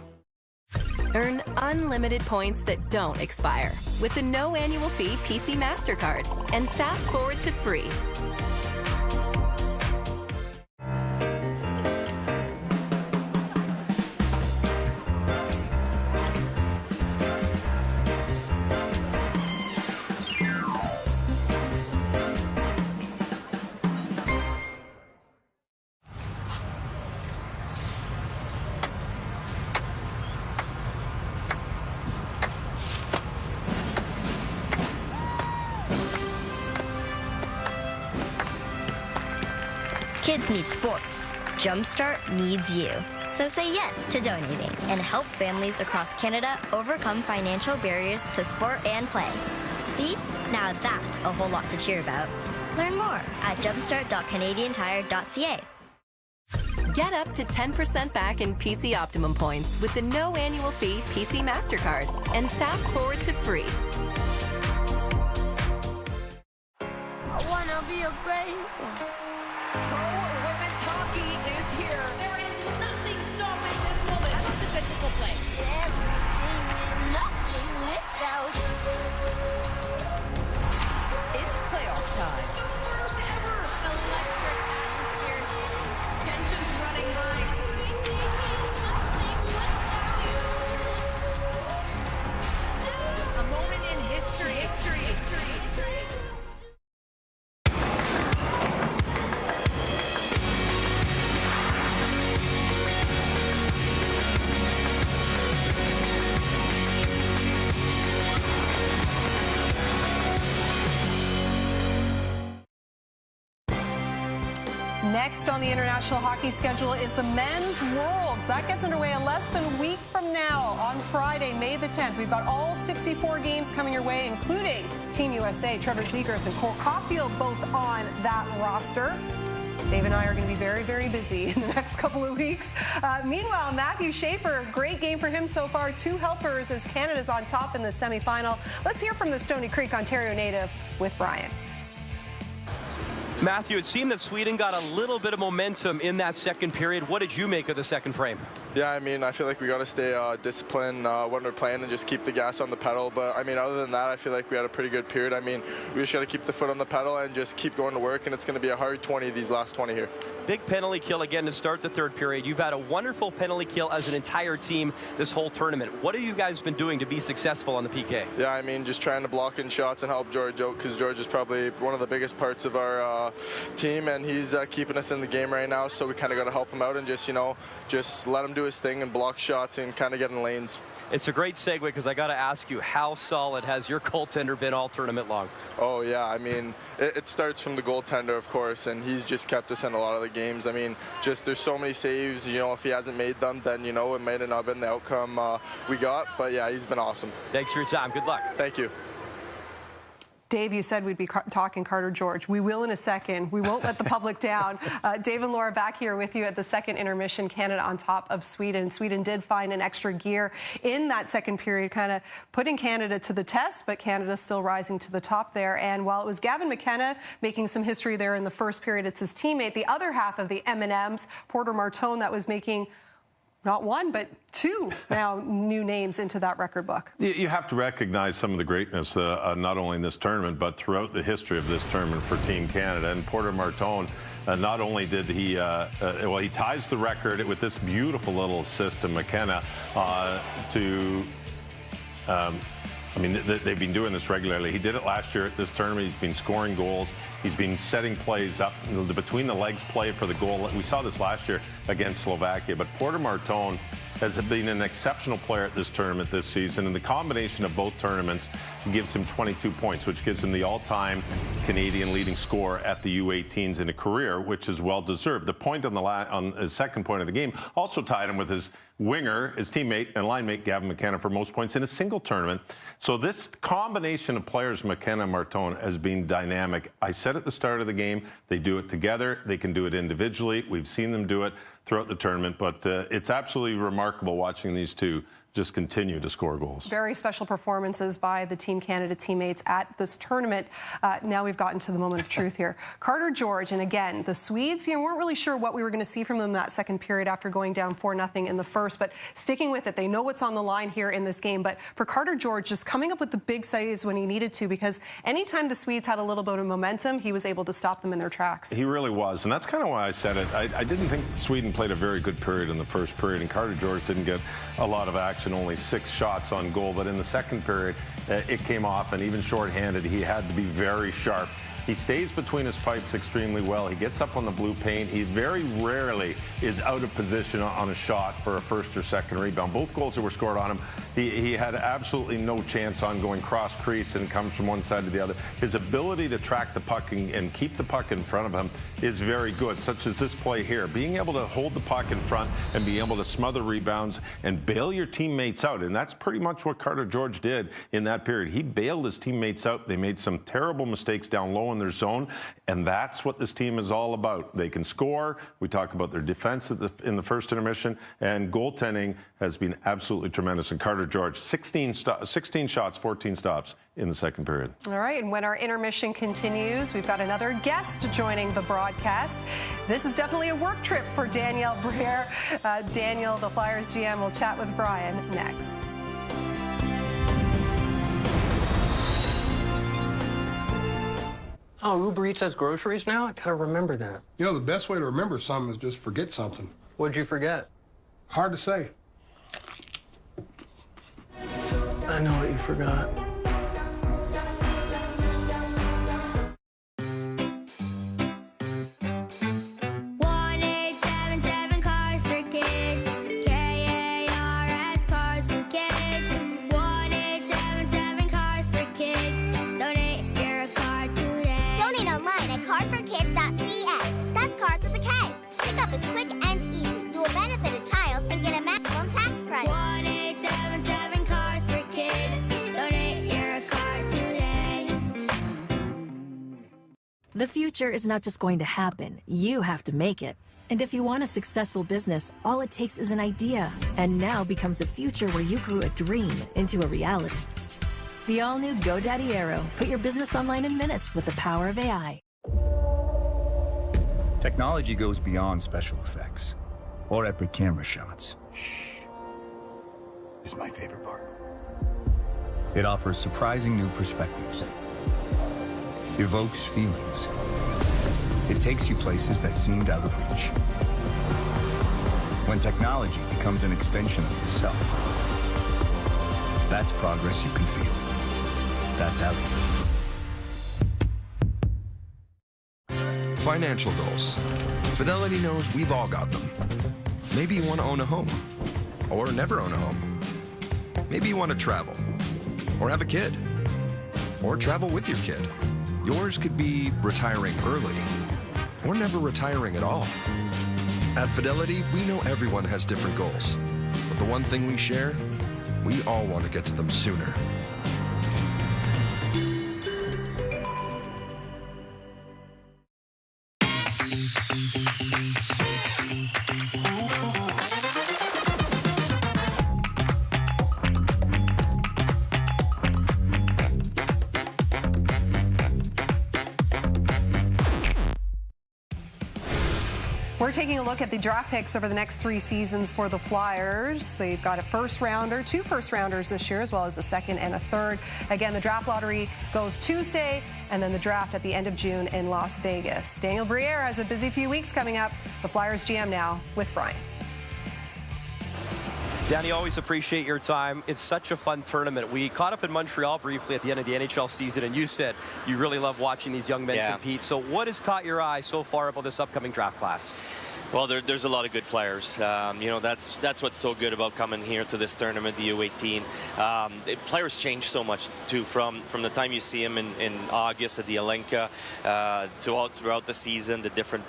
Earn unlimited points that don't expire with the no annual fee PC MasterCard and fast forward to free. Kids need sports. Jumpstart needs you. So say yes to donating and help families across Canada overcome financial barriers to sport and play. See? Now that's a whole lot to cheer about. Learn more at jumpstart.canadiantire.ca. Get up to 10% back in PC Optimum points with the no annual fee PC MasterCard and fast forward to free. I wanna be a great one. Women's hockey is here. There is nothing stopping this woman. How about the physical play? Everything is nothing without you. It's playoff time. First ever electric atmosphere. Tensions running high. A moment in history. Next on the international hockey schedule is the Men's Worlds. That gets underway in less than a week from now on Friday, May the 10th. We've got all 64 games coming your way, including Team USA, Trevor Zegras and Cole Caulfield both on that roster. Dave and I are going to be very, very busy in the next couple of weeks. Meanwhile, Matthew Schaefer, great game for him so far. 2 helpers as Canada's on top in the semifinal. Let's hear from the Stony Creek, Ontario native with Brian. Matthew, it seemed that Sweden got a little bit of momentum in that second period. What did you make of the second frame? Yeah, I mean, I feel like we got to stay disciplined when we're playing and just keep the gas on the pedal. But, I mean, other than that, I feel like we had a pretty good period. I mean, we just got to keep the foot on the pedal and just keep going to work, and it's going to be a hard 20, these last 20 here. Big penalty kill again to start the third period. You've had a wonderful penalty kill as an entire team this whole tournament. What have you guys been doing to be successful on the PK? Yeah, I mean, just trying to block in shots and help George out, because George is probably one of the biggest parts of our team, and he's keeping us in the game right now, so we kind of got to help him out and just, you know, just let him do his thing and block shots and kind of get in lanes. It's a great segue, because I got to ask you, how solid has your goaltender been all tournament long? Oh, yeah. I mean, it starts from the goaltender, of course, and he's just kept us in a lot of the games. I mean, just there's so many saves, you know, if he hasn't made them, then, you know, it might have not been the outcome we got. But, yeah, he's been awesome. Thanks for your time. Good luck. Thank you. Dave, you said we'd be talking Carter George. We will in a second. We won't let the public down. Dave and Laura back here with you at the second intermission. Canada on top of Sweden. Sweden did find an extra gear in that second period, kind of putting Canada to the test, but Canada still rising to the top there. And while it was Gavin McKenna making some history there in the first period, it's his teammate, the other half of the M&Ms, Porter Martone, that was making not one, but 2 now new names into that record book. You have to recognize some of the greatness, not only in this tournament, but throughout the history of this tournament for Team Canada. And Porter Martone, not only did he, well, he ties the record with this beautiful little assist to McKenna I mean, they've been doing this regularly. He did it last year at this tournament. He's been scoring goals. He's been setting plays up, the between the legs play for the goal. We saw this last year against Slovakia. But Porter Martone has been an exceptional player at this tournament this season. And the combination of both tournaments gives him 22 points, which gives him the all-time Canadian leading scorer at the U18s in a career, which is well-deserved. The point on the second point of the game also tied him with his winger, his teammate and line mate Gavin McKenna for most points in a single tournament. So this combination of players, McKenna and Martone, has been dynamic. I said at the start of the game, they do it together. They can do it individually. We've seen them do it throughout the tournament, but it's absolutely remarkable watching these two just continue to score goals. Very special performances by the Team Canada teammates at this tournament. Now we've gotten to the moment of truth here. Carter George, and again, the Swedes, you know, weren't really sure what we were going to see from them in that second period after going down 4-0 in the first, but sticking with it, they know what's on the line here in this game. But for Carter George, just coming up with the big saves when he needed to, because anytime the Swedes had a little bit of momentum, he was able to stop them in their tracks. He really was, and that's kind of why I said it. I didn't think Sweden played a very good period in the first period, and Carter George didn't get a lot of action, only 6 shots on goal. But in the second period, it came off, and even shorthanded, he had to be very sharp. He stays between his pipes extremely well. He gets up on the blue paint. He very rarely is out of position on a shot for a first or second rebound. Both goals that were scored on him, he had absolutely no chance on going cross crease and comes from one side to the other. His ability to track the puck and keep the puck in front of him is very good, such as this play here. Being able to hold the puck in front and be able to smother rebounds and bail your teammates out. And that's pretty much what Carter George did in that period. He bailed his teammates out. They made some terrible mistakes down low in their zone, and that's what this team is all about. They can score. We talk about their defense in the first intermission, and goaltending has been absolutely tremendous. And Carter George, 16 shots, 14 stops in the second period. All right, and when our intermission continues, we've got another guest joining the broadcast. This is definitely a work trip for Danielle Briere. Daniel, the Flyers GM, will chat with Brian next. Oh, Uber Eats has groceries now? I gotta remember that. You know, the best way to remember something is just forget something. What'd you forget? Hard to say. I know what you forgot. That's Cars with a K. The future is not just going to happen. You have to make it. And if you want a successful business, all it takes is an idea. And now becomes a future where you grew a dream into a reality. The all-new GoDaddy Aero. Put your business online in minutes with the power of AI. Technology goes beyond special effects or epic camera shots. Is my favorite part. It offers surprising new perspectives, evokes feelings. It takes you places that seemed out of reach. When technology becomes an extension of yourself, that's progress you can feel. That's how Financial goals. Fidelity knows we've all got them. Maybe you want to own a home, or never own a home. Maybe you want to travel, or have a kid, or travel with your kid. Yours could be retiring early, or never retiring at all. At Fidelity, we know everyone has different goals, but the one thing we share, we all want to get to them sooner. We're taking a look at the draft picks over the next 3 seasons for the Flyers. They've got a first-rounder, 2 first-rounders this year, as well as a second and a third. Again, the draft lottery goes Tuesday, and then the draft at the end of June in Las Vegas. Daniel Briere has a busy few weeks coming up. The Flyers GM now with Brian. Danny, always appreciate your time. It's such a fun tournament. We caught up in Montreal briefly at the end of the NHL season, and you said you really love watching these young men compete. So what has caught your eye so far about this upcoming draft class? Well, there's a lot of good players. You know, that's what's so good about coming here to this tournament, the U18. Players change so much, too, from the time you see them in August at the Alenka throughout the season, the different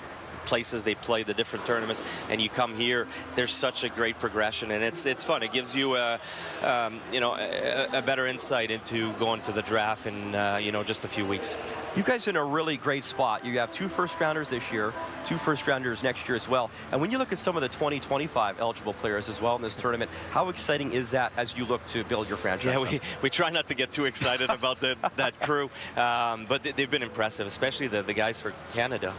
places they play, the different tournaments, and you come here, there's such a great progression, and it's fun. It gives you a better insight into going to the draft in just a few weeks. You guys are in a really great spot. You have 2 first-rounders this year, 2 first-rounders next year as well. And when you look at some of the 2025 eligible players as well in this tournament, how exciting is that as you look to build your franchise? Yeah, we try not to get too excited about that crew, but they've been impressive, especially the guys for Canada.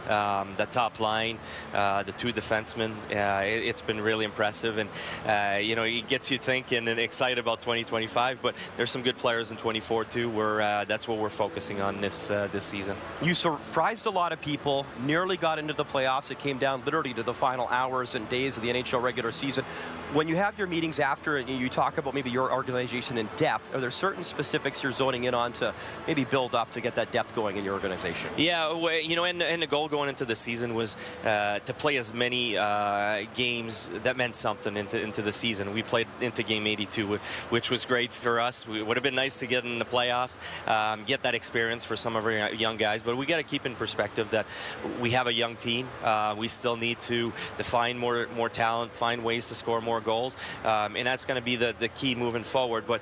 The top line, the 2 defensemen, it's been really impressive, and it gets you thinking and excited about 2025. But there's some good players in 24 too. That's what we're focusing on this season. You surprised a lot of people, nearly got into the playoffs. It came down literally to the final hours and days of the NHL regular season. When you have your meetings after and you talk about maybe your organization in depth, are there certain specifics you're zoning in on to maybe build up to get that depth going in your organization? Yeah, and the goal going into the season was to play as many games that meant something into the season. We played into game 82, which was great for us. It would have been nice to get in the playoffs, get that experience for some of our young guys, but we got to keep in perspective that we have a young team. We still need to find more talent, find ways to score more goals, and that's going to be the key moving forward. But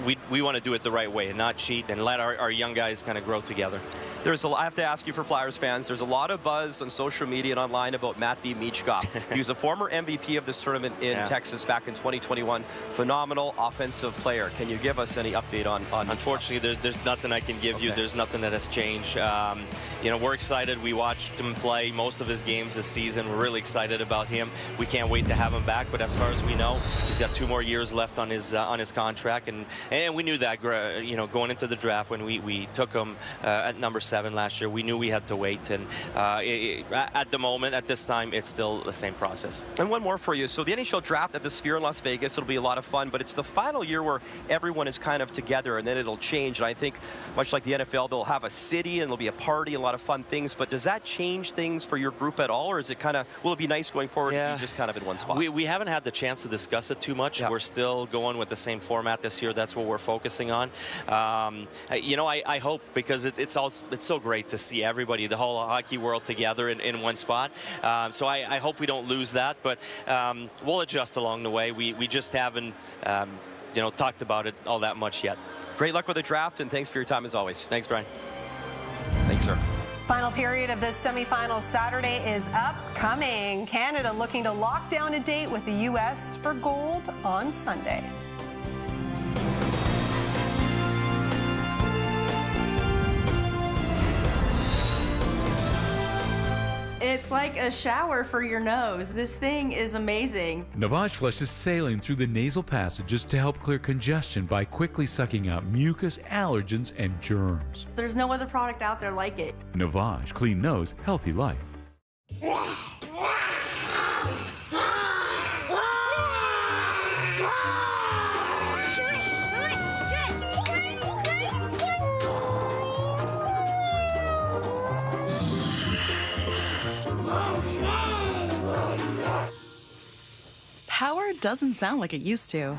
we want to do it the right way and not cheat, and let our young guys kind of grow together. I have to ask you, for Flyers fans, there's a lot of buzz on social media and online about Matvei Michkov. He was a former MVP of this tournament in Texas back in 2021. Phenomenal offensive player. Can you give us any update on Unfortunately, there's nothing I can give you. There's nothing that has changed. We're excited. We watched him play most of his games this season. We're really excited about him. We can't wait to have him back. But as far as we know, he's got 2 more years left on his contract, and we knew that going into the draft when we took him at number 7 last year. We knew we had to wait, and at the moment, at this time, it's still the same process. And one more for you. So the NHL draft at the Sphere in Las Vegas, it'll be a lot of fun, but it's the final year where everyone is kind of together, and then it'll change. And I think, much like the NFL, they'll have a city, and there'll be a party, and a lot of fun things. But does that change things for your group at all, or is it will it be nice going forward to be just kind of in one spot? We haven't had the chance to discuss it too much. We're still going with the same format this year. That's what we're focusing on. I hope, because it's so great to see everybody, the whole hockey world together in one spot. So I hope we don't lose that, but we'll adjust along the way. We just haven't talked about it all that much yet. Great luck with the draft, and thanks for your time as always. Thanks, Brian. Thanks, sir. Final period of this semifinal Saturday is upcoming. Canada looking to lock down a date with the U.S. for gold on Sunday. It's like a shower for your nose. This thing is amazing. Navage flushes saline through the nasal passages to help clear congestion by quickly sucking out mucus, allergens, and germs. There's no other product out there like it. Navage, clean nose, healthy life. Power doesn't sound like it used to.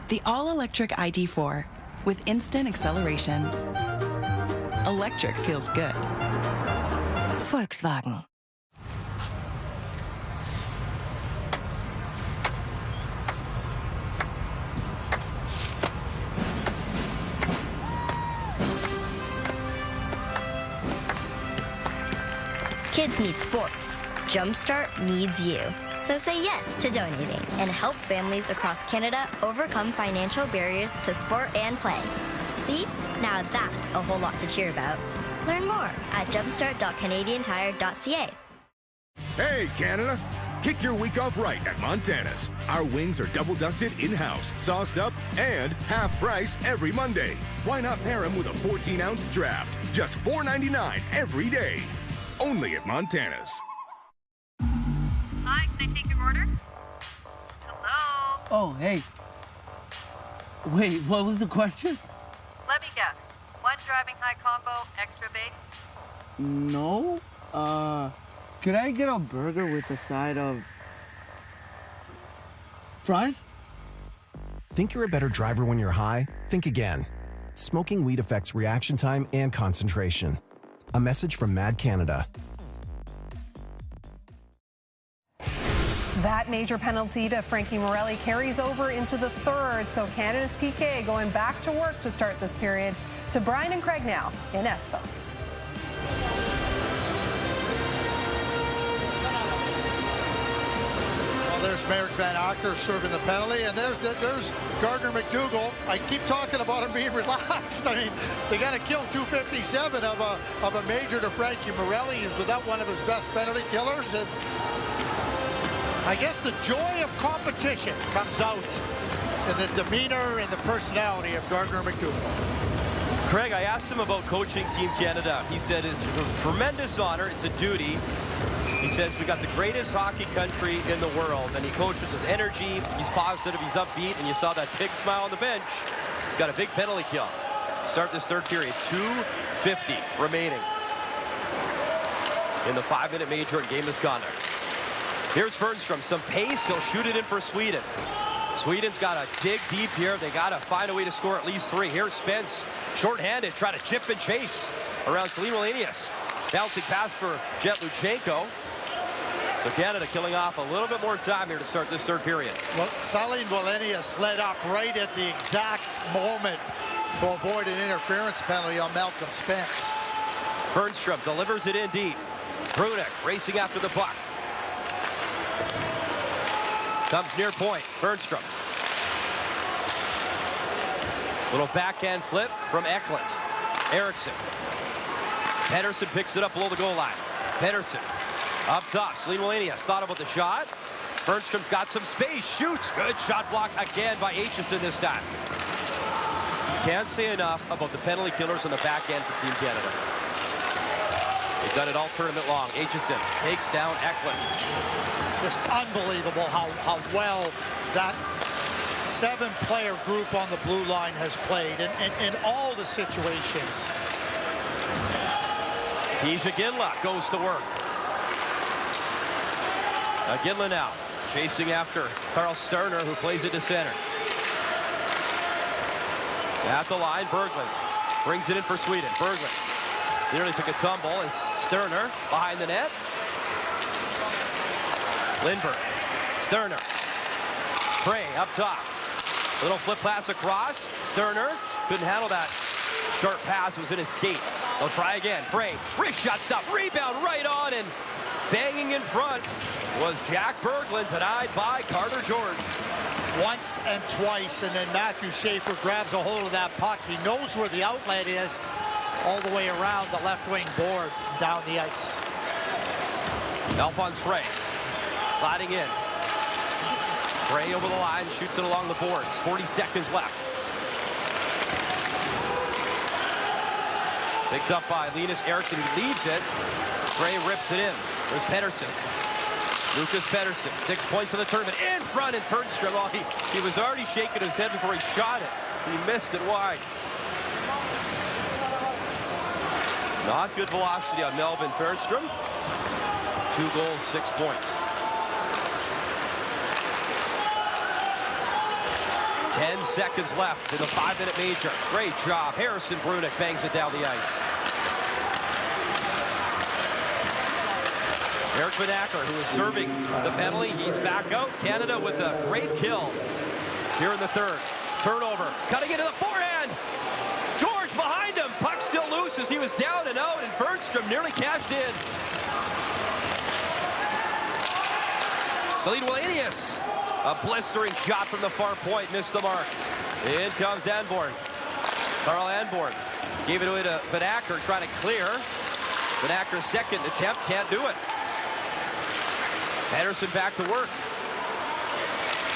The all-electric ID4 with instant acceleration. Electric feels good. Volkswagen. Kids need sports. Jumpstart needs you. So say yes to donating and help families across Canada overcome financial barriers to sport and play. See? Now that's a whole lot to cheer about. Learn more at jumpstart.canadiantire.ca. Hey, Canada! Kick your week off right at Montana's. Our wings are double dusted in-house, sauced up, and half price every Monday. Why not pair them with a 14-ounce draft? Just $4.99 every day. Only at Montana's. Hi, can I take your order? Hello? Oh, hey. Wait, what was the question? Let me guess. One driving high combo, extra baked? No. Could I get a burger with a side of fries? Think you're a better driver when you're high? Think again. Smoking weed affects reaction time and concentration. A message from Mad Canada. That major penalty to Frankie Morelli carries over into the third, so Canada's PK going back to work to start this period. To Brian and Craig now in Espo. Well, there's Merrick Van Acker serving the penalty, and there's Gardner McDougall. I keep talking about him being relaxed. I mean, they got to kill 257 of a major to Frankie Morelli. He's without one of his best penalty killers, and I guess the joy of competition comes out in the demeanor and the personality of Gardner McDougall. Craig, I asked him about coaching Team Canada. He said it's a tremendous honor. It's a duty. He says we got the greatest hockey country in the world, and he coaches with energy. He's positive. He's upbeat, and you saw that big smile on the bench. He's got a big penalty kill. Start this third period. 2:50 remaining in the 5-minute major and game misconduct. Here's Fernstrom, some pace, he'll shoot it in for Sweden. Sweden's got to dig deep here. They got to find a way to score at least 3. Here's Spence, shorthanded, try to chip and chase around Celine Wallenius. Bouncing pass for Jet Luchenko. So Canada killing off a little bit more time here to start this third period. Well, Celine Wallenius led up right at the exact moment to avoid an interference penalty on Malcolm Spence. Fernstrom delivers it in deep. Brunick racing after the puck. Comes near point, Bernstrom. Little backhand flip from Eklund. Eriksson. Pettersson picks it up below the goal line. Pettersson up top. Celine Wallenius thought about the shot. Bernstrom's got some space. Shoots. Good shot block again by Aitchison this time. Can't say enough about the penalty killers on the back end for Team Canada. They've done it all tournament long. Aitchison takes down Eklund. Just unbelievable how well that 7-player group on the blue line has played in all the situations. Tisha Ginla goes to work. Ginla now chasing after Carl Sterner, who plays it to center. At the line, Berglund brings it in for Sweden. Berglund nearly took a tumble as Sterner behind the net. Lindbergh, Sterner, Prey up top. Little flip pass across. Sterner couldn't handle that. Sharp pass was in his skates. They'll try again. Frey, wrist shot stop, rebound right on, and banging in front was Jack Berglund, denied by Carter George. Once and twice, and then Matthew Schaefer grabs a hold of that puck. He knows where the outlet is, all the way around the left wing boards down the ice. Alphonse Frey, sliding in. Frey over the line, shoots it along the boards. 40 seconds left. Picked up by Linus Eriksson, he leaves it. Frey rips it in. There's Pettersson. Lucas Pettersson, 6 points in the tournament, in front, and Bergstrom. Oh, he was already shaking his head before he shot it. He missed it wide. Not good velocity on Melvin Bergstrom. 2 goals, 6 points. 10 seconds left in the 5-minute major. Great job. Harrison Brunick bangs it down the ice. Eric Vanacker, who is serving the penalty, he's back out. Canada with a great kill here in the third. Turnover, cutting into the forehand. George behind him. Puck still loose as he was down and out, and Bergstrom nearly cashed in. Celine Wallenius, a blistering shot from the far point, missed the mark. In comes Anborn. Carl Anborn gave it away to Vanacker, trying to clear. Vanacker's second attempt, can't do it. Pettersson back to work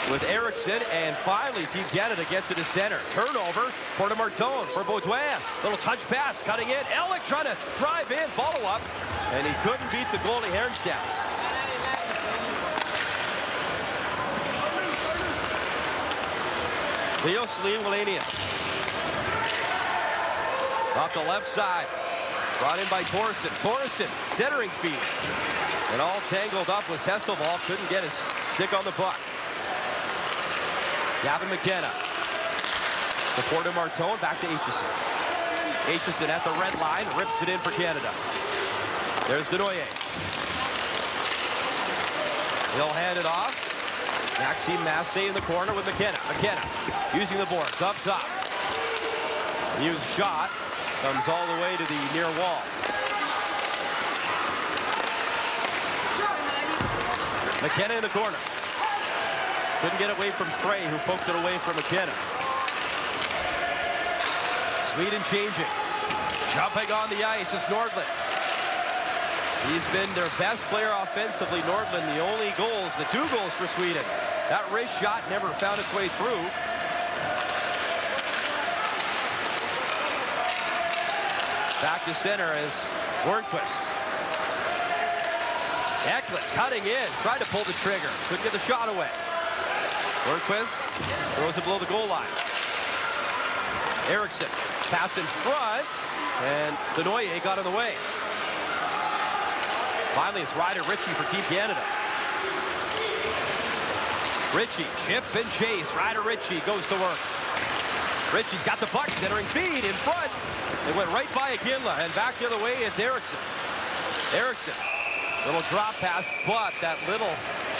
with Eriksson, and finally Team Canada gets it to center. Turnover, Porte Martone for Baudouin. Little touch pass, cutting in. Ellick trying to drive in, follow up, and he couldn't beat the goalie Hermstad. Leo Celine Wallenius. Off the left side, brought in by Torreson. Torreson, centering feed. And all tangled up was Hesselball. Couldn't get his stick on the puck. Gavin McKenna. To Porte Martone, back to Aitchison. Aitchison at the red line, rips it in for Canada. There's Denoyer. He'll hand it off. Maxime Massé in the corner with McKenna. McKenna using the boards up top. Hughes' shot comes all the way to the near wall. McKenna in the corner. Couldn't get away from Frey, who poked it away from McKenna. Sweden changing. Jumping on the ice is Nordlund. He's been their best player offensively, Nordlund. The only goals, the 2 goals for Sweden. That wrist shot never found its way through. Back to center is Wernquist. Eklund cutting in, tried to pull the trigger. Couldn't get the shot away. Wernquist throws it below the goal line. Eriksson, pass in front, and Denoyer got in the way. Finally, it's Ryder Ritchie for Team Canada. Ritchie, chip and chase. Ryder Ritchie goes to work. Ritchie's got the puck, centering feed in front. It went right by Iginla, and back the other way, it's Eriksson. Eriksson, little drop pass, but that little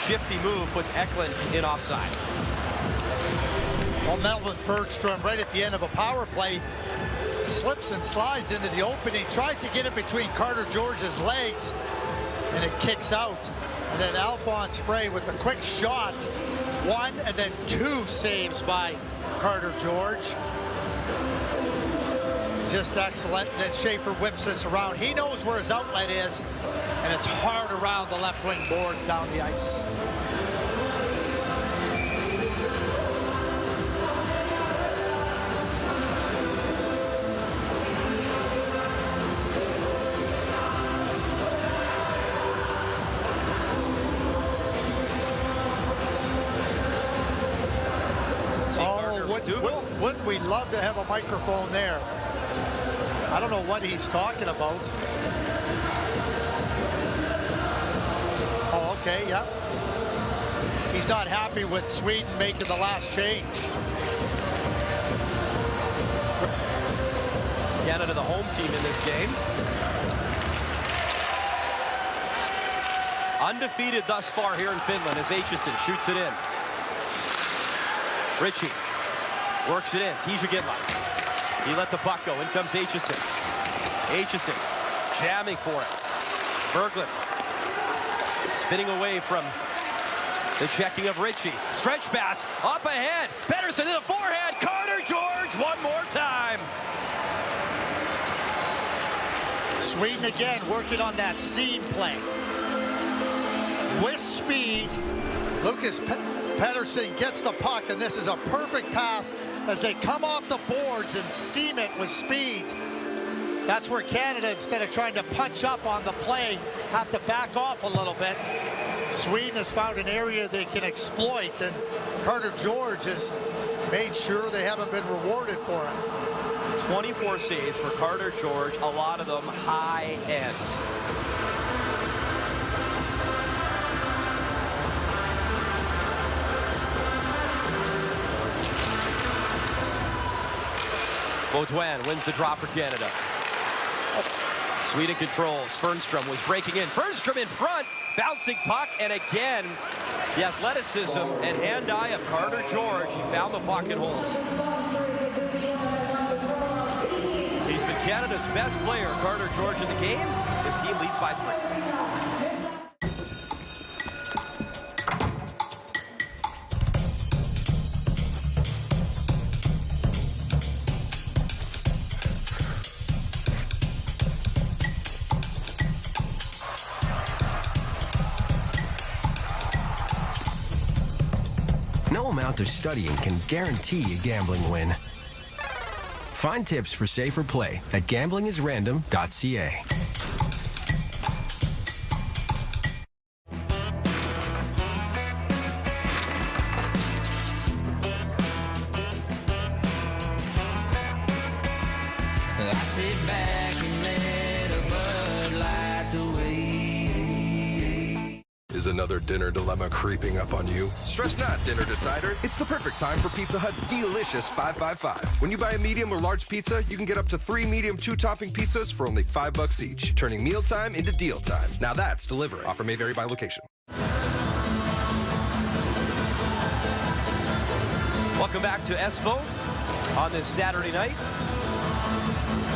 shifty move puts Eklund in offside. Well, Melvin Bergstrom, right at the end of a power play, slips and slides into the opening, tries to get it between Carter George's legs, and it kicks out. And then Alphonse Frey with the quick shot. 1 and then 2 saves by Carter George. Just excellent. And then Schaefer whips this around. He knows where his outlet is, and it's hard around the left wing boards down the ice. Wouldn't we love to have a microphone there? I don't know what he's talking about. Oh, okay, yeah. He's not happy with Sweden making the last change. Canada, the home team in this game. Undefeated thus far here in Finland as Aitchison shoots it in. Ritchie works it in. Tisha Gitla. He let the puck go. In comes Aitchison. Aitchison jamming for it. Berglund spinning away from the checking of Ritchie. Stretch pass up ahead. Pedersen to the forehand. Carter George one more time. Sweden again working on that seam play. With speed, Lucas Pedersen gets the puck, and this is a perfect pass as they come off the boards and seam it with speed. That's where Canada, instead of trying to punch up on the play, have to back off a little bit. Sweden has found an area they can exploit, and Carter George has made sure they haven't been rewarded for it. 24 saves for Carter George, a lot of them high end. Baudouin wins the draw for Canada. Sweden controls. Fernstrom was breaking in. Fernstrom in front. Bouncing puck. And again, the athleticism and hand-eye of Carter George. He found the pocket holes. He's been Canada's best player, Carter George, in the game. His team leads by 3. No amount of studying can guarantee a gambling win. Find tips for safer play at gamblingisrandom.ca. I sit back and let a Bud Light the way. Is another dinner dilemma creeping up on you? Stress not, Dinner Decider. It's the perfect time for Pizza Hut's delicious 555. When you buy a medium or large pizza, you can get up to 3 medium 2-topping pizzas for only $5 each, turning mealtime into deal time. Now that's delivery. Offer may vary by location. Welcome back to Espo on this Saturday night.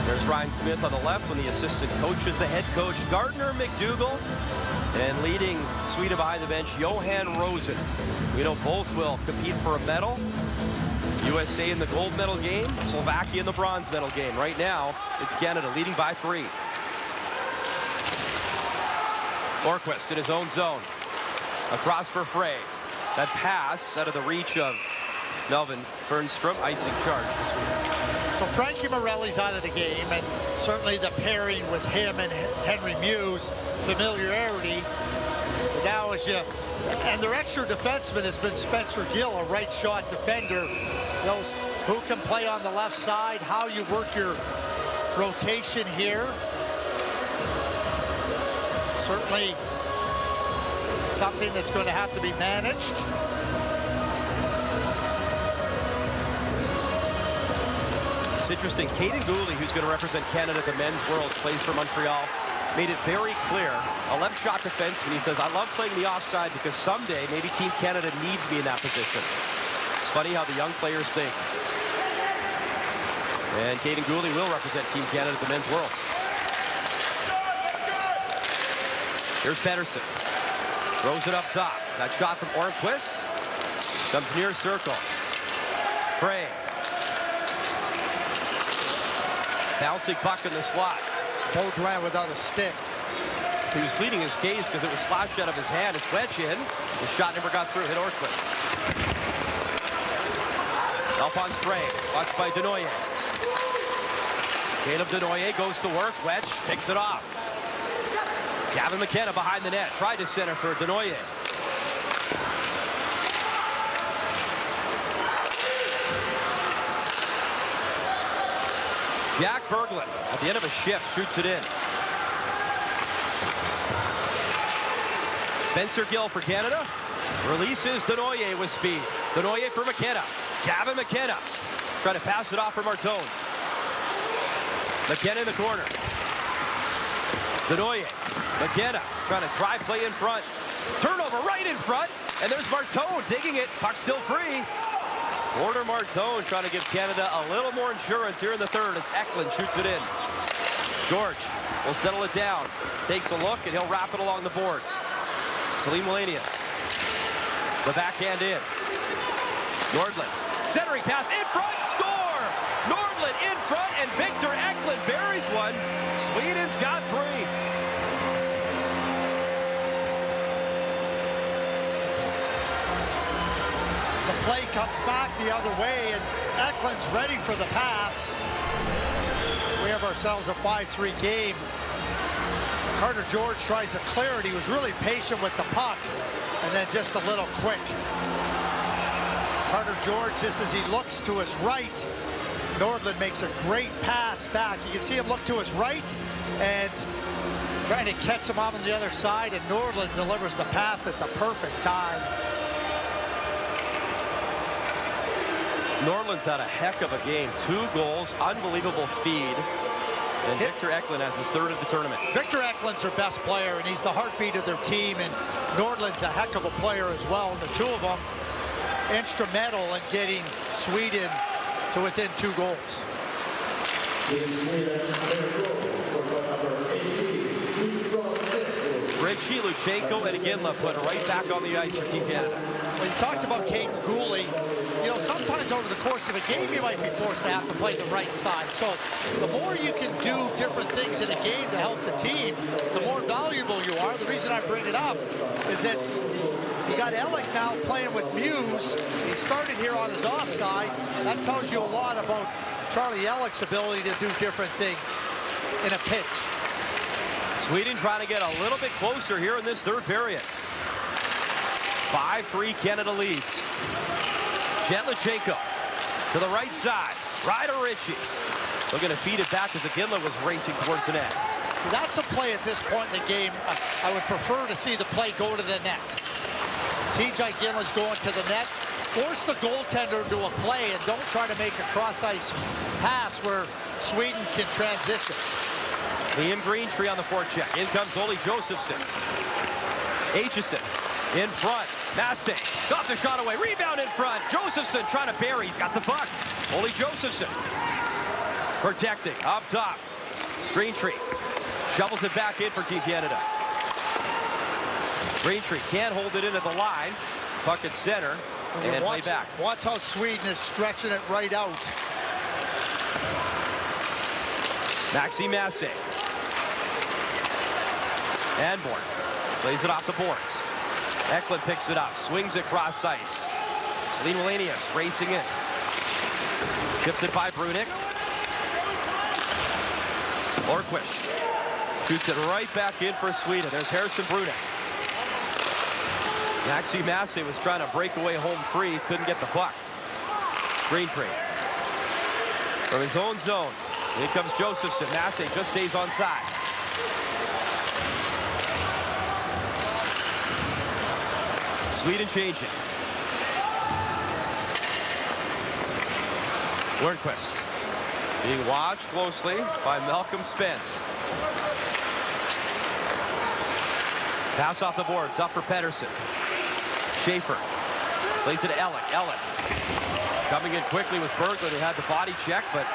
There's Ryan Smith on the left when the assistant coach is the head coach, Gardner McDougall. And leading Sweden behind the bench, Johan Rosen. We know both will compete for a medal. USA in the gold medal game, Slovakia in the bronze medal game. Right now, it's Canada leading by 3. Orquist in his own zone. Across for Frey. That pass out of the reach of Melvin Fernstrom, icing charge for Sweden. So Frankie Morelli's out of the game, and certainly the pairing with him and Henry Muse, familiarity. So now as you, and their extra defenseman has been Spencer Gill, a right shot defender. Knows who can play on the left side, how you work your rotation here. Certainly something that's going to have to be managed. It's interesting, Caden Gooley, who's going to represent Canada at the Men's Worlds, plays for Montreal, made it very clear. A left shot defenseman, he says, I love playing the offside because someday maybe Team Canada needs me in that position. It's funny how the young players think. And Caden Gooley will represent Team Canada at the Men's Worlds. Here's Pedersen. Throws it up top. That shot from Ornquist comes near circle. Frey. Bouncing puck in the slot. Baudouin without a stick. He was pleading his case because it was slashed out of his hand. His wedge in. The shot never got through. Hit Orquist. Alphonse Frey. Watched by Denoyer. Caleb Denoyer goes to work. Wedge picks it off. Gavin McKenna behind the net. Tried to center for Denoyer. Jack Berglund, at the end of a shift, shoots it in. Spencer Gill for Canada. Releases Denoyer with speed. Denoyer for McKenna. Gavin McKenna. Trying to pass it off for Martone. McKenna in the corner. Denoyer. McKenna trying to drive play in front. Turnover right in front. And there's Martone digging it. Puck still free. Porter Martone trying to give Canada a little more insurance here in the third as Eklund shoots it in. George will settle it down. Takes a look, and he'll wrap it along the boards. Salim Wallenius. The backhand in. Nordland. Centering pass in front. Score! Nordland in front, and Victor Eklund buries one. Sweden's got 3. The play comes back the other way, and Eklund's ready for the pass. We have ourselves a 5-3 game. Carter George tries to clear it. He was really patient with the puck, and then just a little quick. Carter George, just as he looks to his right, Nordland makes a great pass back. You can see him look to his right and trying to catch him on the other side, and Nordland delivers the pass at the perfect time. Nordland's had a heck of a game. 2 goals, unbelievable feed. And Victor Eklund has his 3rd of the tournament. Victor Eklund's their best player, and he's the heartbeat of their team. And Nordland's a heck of a player as well. And the 2 of them instrumental in getting Sweden to within 2 goals. Richie, Luchenko, and Iginla put right back on the ice for Team Canada. Well, you talked about Caden Gooley. You know, sometimes over the course of a game, you might be forced to have to play the right side. So the more you can do different things in a game to help the team, the more valuable you are. The reason I bring it up is that you got Ellick now playing with Muse. He started here on his offside. That tells you a lot about Charlie Ellick's ability to do different things in a pinch. Sweden trying to get a little bit closer here in this 3rd period. 5-3 Canada leads. Jetlichenko to the right side. Ryder Ritchie looking to feed it back as Iginla was racing towards the net. So that's a play at this point in the game. I would prefer to see the play go to the net. TJ Iginla's going to the net. Force the goaltender to a play and don't try to make a cross-ice pass where Sweden can transition. Liam Greentree on the forecheck. In comes Ole Josephson. Aitchison in front. Massey got the shot away. Rebound in front. Josephson trying to bury. He's got the puck. Ole Josephson protecting up top. Greentree shovels it back in for Team Canada. Greentree can't hold it into the line. Puck at center and play back. Watch how Sweden is stretching it right out. Maxi Massey. Anborn plays it off the boards. Eklund picks it up, swings it cross ice. Salim Wallenius racing in. Chips it by Brunick. Orquish shoots it right back in for Sweden. There's Harrison Brunick. Maxi Massey was trying to break away home free, couldn't get the puck. Greentree from his own zone. Here comes Josephson. Massey just stays on side. Sweden changing. Wernquist being watched closely by Malcolm Spence. Pass off the boards, up for Pedersen. Schaefer plays it to Ellick. Ellick coming in quickly was Berglund, who had the body check, but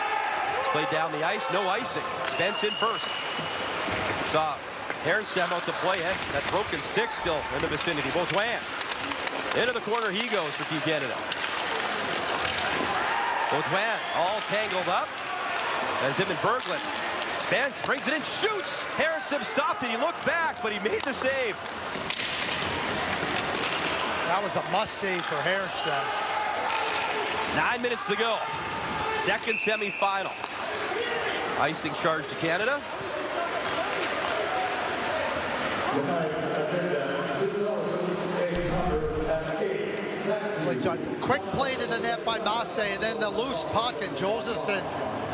it's played down the ice. No icing. Spence in first. Saw Herenstam out to play it. That broken stick still in the vicinity. Baudouin. Into the corner he goes for Team Canada. Baudouin all tangled up as him and Berglund. Spence brings it in, shoots. Herenstam stopped it. He looked back, but he made the save. That was a must-save for Herenstam. 9 minutes to go. Second semifinal. Icing charge to Canada. Quick play to the net by Massey, and then the loose puck, and Josephson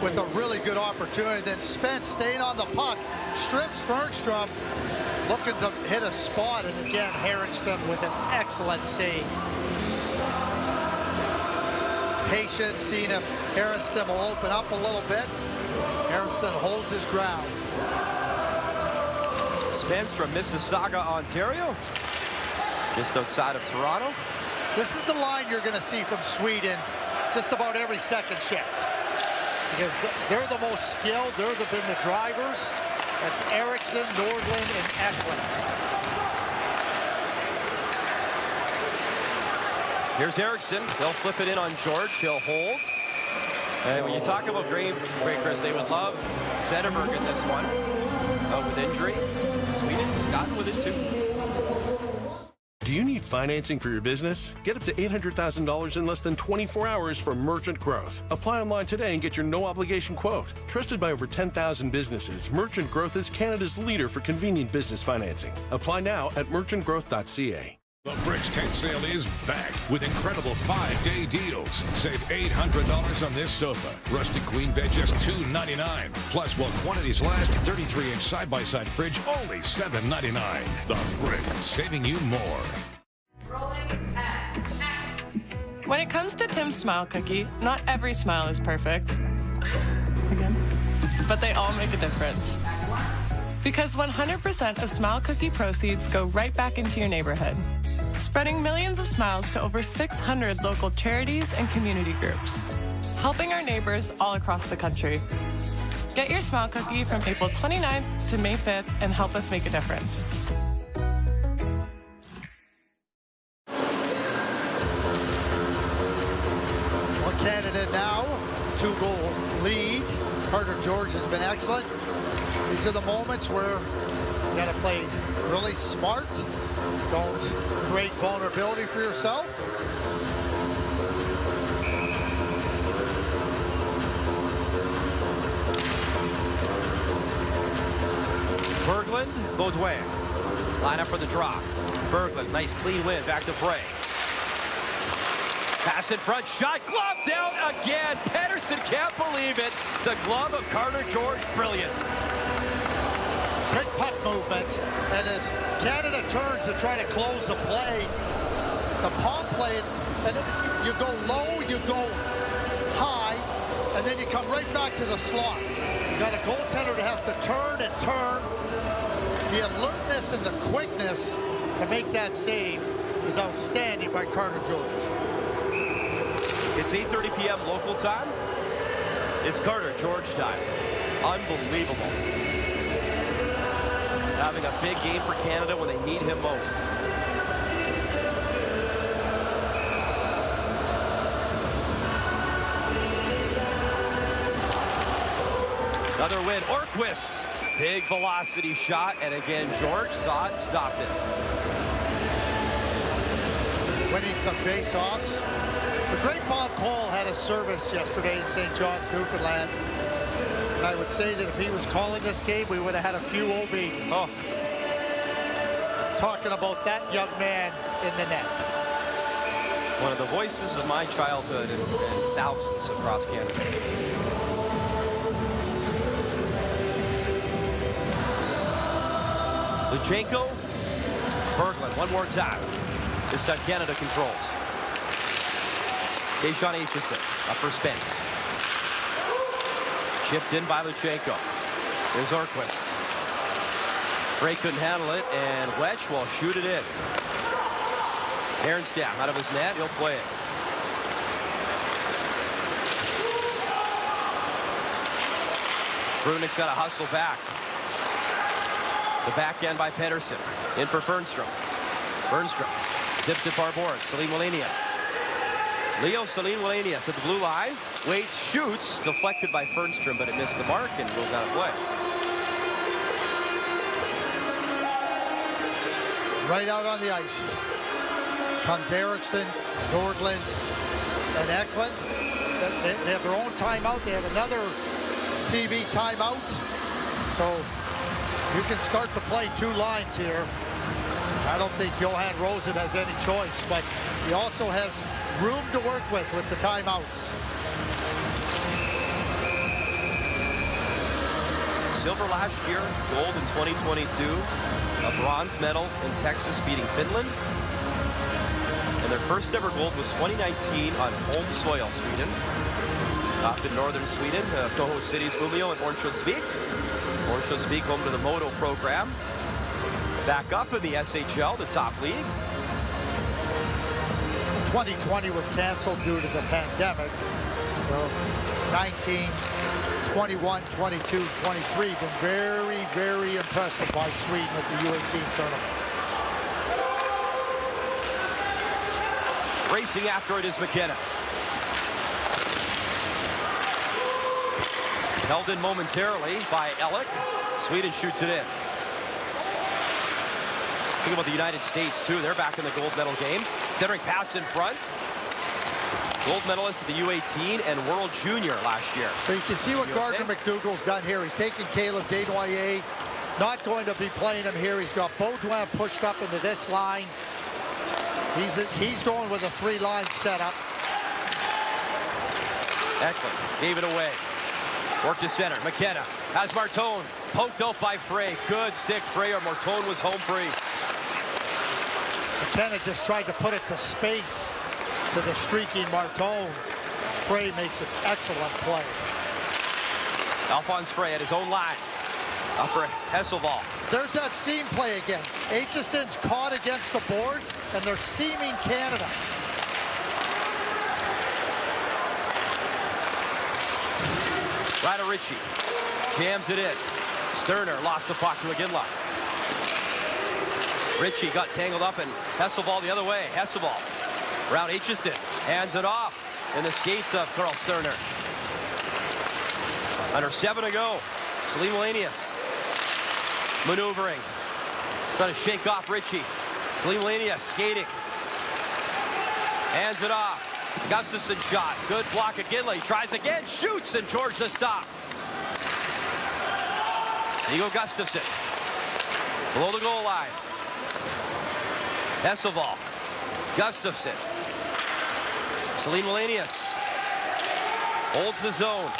with a really good opportunity. Then Spence staying on the puck, strips Fernstrom, looking to hit a spot, and again, Herenstam with an excellent save. Patience, seeing if Herenstam will open up a little bit. Herenstam holds his ground. Spence from Mississauga, Ontario, just outside of Toronto. This is the line you're going to see from Sweden just about every second shift. because they're the most skilled. They're been the drivers. That's Eriksson, Nordland, and Eklund. Here's Eriksson. They'll flip it in on George. He'll hold. And when you talk about grave breakers, they would love Zetterberg in this one. Out with injury. Sweden's gotten with it too. Do you need financing for your business? Get up to $800,000 in less than 24 hours from Merchant Growth. Apply online today and get your no-obligation quote. Trusted by over 10,000 businesses, Merchant Growth is Canada's leader for convenient business financing. Apply now at merchantgrowth.ca. The Bricks tent sale is back with incredible 5-day deals. Save $800 on this sofa. Rustic queen bed just $299. Plus, while quantities last, 33-inch side-by-side fridge only $799. The Bricks, saving you more. When it comes to Tim's Smile Cookie, not every smile is perfect. Again. But they all make a difference. Because 100% of Smile Cookie proceeds go right back into your neighborhood, spreading millions of smiles to over 600 local charities and community groups, helping our neighbors all across the country. Get your Smile Cookie from April 29th to May 5th and help us make a difference. Well, Canada now, 2-goal lead. Carter George has been excellent. These are the moments where you got to play really smart. Don't create vulnerability for yourself. Berglund, Baudouin. Line up for the drop. Berglund, nice clean win. Back to Frey. Pass in front, shot, glove down again. Pedersen can't believe it. The glove of Carter George, brilliant. Quick puck movement, and as Canada turns to try to close the play, the palm play, and you go low, you go high, and then you come right back to the slot. You got a goaltender that has to turn and turn. The alertness and the quickness to make that save is outstanding by Carter George. It's 8:30 p.m. local time. It's Carter George time. Unbelievable. Having a big game for Canada when they need him most. Another win. Orquist. Big velocity shot. And again, George saw it, stopped it. Winning some face-offs. The great Bob Cole had a service yesterday in St. John's, Newfoundland. And I would say that if he was calling this game, we would have had a few OBs. Oh. Talking about that young man in the net. One of the voices of my childhood and thousands across Canada. Luchenko, Berglund, one more time. This time Canada controls. Dejan Aitchison up for Spence. Chipped in by Luchenko. There's Orquist. Frey couldn't handle it, and Wetch will shoot it in. Aronstam out of his net, he'll play it. Brunik's got to hustle back. The backhand by Pedersen. In for Bernstrom. Bernstrom zips it far board. Celine Wallenius. Leo Celine Wallenius at the blue line. Waits, shoots, deflected by Bernstrom, but it missed the mark and goes out of play. Right out on the ice comes Eriksson, Nordland, and Eklund. They have their own timeout. They have another TV timeout. So you can start to play two lines here. I don't think Johan Rosen has any choice, but he also has room to work with the timeouts. Silver last year, gold in 2022, a bronze medal in Texas beating Finland. And their first ever gold was 2019 on home soil, Sweden. Up in northern Sweden, Toho City's Umeå and Örnsköldsvik. Örnsköldsvik home to the Modo program. Back up in the SHL, the top league. 2020 was canceled due to the pandemic, so 19, 21, 22, 23. Been very, very impressive by Sweden at the U18 tournament. Racing after it is McKenna. Held in momentarily by Ellick. Sweden shoots it in. Think about the United States, too. They're back in the gold medal game. Centering pass in front. Gold medalist at the U18 and World Junior last year. So you can see what Gardner McDougall's done here. He's taking Caleb Desnoyers. Not going to be playing him here. He's got Baudouin pushed up into this line. He's going with a three-line setup. Eklund gave it away. Work to center. McKenna has Martone. Poked out by Frey. Good stick, Frey, or Martone was home free. McKenna just tried to put it to space to the streaking Martone. Frey makes an excellent play. Alphonse Frey at his own line. Up for Hesselval. There's that seam play again. Aitchison's caught against the boards, and they're seaming Canada. Ryder Ritchie jams it in. Sterner lost the puck to Iginla. Ritchie got tangled up, and Hesselval the other way. Hesselval around Aitchison. Hands it off in the skates of Carl Sterner. Under 7 to go. Salim Lanius maneuvering. Trying to shake off Ritchie. Salim Lanius skating. Hands it off. Gustafson shot. Good block again. He tries again. Shoots, and George the stop. Nico Gustafson. Below the goal line. Hesselval. Gustafson. Salim Lanius. Holds the zone.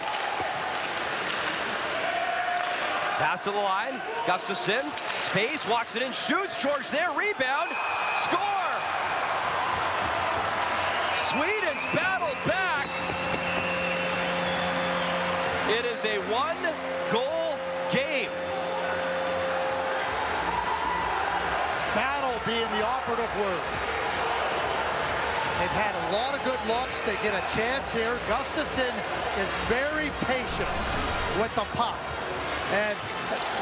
Pass to the line. Gustafson. Space. Walks it in. Shoots. George there. Rebound. Score! Sweden's battled back. It is a one-goal game. Battle being the operative word. They've had a lot of good looks. They get a chance here. Gustafson is very patient with the puck. And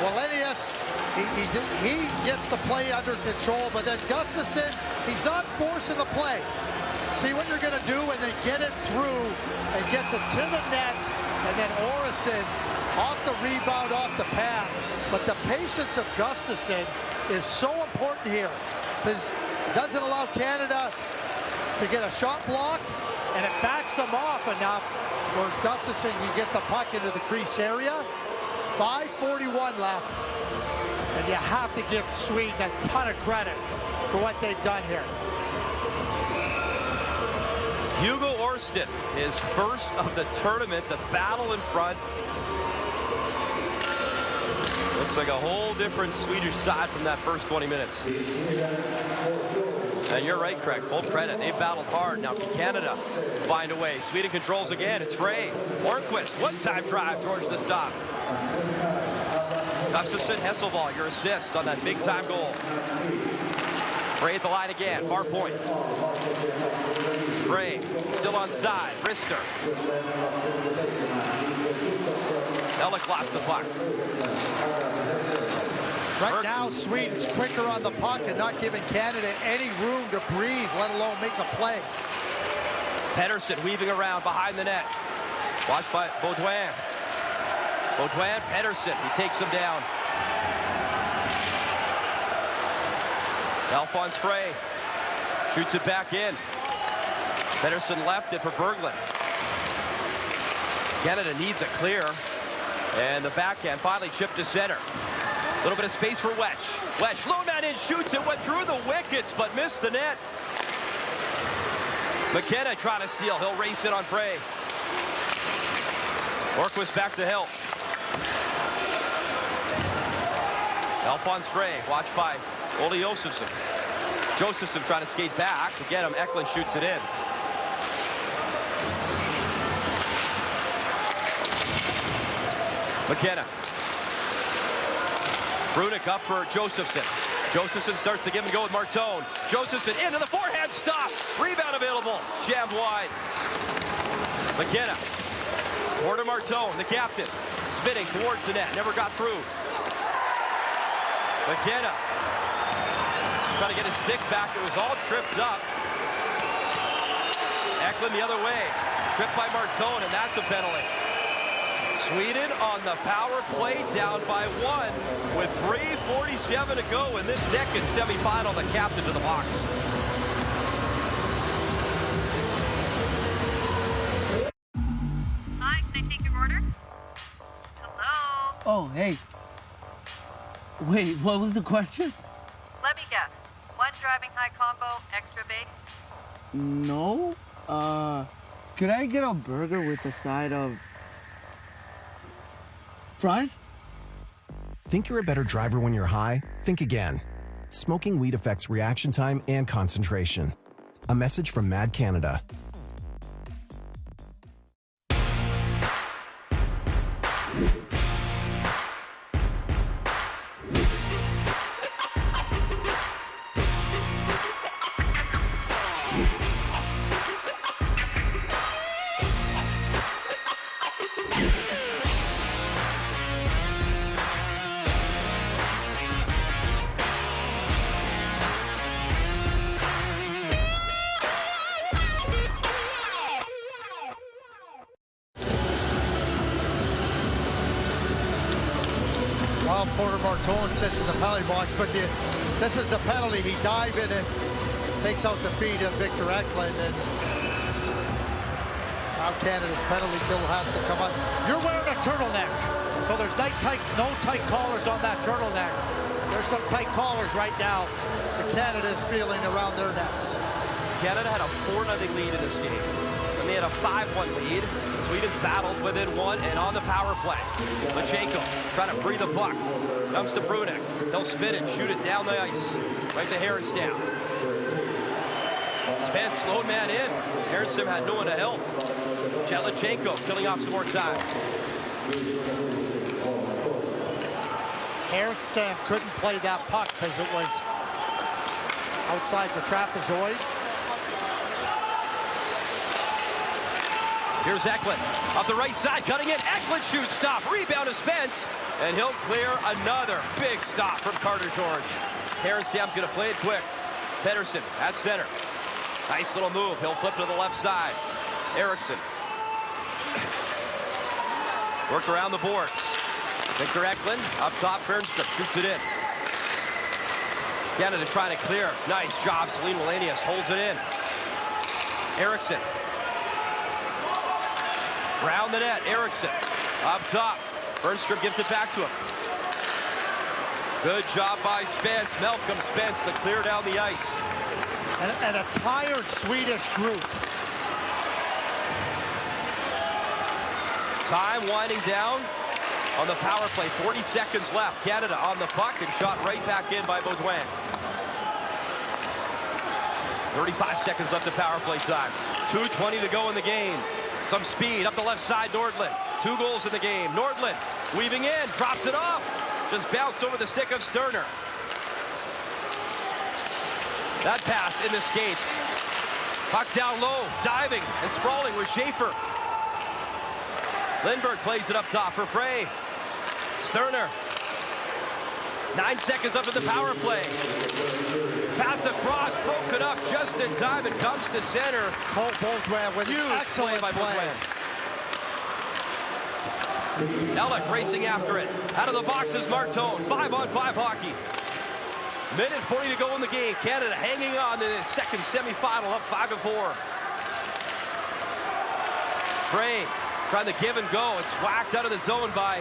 Wallenius, he gets the play under control, but then Gustafson, he's not forcing the play. See what you're going to do and then get it through and gets it to the net, and then Orison off the rebound, off the pad. But the patience of Gustafson is so important here because it doesn't allow Canada to get a shot block, and it backs them off enough where Gustafson can get the puck into the crease area. 5:41 left, and you have to give Sweden a ton of credit for what they've done here. Hugo Orsted, his first of the tournament, the battle in front. Looks like a whole different Swedish side from that first 20 minutes. And you're right, Craig, full credit. They battled hard. Now can Canada find a way? Sweden controls again. It's Frey. Hornquist, one-time drive. George the stop. Gustafson, Hesselval, your assist on that big-time goal. Frey at the line again, far point. Frey still on side. Rister. Ellick lost the puck. Right now, Sweden's quicker on the puck and not giving Canada any room to breathe, let alone make a play. Pedersen weaving around behind the net. Watched by Baudouin. Baudouin, Pedersen, he takes him down. Alphonse Frey shoots it back in. Pedersen left it for Berglund. Canada needs a clear. And the backhand finally chipped to center. A little bit of space for Wedge. Wedge, low man in, shoots it, went through the wickets, but missed the net. McKenna trying to steal. He'll race it on Frey. Orquist back to help. Alphonse Frey, watched by Ole Josefsson. Josefsson trying to skate back. To get him, Eklund shoots it in. McKenna. Brunick up for Josefsson. Josefsson starts to give and go with Martone. Josefsson into the forehand stop. Rebound available. Jammed wide. McKenna. Porter Martone, the captain, spinning towards the net. Never got through. McKenna trying to get his stick back. It was all tripped up. Eklund the other way. Tripped by Martone, and that's a penalty. Sweden on the power play, down by 1 with 3:47 to go in this second semifinal. The captain to the box. Hi, can I take your order? Hello? Oh, hey. Wait, what was the question? Let me guess. One driving high combo, extra baked? No. Could I get a burger with a side of fries? Think you're a better driver when you're high? Think again. Smoking weed affects reaction time and concentration. A message from Mad Canada. Porter Martone sits in the penalty box, but this is the penalty. He dives in and takes out the feet of Victor Eklund, and now Canada's penalty kill has to come up. You're wearing a turtleneck, so there's no tight collars on that turtleneck. There's some tight collars right now that Canada is feeling around their necks. Canada had a 4-0 lead in this game. And they had a 5-1 lead. Sweden's battled within 1 and on the power play. Lachenko trying to free the puck. Comes to Brunek. He'll spin it, shoot it down the ice. Right to Herenstam. Spence, slow man in. Herenstam had no one to help. Lachenko killing off some more time. Herenstam couldn't play that puck because it was outside the trapezoid. Here's Eklund up the right side, cutting it. Eklund shoots, stop, rebound to Spence, and he'll clear another big stop from Carter George. Herenstam's going to play it quick. Pettersson at center. Nice little move. He'll flip to the left side. Eriksson worked around the boards. Victor Eklund up top. Bernström shoots it in. Canada trying to clear. Nice job. Celine Wallenius holds it in. Eriksson. Round the net, Eriksson up top. Bernström gives it back to him. Good job by Spence. Malcolm Spence to clear down the ice. And a tired Swedish group. Time winding down on the power play. 40 seconds left. Canada on the puck and shot right back in by Baudouin. 35 seconds left of power play time. 2:20 to go in the game. Some speed up the left side, Nordlund. 2 goals in the game. Nordlund weaving in, drops it off. Just bounced over the stick of Sterner. That pass in the skates. Puck down low, diving and sprawling with Schaefer. Lindbergh plays it up top for Frey. Sterner. 9 seconds up in the power play. Pass across, broken up just in time. It comes to center. Cole Baudouin with an excellent by Baudouin. Ellick racing after it. Out of the box is Martone. 5-on-5 hockey. Minute 40 to go in the game. Canada hanging on in the second semifinal, up 5-4. Frey trying to give and go. It's whacked out of the zone by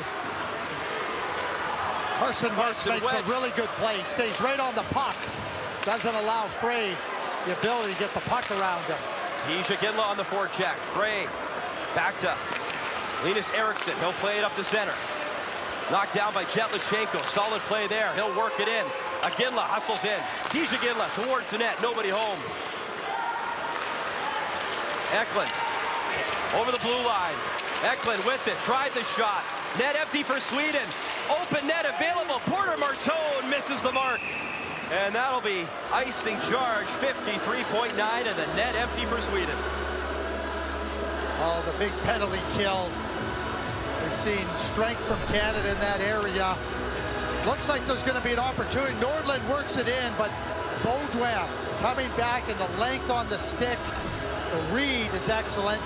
Carson Wentz makes a really good play. He stays right on the puck. Doesn't allow Frey the ability to get the puck around him. Tisha Ginla on the forecheck. Frey back to Linus Eriksson. He'll play it up to center. Knocked down by Lachenko. Solid play there. He'll work it in. Ginla hustles in. Tisha Ginla towards the net. Nobody home. Eklund over the blue line. Eklund with it. Tried the shot. Net empty for Sweden. Open net available. Porter Martone misses the mark. And that'll be icing charge, 53.9, and the net empty for Sweden. Oh, the big penalty kill We've seen strength from Canada in that area. Looks like there's going to be an opportunity. Nordland works it in, but Beaudoin coming back, and the length on the stick. The read is excellent.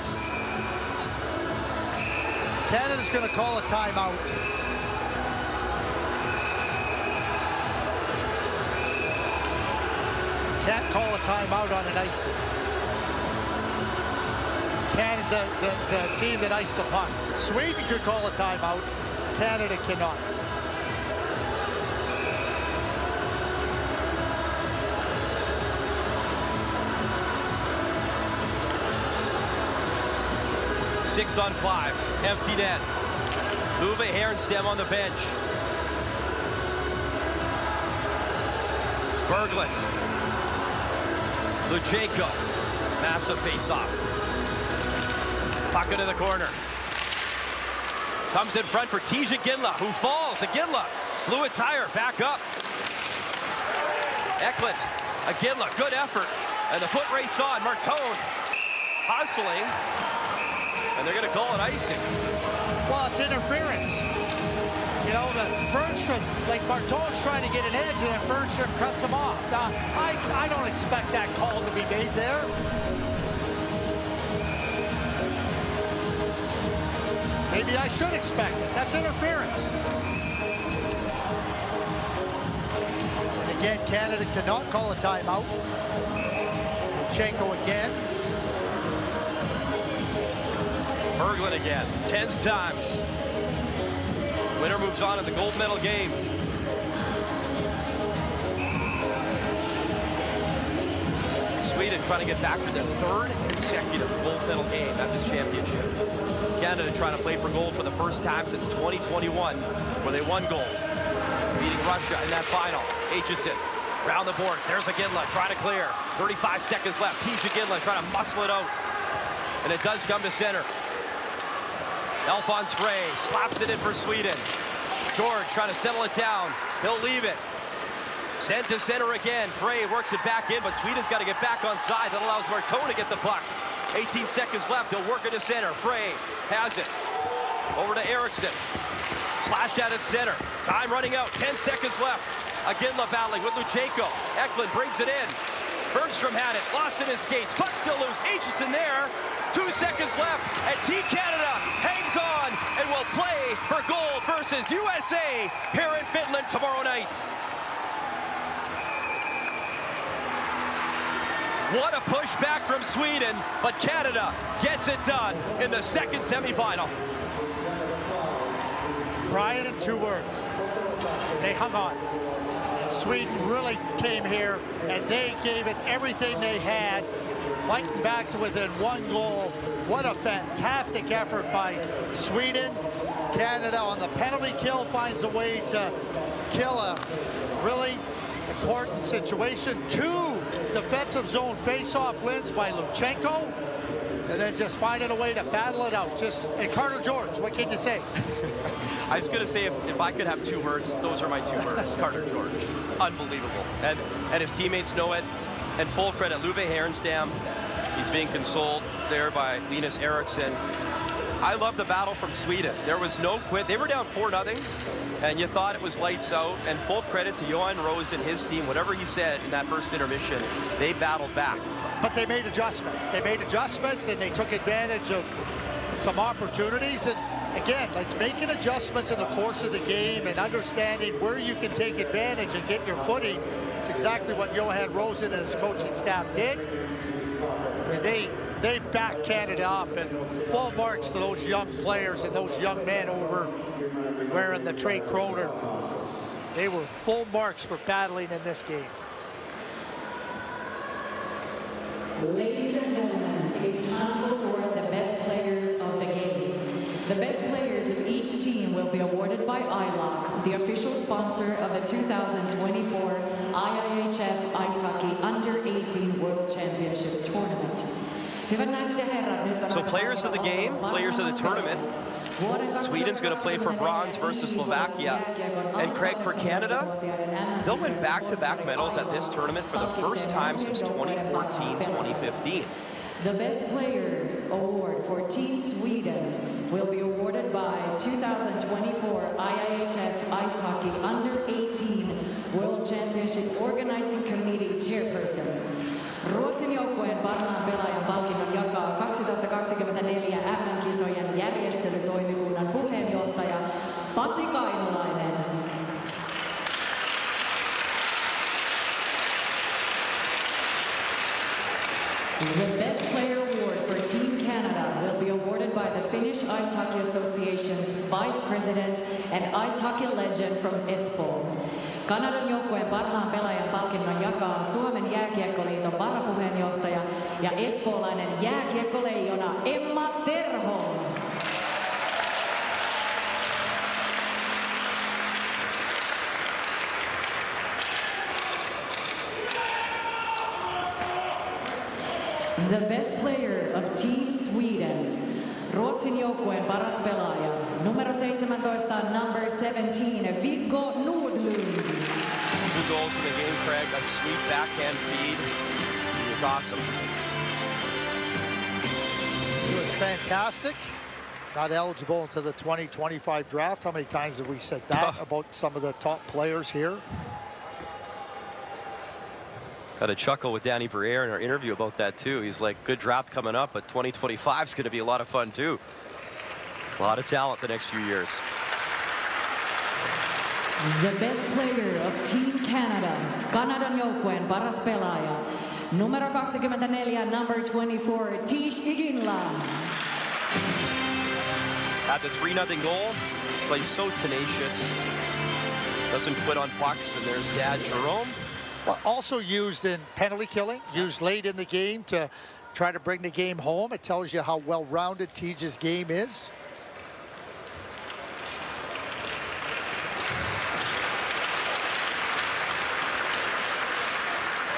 Canada's going to call a timeout. Can't call a timeout on an ice. Canada, the team that iced the puck. Sweden could call a timeout. Canada cannot. Six on 5, empty net. Uwe Herenstam on the bench. Berglund. Luchenko. Massive face-off. Puck into the corner. Comes in front for Tija Ginla, who falls. Ginla blew a tire, back up. Eklund. Ginla, good effort. And the foot race on. Martone hustling. And they're going to call it icing. Well, it's interference. You know, the Bernstrom, like Martone's trying to get an edge, and then Bernstrom cuts him off. Now, I don't expect that call to be made there. Maybe I should expect it. That's interference. And again, Canada cannot call a timeout. Luchenko again. Berglund again, 10 times. Winner moves on in the gold medal game. Sweden trying to get back for their 3rd consecutive gold medal game at this championship. Canada trying to play for gold for the first time since 2021, where they won gold, beating Russia in that final. Aitchison, round the boards. There's Ginla trying to clear. 35 seconds left. Tija Ginla trying to muscle it out. And it does come to center. Alphonse Frey slaps it in for Sweden. George trying to settle it down. He'll leave it. Sent to center again. Frey works it back in, but Sweden's got to get back on side. That allows Martone to get the puck. 18 seconds left. He'll work it to center. Frey has it. Over to Eriksson. Slashed out at center. Time running out. 10 seconds left. Ginla battling with Luchenko. Eklund brings it in. Bernstrom had it. Lost in his skates. Puck still loose. Aitchison there. 2 seconds left, and Team Canada hangs on and will play for gold versus USA here in Finland tomorrow night. What a pushback from Sweden, but Canada gets it done in the second semifinal. Brian, in 2 words, they hung on. And Sweden really came here, and they gave it everything they had, fighting back to within 1 goal. What a fantastic effort by Sweden. Canada on the penalty kill finds a way to kill a really important situation. 2 defensive zone face-off wins by Luchenko, and then just finding a way to battle it out. And Carter George, what can you say? I was going to say, if I could have 2 words, those are my 2 words. Carter George. Unbelievable. And his teammates know it. And full credit, Uwe Herenstam. He's being consoled there by Linus Eriksson. I love the battle from Sweden. There was no quit. They were down 4-0, and you thought it was lights out. And full credit to Johan Rose and his team. Whatever he said in that first intermission, they battled back. But they made adjustments. They made adjustments, and they took advantage of some opportunities. And again, like making adjustments in the course of the game and understanding where you can take advantage and get your footing. It's exactly what Johan Rosen and his coaching staff did. And they backed Canada up, and full marks to those young players and those young men over wearing the Trey Kroner. They were full marks for battling in this game. Ladies and gentlemen, it's time to award the best players of the game. The best players of each team will be awarded by ILOC, the official sponsor of the 2024 IIHF Ice Hockey Under-18 World Championship Tournament. So players of the game, players of the tournament. Sweden's going to play for bronze versus Slovakia. And Craig, for Canada, they'll win back-to-back medals at this tournament for the first time since 2014-2015. The Best Player award for Team Sweden will be awarded by 2024 IIHF Ice Hockey Under-18 World Championship Organizing Committee Chairperson. Ruotsin joukkueen parhaan pelaajan palkinnon jakaa 2024 MM-kisojen järjestelytoimikunnan puheenjohtaja Pasi Kainulainen. The Best Player Award for Team Canada will be awarded by the Finnish Ice Hockey Association's Vice President and Ice Hockey Legend from Espoo. Kanadan joukkueen parhaan pelaajan palkinnon jakaa Suomen jääkiekkoliiton varapuheenjohtaja ja espoolainen jääkiekkoleijona Emma Terho. The Best Player of Team Sweden. Ruotsin joukkueen paras pelaaja. Numero 17, number 17, Viggo Nordlund. 2 goals in the game, Craig. A sweet backhand feed. He was awesome. He was fantastic. Not eligible into the 2025 draft. How many times have we said that about some of the top players here? Had a chuckle with Danny Briere in our interview about that too. He's like, good draft coming up, but 2025 is going to be a lot of fun too. A lot of talent the next few years. The Best Player of Team Canada. Kanadan joukkueen paras pelaaja. Numero 24, number 24, Tish Iginla. At the 3-0 goal, plays so tenacious. Doesn't quit on pucks, and there's Dad Jerome. But also used in penalty killing, used late in the game to try to bring the game home. It tells you how well-rounded Tij's game is.